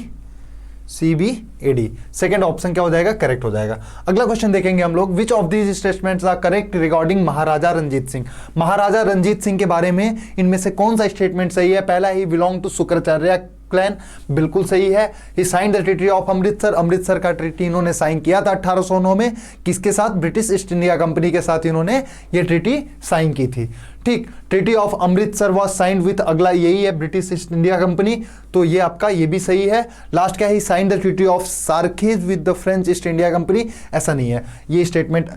सेकेंड ऑप्शन क्या हो जाएगा, करेक्ट हो जाएगा। अगला क्वेश्चन देखेंगे हम लोग, which of these statements are correct regarding Maharaja Ranjit Singh. Maharaja Ranjit Singh के बारे में इनमें से कौन सा स्टेटमेंट सही है। पहला, he belong to Sukerchakia clan, बिल्कुल सही है। He sign the treaty of Amritsar, Amritsar का ट्रीटी इन्होंने साइन किया था 1809 में। किसके साथ, ब्रिटिश ईस्ट इंडिया कंपनी के साथ इन्होंने ये ट्रीटी साइन की थी। ठीक, treaty of Amritsar was signed with, अगला यही है, ब्रिटिश ईस्ट इंडिया कंपनी, तो ये आपका ये भी सही है। लास्ट क्या है, he sign the treaty of Sarkej with the French East India Company, ऐसा नहीं है, ये स्टेटमेंट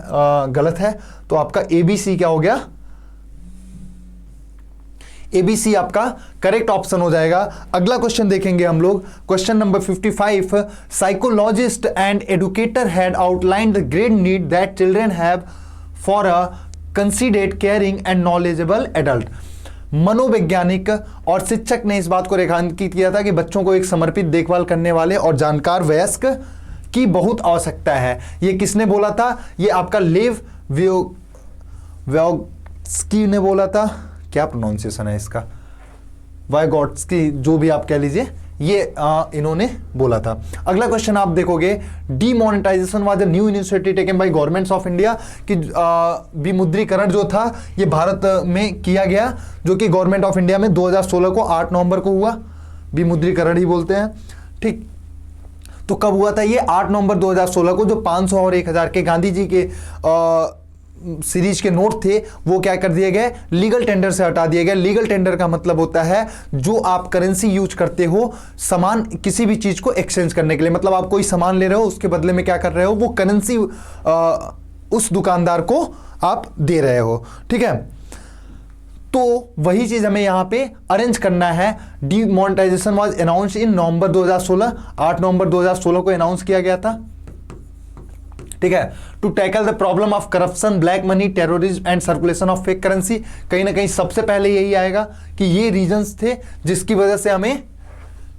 गलत है। तो आपका ABC क्या हो गया, ABC आपका करेक्ट ऑप्शन हो जाएगा। अगला क्वेश्चन देखेंगे हम लोग, question number 55, psychologist and educator had outlined the great need that children have for a considered caring and knowledgeable adult. मनोवैज्ञानिक और शिक्षक ने इस बात को रेखांकित किया था कि बच्चों को एक समर्पित देखभाल करने वाले और जानकार वयस्क की बहुत आवश्यकता है। ये किसने बोला था, ये आपका लेव व्योग्स्की ने बोला था, क्या प्रोनाउंसिएशन है इसका, वाइगॉट्स्की, जो भी आप कह लीजिए, ये इन्होंने बोला था। अगला क्वेश्चन आप देखोगे, demonetization was a new initiative taken by governments of India, कि विमुद्रीकरण जो था ये भारत में किया गया, जो कि गवर्नमेंट ऑफ इंडिया में 2016 को 8 नवंबर को हुआ, विमुद्रीकरण ही बोलते हैं। ठीक, तो कब हुआ था ये, 8 नवंबर 2016 को। जो 500 और 1000 के गांधी जी के सीरीज के नोट थे वो क्या कर दिए गए, लीगल टेंडर से हटा दिए गए। लीगल टेंडर का मतलब होता है जो आप करेंसी यूज करते हो सामान, किसी भी चीज को एक्सचेंज करने के लिए, मतलब आप कोई सामान ले रहे हो, उसके बदले में क्या कर रहे हो, वो करेंसी उस दुकानदार को आप दे रहे हो। ठीक है, तो वही चीज हमें यहां पे अरेंज करना है। Demonetization was announced in November 2016, 8 नवंबर 2016 को अनाउंस किया गया था। ठीक है, to tackle the problem of corruption, black money, terrorism and circulation of fake currency. कहीं ना कहीं सबसे पहले यही आएगा कि ये रीजंस थे जिसकी वजह से हमें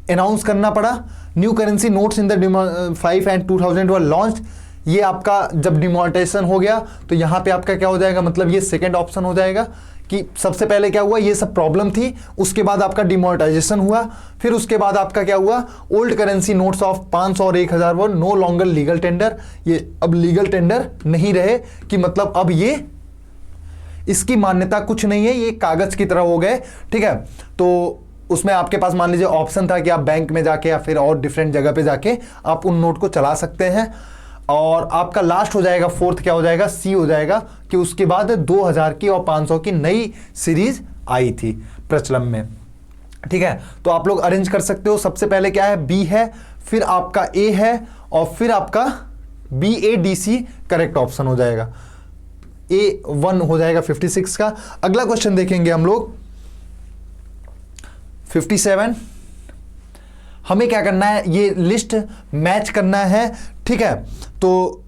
अनाउंस करना पड़ा। New currency notes in the 5 and 2000 were launched. ये आपका जब डिमोनेटाइजेशन हो गया तो यहां पे आपका क्या हो जाएगा, मतलब ये सेकंड ऑप्शन हो जाएगा कि सबसे पहले क्या हुआ, ये सब प्रॉब्लम थी, उसके बाद आपका डिमोनेटाइजेशन हुआ, फिर उसके बाद आपका क्या हुआ, ओल्ड करेंसी नोट्स ऑफ 500 और 1000 were no longer legal tender. ये अब लीगल टेंडर नहीं रहे, कि मतलब अब ये इसकी मान्यता कुछ नहीं है, ये कागज की तरह हो गए। ठीक है, तो उसमें आपके पास मान लीजिए ऑप्शन था कि आप बैंक में जाके या फिर और डिफरेंट जगह पे जाके आप उन नोट को चला सकते हैं। और आपका लास्ट हो जाएगा, फोर्थ क्या हो जाएगा, C हो जाएगा, कि उसके बाद 2000 की और 500 की नई सीरीज आई थी प्रचलन में। ठीक है, तो आप लोग अरेंज कर सकते हो। सबसे पहले क्या है, B है, फिर आपका A है, और फिर आपका BADC करेक्ट ऑप्शन हो जाएगा। A1 हो जाएगा 56 का। अगला क्वेश्चन देखेंगे हम लोग 57। हमें क्या करना है, ये लिस्ट मैच करना है। ठीक है, तो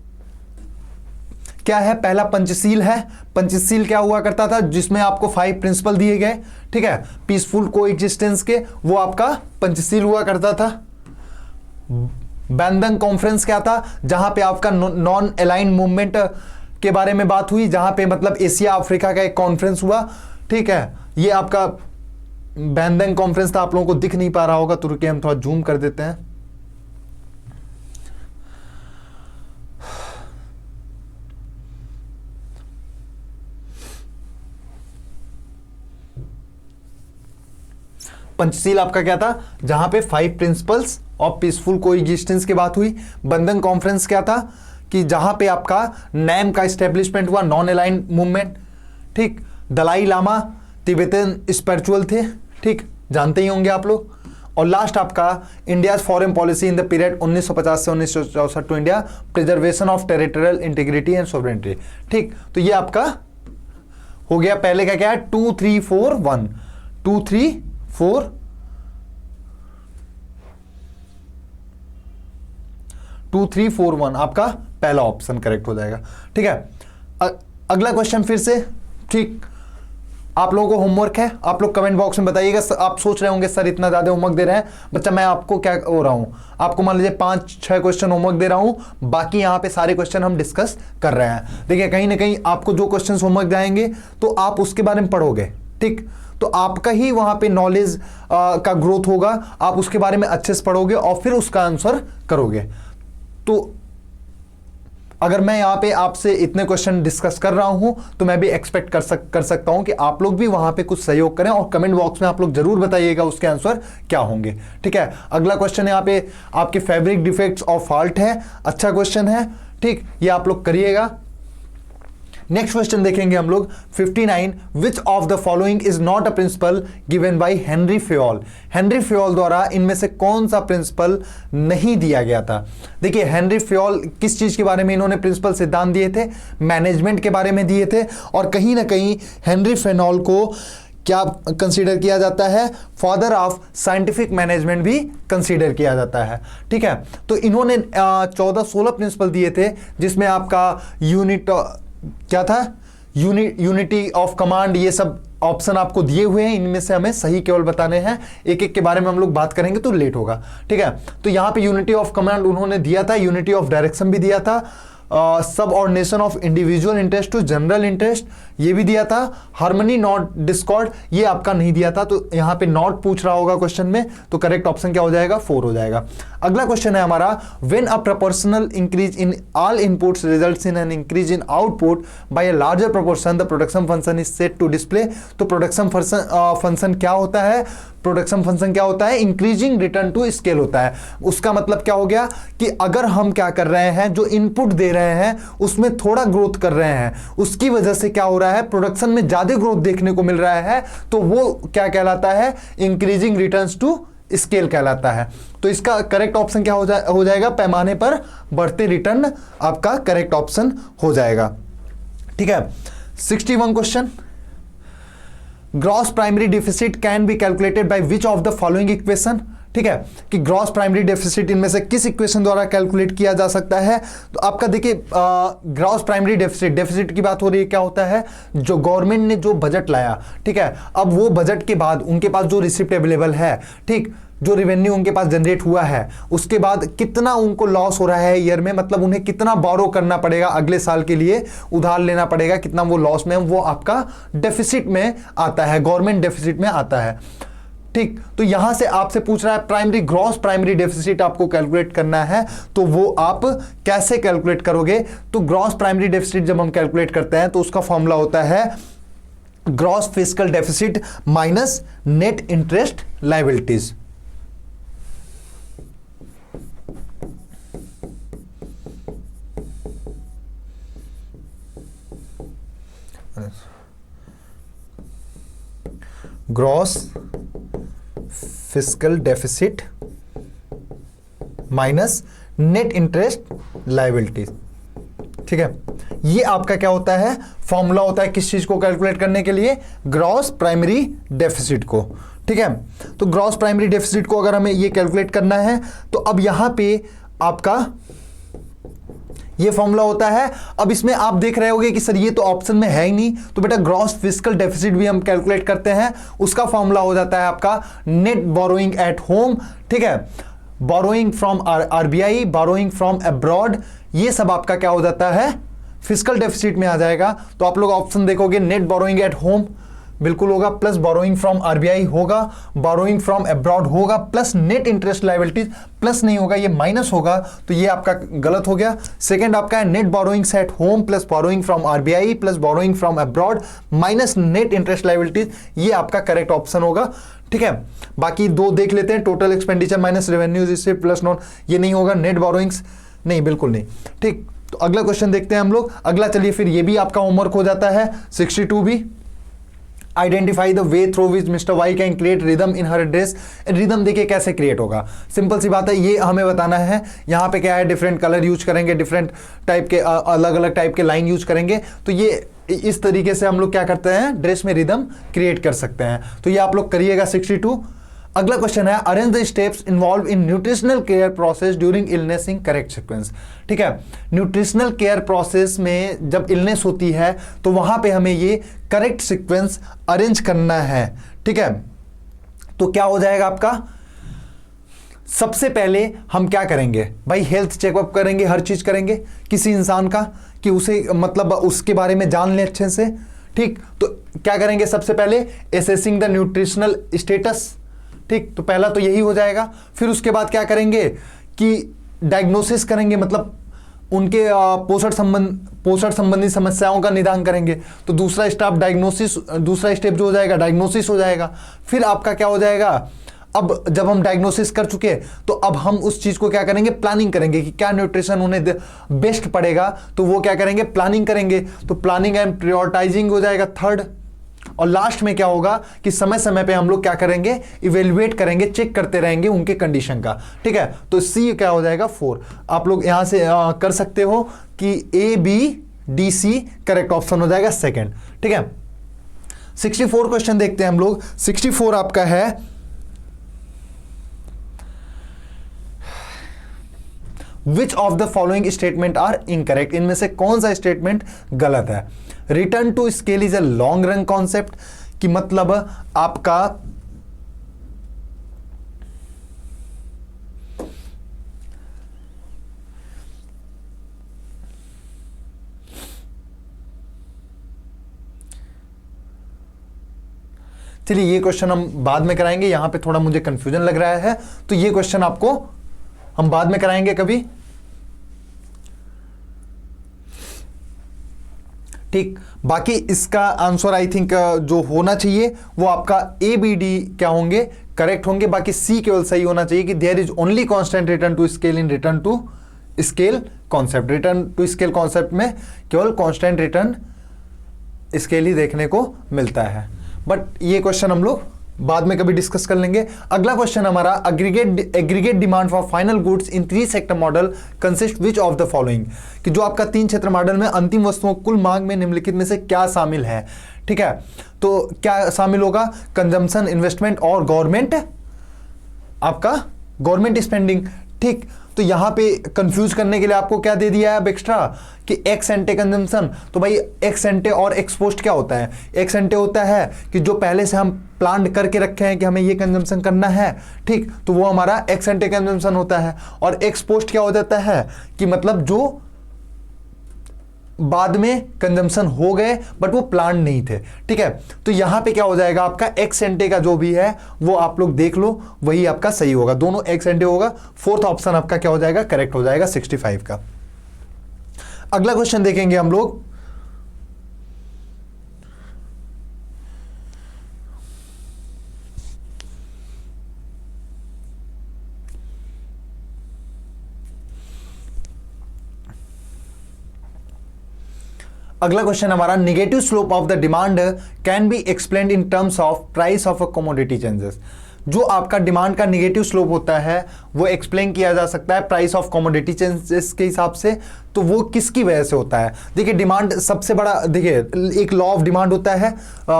क्या है, पहला पंचशील है। पंचशील क्या हुआ करता था, जिसमें आपको 5 प्रिंसिपल दिए गए। ठीक है, पीसफुल को एग्जिस्टेंस के, वो आपका पंचशील हुआ करता था। बैंडंग कॉन्फ्रेंस क्या था, जहां पे आपका नॉन अलाइन मूवमेंट के बारे में बात हुई, जहां पे मतलब एशिया अफ्रीका का एक कॉन्फ्रेंस हुआ। ठीक है, ये आपका बैंडंग कॉन्फ्रेंस था। आप लोगों को दिख नहीं पा रहा होगा तो रुकिए हम थोड़ा जूम कर देते हैं। पंचशील आपका क्या था, जहां पे 5 प्रिंसिपल्स ऑफ पीसफुल कोएग्जिस्टेंस की बात हुई। बंधन कॉन्फ्रेंस क्या था, कि जहां पे आपका नैम का एस्टेब्लिशमेंट हुआ, नॉन अलाइंड मूवमेंट। ठीक, दलाई लामा तिब्बतन स्पिरिचुअल थे। ठीक, जानते ही होंगे आप लोग। और लास्ट आपका India foreign policy in the period 1950 से 1964 to India preservation of territorial integrity and sovereignty. ठीक, तो ये आपका हो गया। पहले का क्या है, 2 3 4 1, 2 3 4 2 3 4 1 आपका पहला ऑप्शन करेक्ट हो जाएगा। ठीक है, अगला क्वेश्चन फिर से। ठीक, आप लोगों को होमवर्क है, आप लोग कमेंट बॉक्स में बताइएगा। आप सोच रहे होंगे सर इतना ज्यादा होमवर्क दे रहे हैं बच्चा, मैं आपको क्या हो रहा हूं, आपको मान लीजिए 5-6 क्वेश्चन होमवर्क दे रहा हूं, बाकी यहां पे सारे क्वेश्चन हम डिस्कस कर रहे हैं। देखिए कहीं ना कहीं आपको जो क्वेश्चन होमवर्क जाएंगे तो आप उसके बारे में पढ़ोगे, ठीक, तो आपका ही वहां पे नॉलेज का ग्रोथ होगा, आप उसके बारे में अच्छे से पढ़ोगे और फिर उसका आंसर करोगे। तो अगर मैं यहां पे आपसे इतने क्वेश्चन डिस्कस कर रहा हूं तो मैं भी एक्सपेक्ट कर सकता हूं कि आप लोग भी वहां पे कुछ सहयोग करें और कमेंट बॉक्स में आप लोग जरूर बताइएगा उसके आंसर क्या होंगे। ठीक है, अगला क्वेश्चन यहां पे आपके फैब्रिक डिफेक्ट्स और फॉल्ट है, अच्छा क्वेश्चन है। ठीक, ये आप लोग करिएगा। नेक्स्ट क्वेश्चन देखेंगे हम लोग 59, which of the following is not a principle given by Henri Fayol. Henri Fayol द्वारा इनमें से कौन सा प्रिंसिपल नहीं दिया गया था। देखिए हेनरी फेयोल किस चीज के बारे में इन्होंने प्रिंसिपल सिद्धांत दिए थे, मैनेजमेंट के बारे में दिए थे, और कहीं ना कहीं हेनरी फेयोल को क्या कंसीडर किया जाता है, फादर ऑफ साइंटिफिक मैनेजमेंट भी कंसीडर किया जाता है। ठीक है, तो इन्होंने 14-16 प्रिंसिपल दिए थे, जिसमें आपका क्या था, यूनिटी ऑफ कमांड, ये सब ऑप्शन आपको दिए हुए हैं, इनमें से हमें सही केवल बताने हैं, एक एक के बारे में हम लोग बात करेंगे तो लेट होगा। ठीक है, तो यहां पे यूनिटी ऑफ कमांड उन्होंने दिया था, यूनिटी ऑफ डायरेक्शन भी दिया था, subordination of individual interest to general interest ये भी दिया था, हार्मनी नॉट डिस्कॉर्ड ये आपका नहीं दिया था, तो यहां पे नॉट पूछ रहा होगा क्वेश्चन में, तो करेक्ट ऑप्शन क्या हो जाएगा, 4 हो जाएगा। अगला क्वेश्चन है हमारा, when a proportional increase in all inputs results in an increase in output by a larger proportion the production function is set to display. तो प्रोडक्शन फंक्शन क्या होता है, प्रोडक्शन फंक्शन क्या होता है, इंक्रीजिंग रिटर्न टू स्केल होता है। उसका मतलब क्या हो गया कि अगर हम क्या कर रहे हैं, जो इनपुट दे रहे हैं उसमें थोड़ा ग्रोथ कर रहे हैं, उसकी वजह से क्या हो रहा है, प्रोडक्शन में ज्यादा ग्रोथ देखने को मिल रहा है, तो वो क्या कहलाता है, इंक्रीजिंग रिटर्न्स टू स्केल कहलाता है। तो इसका करेक्ट ऑप्शन क्या हो जाएगा, पैमाने पर बढ़ते रिटर्न आपका करेक्ट ऑप्शन हो जाएगा। ठीक है, 61 question, gross primary deficit can be calculated by which of the following equation. ठीक है, कि ग्रॉस प्राइमरी डेफिसिट इनमें से किस इक्वेशन द्वारा कैलकुलेट किया जा सकता है। तो आपका देखिए ग्रॉस प्राइमरी डेफिसिट की बात हो रही है, क्या होता है, जो गवर्नमेंट ने जो बजट लाया, ठीक है, अब वो बजट के बाद उनके पास जो रिसिप्ट अवेलेबल है, ठीक, जो रेवेन्यू उनके पास जनरेट हुआ है, उसके बाद कितना उनको लॉस हो रहा है ईयर में, मतलब उन्हें कितना बोरो करना पड़ेगा अगले साल के लिए, उधार लेना पड़ेगा, कितना वो लॉस में, वो आपका डेफिसिट में आता है, गवर्नमेंट डेफिसिट में आता है। ठीक, तो यहां से आपसे पूछ रहा है ग्रॉस प्राइमरी डेफिसिट आपको कैलकुलेट करना है, तो वो आप कैसे कैलकुलेट करोगे। तो ग्रॉस प्राइमरी डेफिसिट जब हम कैलकुलेट करते हैं तो उसका फॉर्मूला होता है gross fiscal deficit minus net interest liabilities. Gross fiscal deficit minus net interest liabilities. ठीक है, ये आपका क्या होता है, फॉर्मूला होता है किस चीज को कैलकुलेट करने के लिए, ग्रॉस प्राइमरी डेफिसिट को। ठीक है, तो ग्रॉस प्राइमरी डेफिसिट को अगर हमें ये कैलकुलेट करना है तो अब यहां पे आपका ये फॉर्मूला होता है। अब इसमें आप देख रहे होंगे कि सर ये तो ऑप्शन में है ही नहीं, तो बेटा ग्रॉस फिस्कल डेफिसिट भी हम कैलकुलेट करते हैं, उसका फॉर्मूला हो जाता है आपका नेट बोरोइंग एट होम। ठीक है, borrowing from RBI, borrowing from abroad, ये सब आपका क्या हो जाता है, फिस्कल डेफिसिट में आ जाएगा। तो आप लोग ऑप्शन देखोगे नेट बोरोइंग एट होम बिल्कुल होगा, प्लस बोरोइंग फ्रॉम आरबीआई होगा, बोरोइंग फ्रॉम अब्रॉड होगा, plus net interest liabilities, plus नहीं होगा, ये माइनस होगा, तो ये आपका गलत हो गया। सेकंड आपका है net borrowings at home plus borrowing from RBI plus borrowing from abroad minus net interest liabilities, ये आपका करेक्ट ऑप्शन होगा। ठीक है, बाकी दो देख लेते हैं, टोटल एक्सपेंडिचर माइनस रेवेन्यूज इससे प्लस नॉन, ये नहीं होगा, नेट बोरोइंग्स नहीं, बिल्कुल नहीं। ठीक, तो अगला क्वेश्चन देखते हैं हम लोग। अगला चलिए फिर ये भी आपका होमवर्क हो जाता है, 62 भी, identify the way through which Mr Y can create rhythm in her address. Rhythm देखिए कैसे क्रिएट होगा, सिंपल सी बात है, ये हमें बताना है। यहाँ पे क्या है, डिफरेंट कलर यूज करेंगे, डिफरेंट टाइप के अलग अलग टाइप के लाइन यूज करेंगे, तो ये इस तरीके से हम लोग क्या करते हैं, ड्रेस में रिदम क्रिएट कर सकते हैं। तो ये आप लोग करिएगा 62। अगला क्वेश्चन है, arrange the steps involve in nutritional care process during illness in correct sequence. ठीक है, न्यूट्रिशनल केयर प्रोसेस में जब इलनेस होती है तो वहां पे हमें ये करेक्ट सीक्वेंस अरेंज करना है। ठीक है, तो क्या हो जाएगा आपका, सबसे पहले हम क्या करेंगे भाई, हेल्थ चेकअप करेंगे, हर चीज करेंगे किसी इंसान का, कि उसे मतलब उसके बारे में जान ले अच्छे से। ठीक, तो क्या करेंगे, सबसे पहले असेसिंग द न्यूट्रिशनल स्टेटस। ठीक, तो पहला तो यही हो जाएगा। फिर उसके बाद क्या करेंगे कि डायग्नोसिस करेंगे, मतलब उनके पोषण संबंधी समस्याओं का निदान करेंगे। तो दूसरा स्टेप जो हो जाएगा डायग्नोसिस हो जाएगा। फिर आपका क्या हो जाएगा, अब जब हम डायग्नोसिस कर चुके तो अब हम उस चीज को क्या करेंगे, प्लानिंग करेंगे कि क्या न्यूट्रिशन उन्हें बेस्ट पड़ेगा, तो वो क्या करेंगे, प्लानिंग करेंगे। तो प्लानिंग एंड प्रायोरिटाइजिंग हो जाएगा थर्ड। और लास्ट में क्या होगा कि समय समय पे हम लोग क्या करेंगे, इवेल्युएट करेंगे, चेक करते रहेंगे उनके कंडीशन का। ठीक है, तो सी क्या हो जाएगा 4। आप लोग यहां से कर सकते हो कि A B D C correct option हो जाएगा सेकंड। ठीक है, 64 क्वेश्चन देखते हैं हम लोग। 64 आपका है, which of the following statement are incorrect. इनमें से कौन सा स्टेटमेंट गलत है। Return to scale is a long run concept, कि मतलब आपका चलिए ये क्वेश्चन हम बाद में कराएंगे, यहां पे थोड़ा मुझे कंफ्यूजन लग रहा है, तो ये क्वेश्चन आपको हम बाद में कराएंगे कभी। ठीक, बाकी इसका आंसर आई थिंक जो होना चाहिए वो आपका ए बी डी क्या होंगे, करेक्ट होंगे। बाकी सी केवल सही होना चाहिए कि there is only constant return to scale in return to scale concept. Return to scale concept में केवल कांस्टेंट रिटर्न स्केल ही देखने को मिलता है। बट ये क्वेश्चन हम लोग बाद में कभी डिस्कस कर लेंगे। अगला क्वेश्चन हमारा, aggregate demand for final goods in 3 sector model consist which of the following, कि जो आपका 3 क्षेत्र मॉडल में अंतिम वस्तुओं कुल मांग में निम्नलिखित में से क्या शामिल है। ठीक है, तो क्या शामिल होगा, कंजम्पशन, इन्वेस्टमेंट और गवर्नमेंट, आपका गवर्नमेंट स्पेंडिंग। ठीक, तो यहां पे कंफ्यूज करने के लिए आपको क्या दे दिया है अब एक्स्ट्रा कि एक्स एंटे कंजम्पशन। तो भाई एक्स एंटे और एक्स पोस्ट क्या होता है, एक्स एंटे होता है कि जो पहले से हम प्लान करके रखे हैं कि हमें ये कंजम्पशन करना है। ठीक, तो वो हमारा एक्स एंटे कंजम्पशन होता है। और एक्स पोस्ट क्या हो जाता है कि मतलब जो बाद में कंजम्पशन हो गए बट वो प्लान नहीं थे। ठीक है, तो यहां पे क्या हो जाएगा आपका एक्स एंटे का जो भी है वो आप लोग देख लो, वही आपका सही होगा, दोनों एक्स एंटे होगा। फोर्थ ऑप्शन आपका क्या हो जाएगा, करेक्ट हो जाएगा 65 का। अगला क्वेश्चन देखेंगे हम लोग, अगला क्वेश्चन हमारा, negative slope of the demand can be explained in terms of price of a commodity changes. जो आपका डिमांड का निगेटिव स्लोप होता है वो एक्सप्लेन किया जा सकता है प्राइस ऑफ कमोडिटी चेंजेस के हिसाब से। तो वो किसकी वजह से होता है, देखिए डिमांड सबसे बड़ा, देखिए एक लॉ ऑफ डिमांड होता है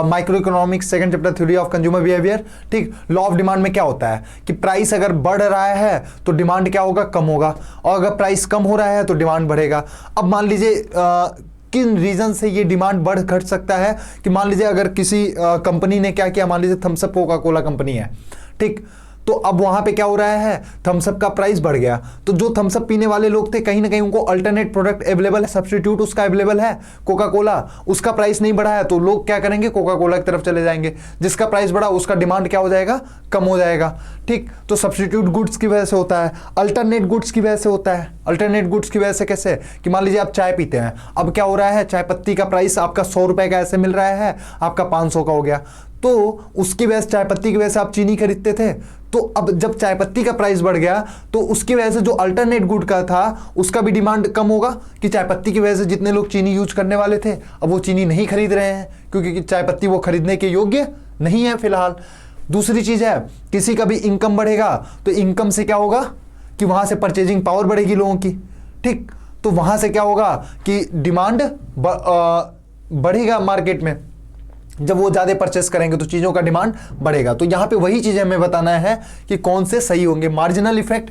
micro economics second chapter theory of consumer behaviour. ठीक, लॉ ऑफ डिमांड में क्या होता है कि प्राइस अगर बढ़ रहा है तो डिमांड क्या होगा, कम होगा, और अगर प्राइस कम हो रहा है तो डिमांड बढ़ेगा। अब मान लीजिए किन रीजन से ये डिमांड बढ़ घट सकता है कि मान लीजिए अगर किसी कंपनी ने क्या किया, मान लीजिए Thums Up Coca Cola company है। ठीक, तो अब वहां पे क्या हो रहा है, थम्स अप का प्राइस बढ़ गया, तो जो थम्स अप पीने वाले लोग थे कहीं ना कहीं उनको अल्टरनेट प्रोडक्ट अवेलेबल है, सब्स्टिट्यूट उसका अवेलेबल है, कोका कोला, उसका प्राइस नहीं बढ़ा है, तो लोग क्या करेंगे, कोका कोला की तरफ चले जाएंगे। जिसका प्राइस बढ़ा उसका डिमांड क्या हो जाएगा, कम हो जाएगा। ठीक, तो सब्स्टिट्यूट गुड्स की वजह से होता है, अल्टरनेट गुड्स की वजह से होता है। अल्टरनेट गुड्स की वजह से कैसे, कि मान लीजिए आप चाय पीते हैं, अब क्या हो रहा है, चाय पत्ती का प्राइस आपका 100 रुपए का ऐसे मिल रहा है, आपका 500 का हो गया, तो उसकी वजह से, चाय पत्ती की वजह से आप चीनी खरीदते थे, तो अब जब चाय पत्ती का प्राइस बढ़ गया तो उसकी वजह से जो अल्टरनेट गुड का था उसका भी डिमांड कम होगा, कि चाय पत्ती की वजह से जितने लोग चीनी यूज करने वाले थे अब वो चीनी नहीं खरीद रहे हैं, क्योंकि चाय पत्ती वो खरीदने के योग्य नहीं है फिलहाल। दूसरी चीज है, किसी का भी इनकम बढ़ेगा तो इनकम से क्या होगा कि वहां से परचेजिंग पावर बढ़ेगी लोगों की। ठीक, तो वहां से क्या होगा कि डिमांड बढ़ेगा मार्केट में, जब वो ज़्यादा परचेस करेंगे तो चीज़ों का डिमांड बढ़ेगा। तो यहाँ पे वही चीज़ें हमें बताना है कि कौन से सही होंगे। मार्जिनल इफेक्ट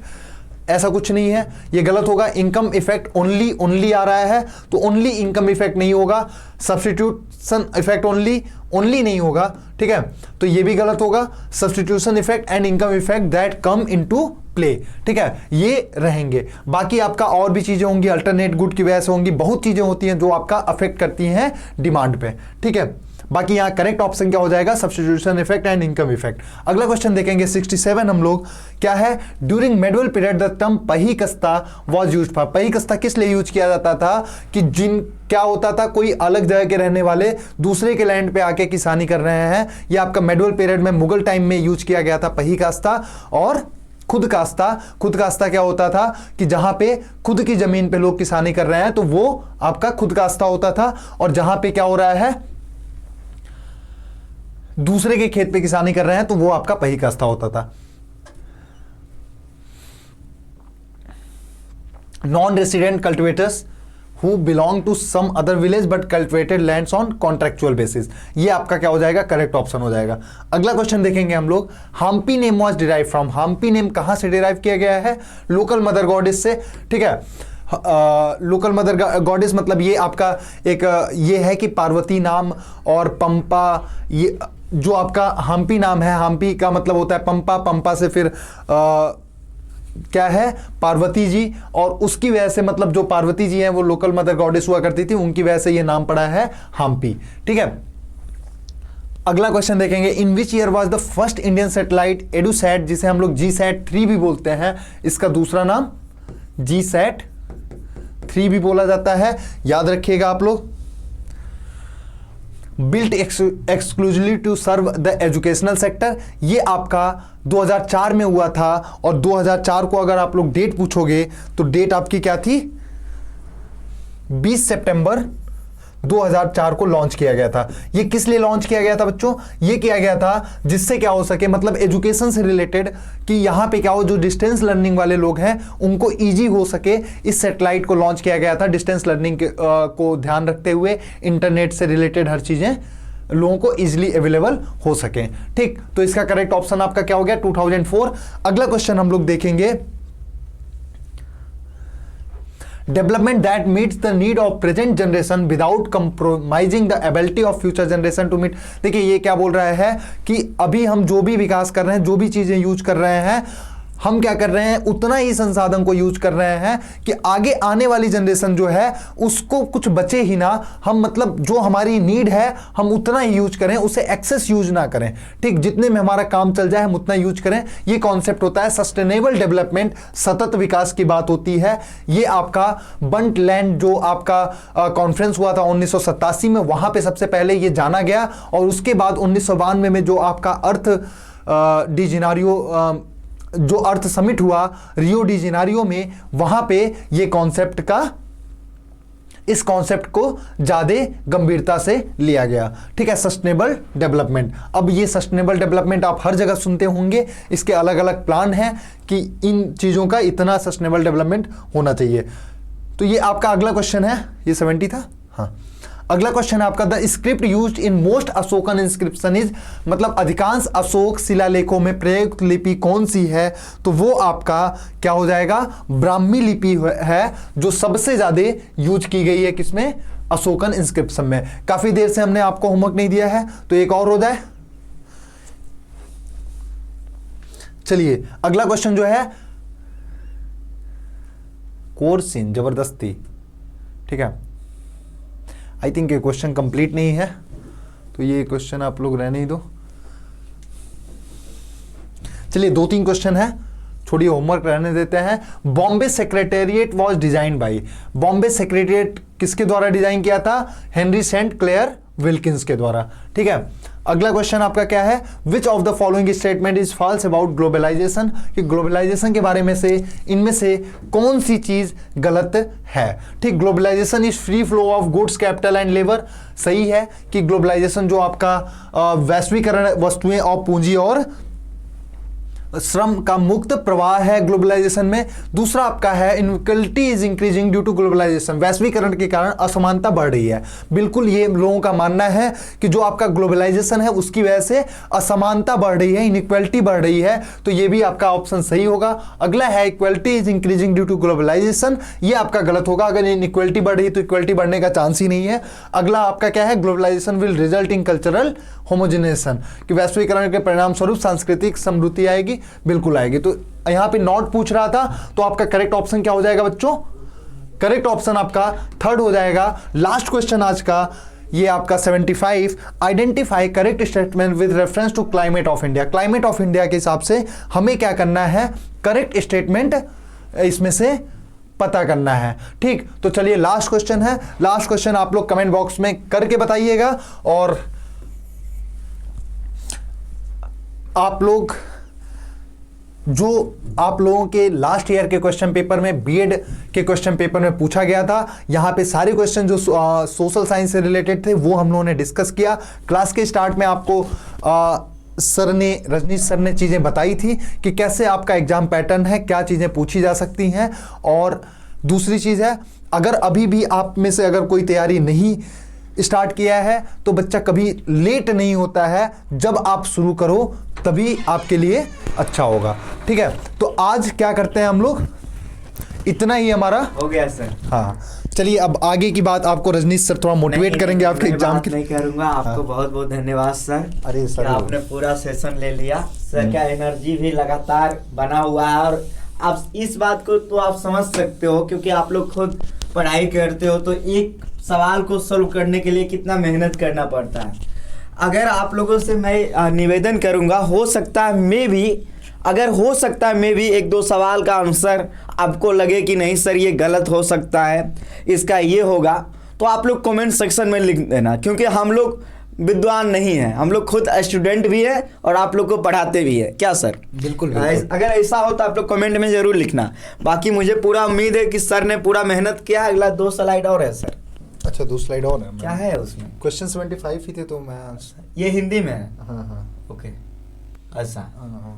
ऐसा कुछ नहीं है, ये गलत होगा। इनकम इफेक्ट ओनली आ रहा है, तो ओनली इनकम इफेक्ट नहीं होगा। सब्स्टिट्यूशन इफेक्ट ओनली नहीं होगा, ठीक है, तो ये भी गलत होगा। Substitution effect and income effect that come into play, ठीक है, ये रहेंगे। बाकी आपका और भी चीजें होंगी, अल्टरनेट गुड की वजह से होंगी, बहुत चीजें होती हैं जो आपका अफेक्ट करती हैं डिमांड पे, ठीक है। बाकी यहां करेक्ट ऑप्शन क्या हो जाएगा, substitution effect and income effect. अगला क्वेश्चन देखेंगे 67 हम लोग, क्या है, during medieval period the term pahikasht was used for. Pahikasht किस लिए यूज किया जाता था कि क्या होता था, कोई अलग जगह के रहने वाले दूसरे के लैंड पे आके किसानी कर रहे हैं। यह आपका मेडुअल पीरियड में मुगल टाइम में यूज किया गया था पहिकस्ता। और खुद कास्ता क्या होता था कि जहां पे खुद की जमीन पे लोग किसानी कर रहे हैं तो वो आपका खुद कास्ता होता था। और जहां पे क्या हो रहा है, दूसरे के खेत पे किसानी कर रहे हैं तो वो आपका पहिकस्ता होता था। Non resident cultivators who belong to some other village but cultivated lands on contractual basis, ये आपका क्या हो जाएगा, करेक्ट ऑप्शन हो जाएगा। अगला क्वेश्चन देखेंगे हम लोग, Hampi name was derive from. Hampi name कहां से डिराइव किया गया है, लोकल मदर गॉडेस से, ठीक है। लोकल मदर गॉडेस मतलब ये आपका एक ये है कि पार्वती नाम और पंपा, ये जो आपका हम्पी नाम है, हम्पी का मतलब होता है पंपा, पंपा से फिर क्या है, पार्वती जी, और उसकी वजह से मतलब जो पार्वती जी हैं वो लोकल मदर गॉडेस हुआ करती थी, उनकी वजह से ये नाम पड़ा है हम्पी, ठीक है। अगला क्वेश्चन देखेंगे, in which year was the first Indian satellite EDUSAT, जिसे हम लोग GSAT-3 भी बोलते हैं, इसका दूसरा नाम GSAT-3 भी बोला जाता है, याद रखिएगा आप लोग। Built exclusively to serve the educational sector, ये आपका 2004 में हुआ था। और 2004 को अगर आप लोग डेट पूछोगे तो डेट आपकी क्या थी, 20 सितंबर 2004 को लॉन्च किया गया था। ये किस लिए लॉन्च किया गया था बच्चों, ये किया गया था जिससे क्या हो सके, मतलब एजुकेशन से रिलेटेड, कि यहां पे क्या हो, जो डिस्टेंस लर्निंग वाले लोग हैं उनको इजी हो सके। इस सैटेलाइट को लॉन्च किया गया था डिस्टेंस लर्निंग को ध्यान रखते हुए, इंटरनेट से रिलेटेड हर चीजें लोगों को इजीली अवेलेबल हो सके, ठीक। तो इसका करेक्ट ऑप्शन आपका क्या हो गया, 2004। अगला क्वेश्चन हम लोग देखेंगे, development that meets the need of present generation without compromising the ability of future generation to meet. देखिए ये क्या बोल रहा है कि अभी हम जो भी विकास कर रहे हैं, जो भी चीजें यूज कर रहे हैं, हम क्या कर रहे हैं, उतना ही संसाधन को यूज कर रहे हैं कि आगे आने वाली जनरेशन जो है उसको कुछ बचे ही ना। हम मतलब जो हमारी नीड है हम उतना ही यूज करें, उसे एक्सेस यूज ना करें, ठीक। जितने में हमारा काम चल जाए हम उतना यूज करें, ये कॉन्सेप्ट होता है सस्टेनेबल डेवलपमेंट, सतत विकास की बात होती है। ये आपका बंट लैंड जो आपका कॉन्फ्रेंस हुआ था 1987 में, वहां पे सबसे पहले ये जाना गया। और उसके बाद 1992 में जो आपका जो अर्थ समिट हुआ रियो डी जेनेरियो में, वहां पे ये कॉन्सेप्ट का, इस कॉन्सेप्ट को ज्यादा गंभीरता से लिया गया, ठीक है, सस्टेनेबल डेवलपमेंट। अब ये सस्टेनेबल डेवलपमेंट आप हर जगह सुनते होंगे, इसके अलग अलग प्लान हैं कि इन चीजों का इतना सस्टेनेबल डेवलपमेंट होना चाहिए। तो ये आपका अगला क्वेश्चन है, ये 70 था, हाँ। अगला क्वेश्चन है आपका, the script used in most Ashokan inscription is, मतलब अधिकांश अशोक शिलालेखों में प्रयुक्त लिपि कौन सी है, तो वो आपका क्या हो जाएगा, ब्राह्मी लिपि है, जो सबसे ज्यादा यूज की गई है किसमें, अशोकन इंस्क्रिप्शन में। काफी देर से हमने आपको होमवर्क नहीं दिया है तो एक और हो जाए। चलिए अगला क्वेश्चन जो है, कोर्सिन जबरदस्ती, ठीक है, आई थिंक ये क्वेश्चन कंप्लीट नहीं है तो ये क्वेश्चन आप लोग रहने ही दो। चलिए 2-3 क्वेश्चन है, छोड़िए होमवर्क रहने देते हैं। Bombay secretariat was design by, Bombay secretariat किसके द्वारा डिजाइन किया था, हेनरी सेंट क्लेयर विल्किंस के द्वारा, ठीक है। अगला क्वेश्चन आपका क्या है, which of the following statement is false about globalization, कि ग्लोबलाइजेशन के बारे में से इनमें से कौन सी चीज गलत है, ठीक। Globalization is free flow of goods capital and labour, सही है कि ग्लोबलाइजेशन जो आपका वैश्वीकरण वस्तुएं और पूंजी और श्रम का मुक्त प्रवाह है ग्लोबलाइजेशन में। दूसरा आपका है inequality is increasing due to globalization, वैश्वीकरण के कारण असमानता बढ़ रही है। बिल्कुल ये लोगों का मानना है कि जो आपका ग्लोबलाइजेशन है उसकी वजह से असमानता बढ़ रही है, इनइक्वालिटी बढ़ रही है, तो ये भी आपका ऑप्शन सही होगा। अगला है equality is increasing due to globalization, ये आपका गलत होगा। अगर इनइक्वालिटी बढ़ रही है तो इक्वालिटी बढ़ने का चांस ही नहीं है। अगला आपका क्या है, globalisation will result in cultural homogenisation, कि वैश्वीकरण के परिणाम स्वरूप सांस्कृतिक समृद्धि आएगी, बिल्कुल आएगी। तो यहां पे नॉट पूछ रहा था, तो आपका करेक्ट ऑप्शन क्या हो जाएगा बच्चों? करेक्ट ऑप्शन आपका थर्ड हो जाएगा। लास्ट क्वेश्चन आज का ये आपका 75, identify correct statement with reference to climate of India. Climate of India के हिसाब से हमें क्या करना है, करेक्ट स्टेटमेंट इसमें से पता करना है। ठीक, तो चलिए लास्ट क्वेश्चन है। लास्ट क्वेश्चन आप लोग कमेंट बॉक्स में करके बताइएगा, और आप लोग जो आप लोगों के लास्ट ईयर के क्वेश्चन पेपर में, बीएड के क्वेश्चन पेपर में पूछा गया था, यहाँ पे सारे क्वेश्चन जो सोशल साइंस से रिलेटेड थे वो हम लोगों ने डिस्कस किया। क्लास के स्टार्ट में आपको रजनीश सर ने चीज़ें बताई थी कि कैसे आपका एग्जाम पैटर्न है, क्या चीज़ें पूछी जा सकती हैं। और दूसरी चीज़ है, अगर अभी भी आप में से अगर कोई तैयारी नहीं स्टार्ट किया है तो बच्चा कभी लेट नहीं होता है, जब आप शुरू करो तभी आपके लिए अच्छा होगा। ठीक है, तो आज क्या करते हैं हम लोग, इतना ही हमारा हो गया सर। हाँ, चलिए अब आगे की बात आपको रजनीश सर थोड़ा मोटिवेट करेंगे आपके एग्जाम के लिए। नहीं करूंगा, आपको बहुत बहुत धन्यवाद सर। अरे सर, आपने पूरा सेशन ले लिया सर, क्या एनर्जी भी लगातार बना हुआ है। और आप इस बात को तो आप समझ सकते हो, क्योंकि आप लोग खुद पढ़ाई करते हो, तो एक सवाल को सॉल्व करने के लिए कितना मेहनत करना पड़ता है। अगर आप लोगों से मैं निवेदन करूंगा, हो सकता है मैं भी एक दो सवाल का आंसर आपको लगे कि नहीं सर ये गलत हो सकता है, इसका ये होगा, तो आप लोग कमेंट सेक्शन में लिख देना, क्योंकि हम लोग विद्वान नहीं हैं, हम लोग खुद स्टूडेंट भी है और आप लोग को पढ़ाते भी है। क्या सर? बिल्कुल। अगर ऐसा हो तो आप लोग कमेंट में जरूर लिखना। बाकी मुझे पूरा उम्मीद है कि सर ने पूरा मेहनत किया। अगला 2 स्लाइड और है सर। अच्छा, 2 स्लाइड और है? क्या है उसमें? क्वेश्चन 75 ही थे, तो मैं ये हिंदी में है। हाँ, ओके, अच्छा,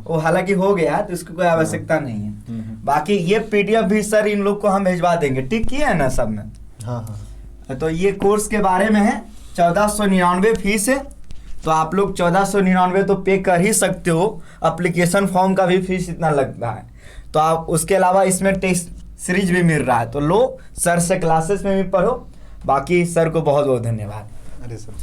वो हालांकि हो गया तो इसकी कोई आवश्यकता नहीं है। बाकी ये पीडीएफ भी सर इन लोग को हम भिजवा देंगे। टिक किया है ना सब में? हाँ। तो ये कोर्स के बारे में है, 1499 फीस है, तो आप लोग 1499 तो पे कर ही सकते हो। एप्लीकेशन फॉर्म का भी फीस इतना लगता है, तो आप उसके अलावा इसमें टेस्ट सीरीज भी मिल रहा है, तो लो सर से क्लासेस में भी पढ़ो। बाकी सर को बहुत बहुत धन्यवाद। अरे सर।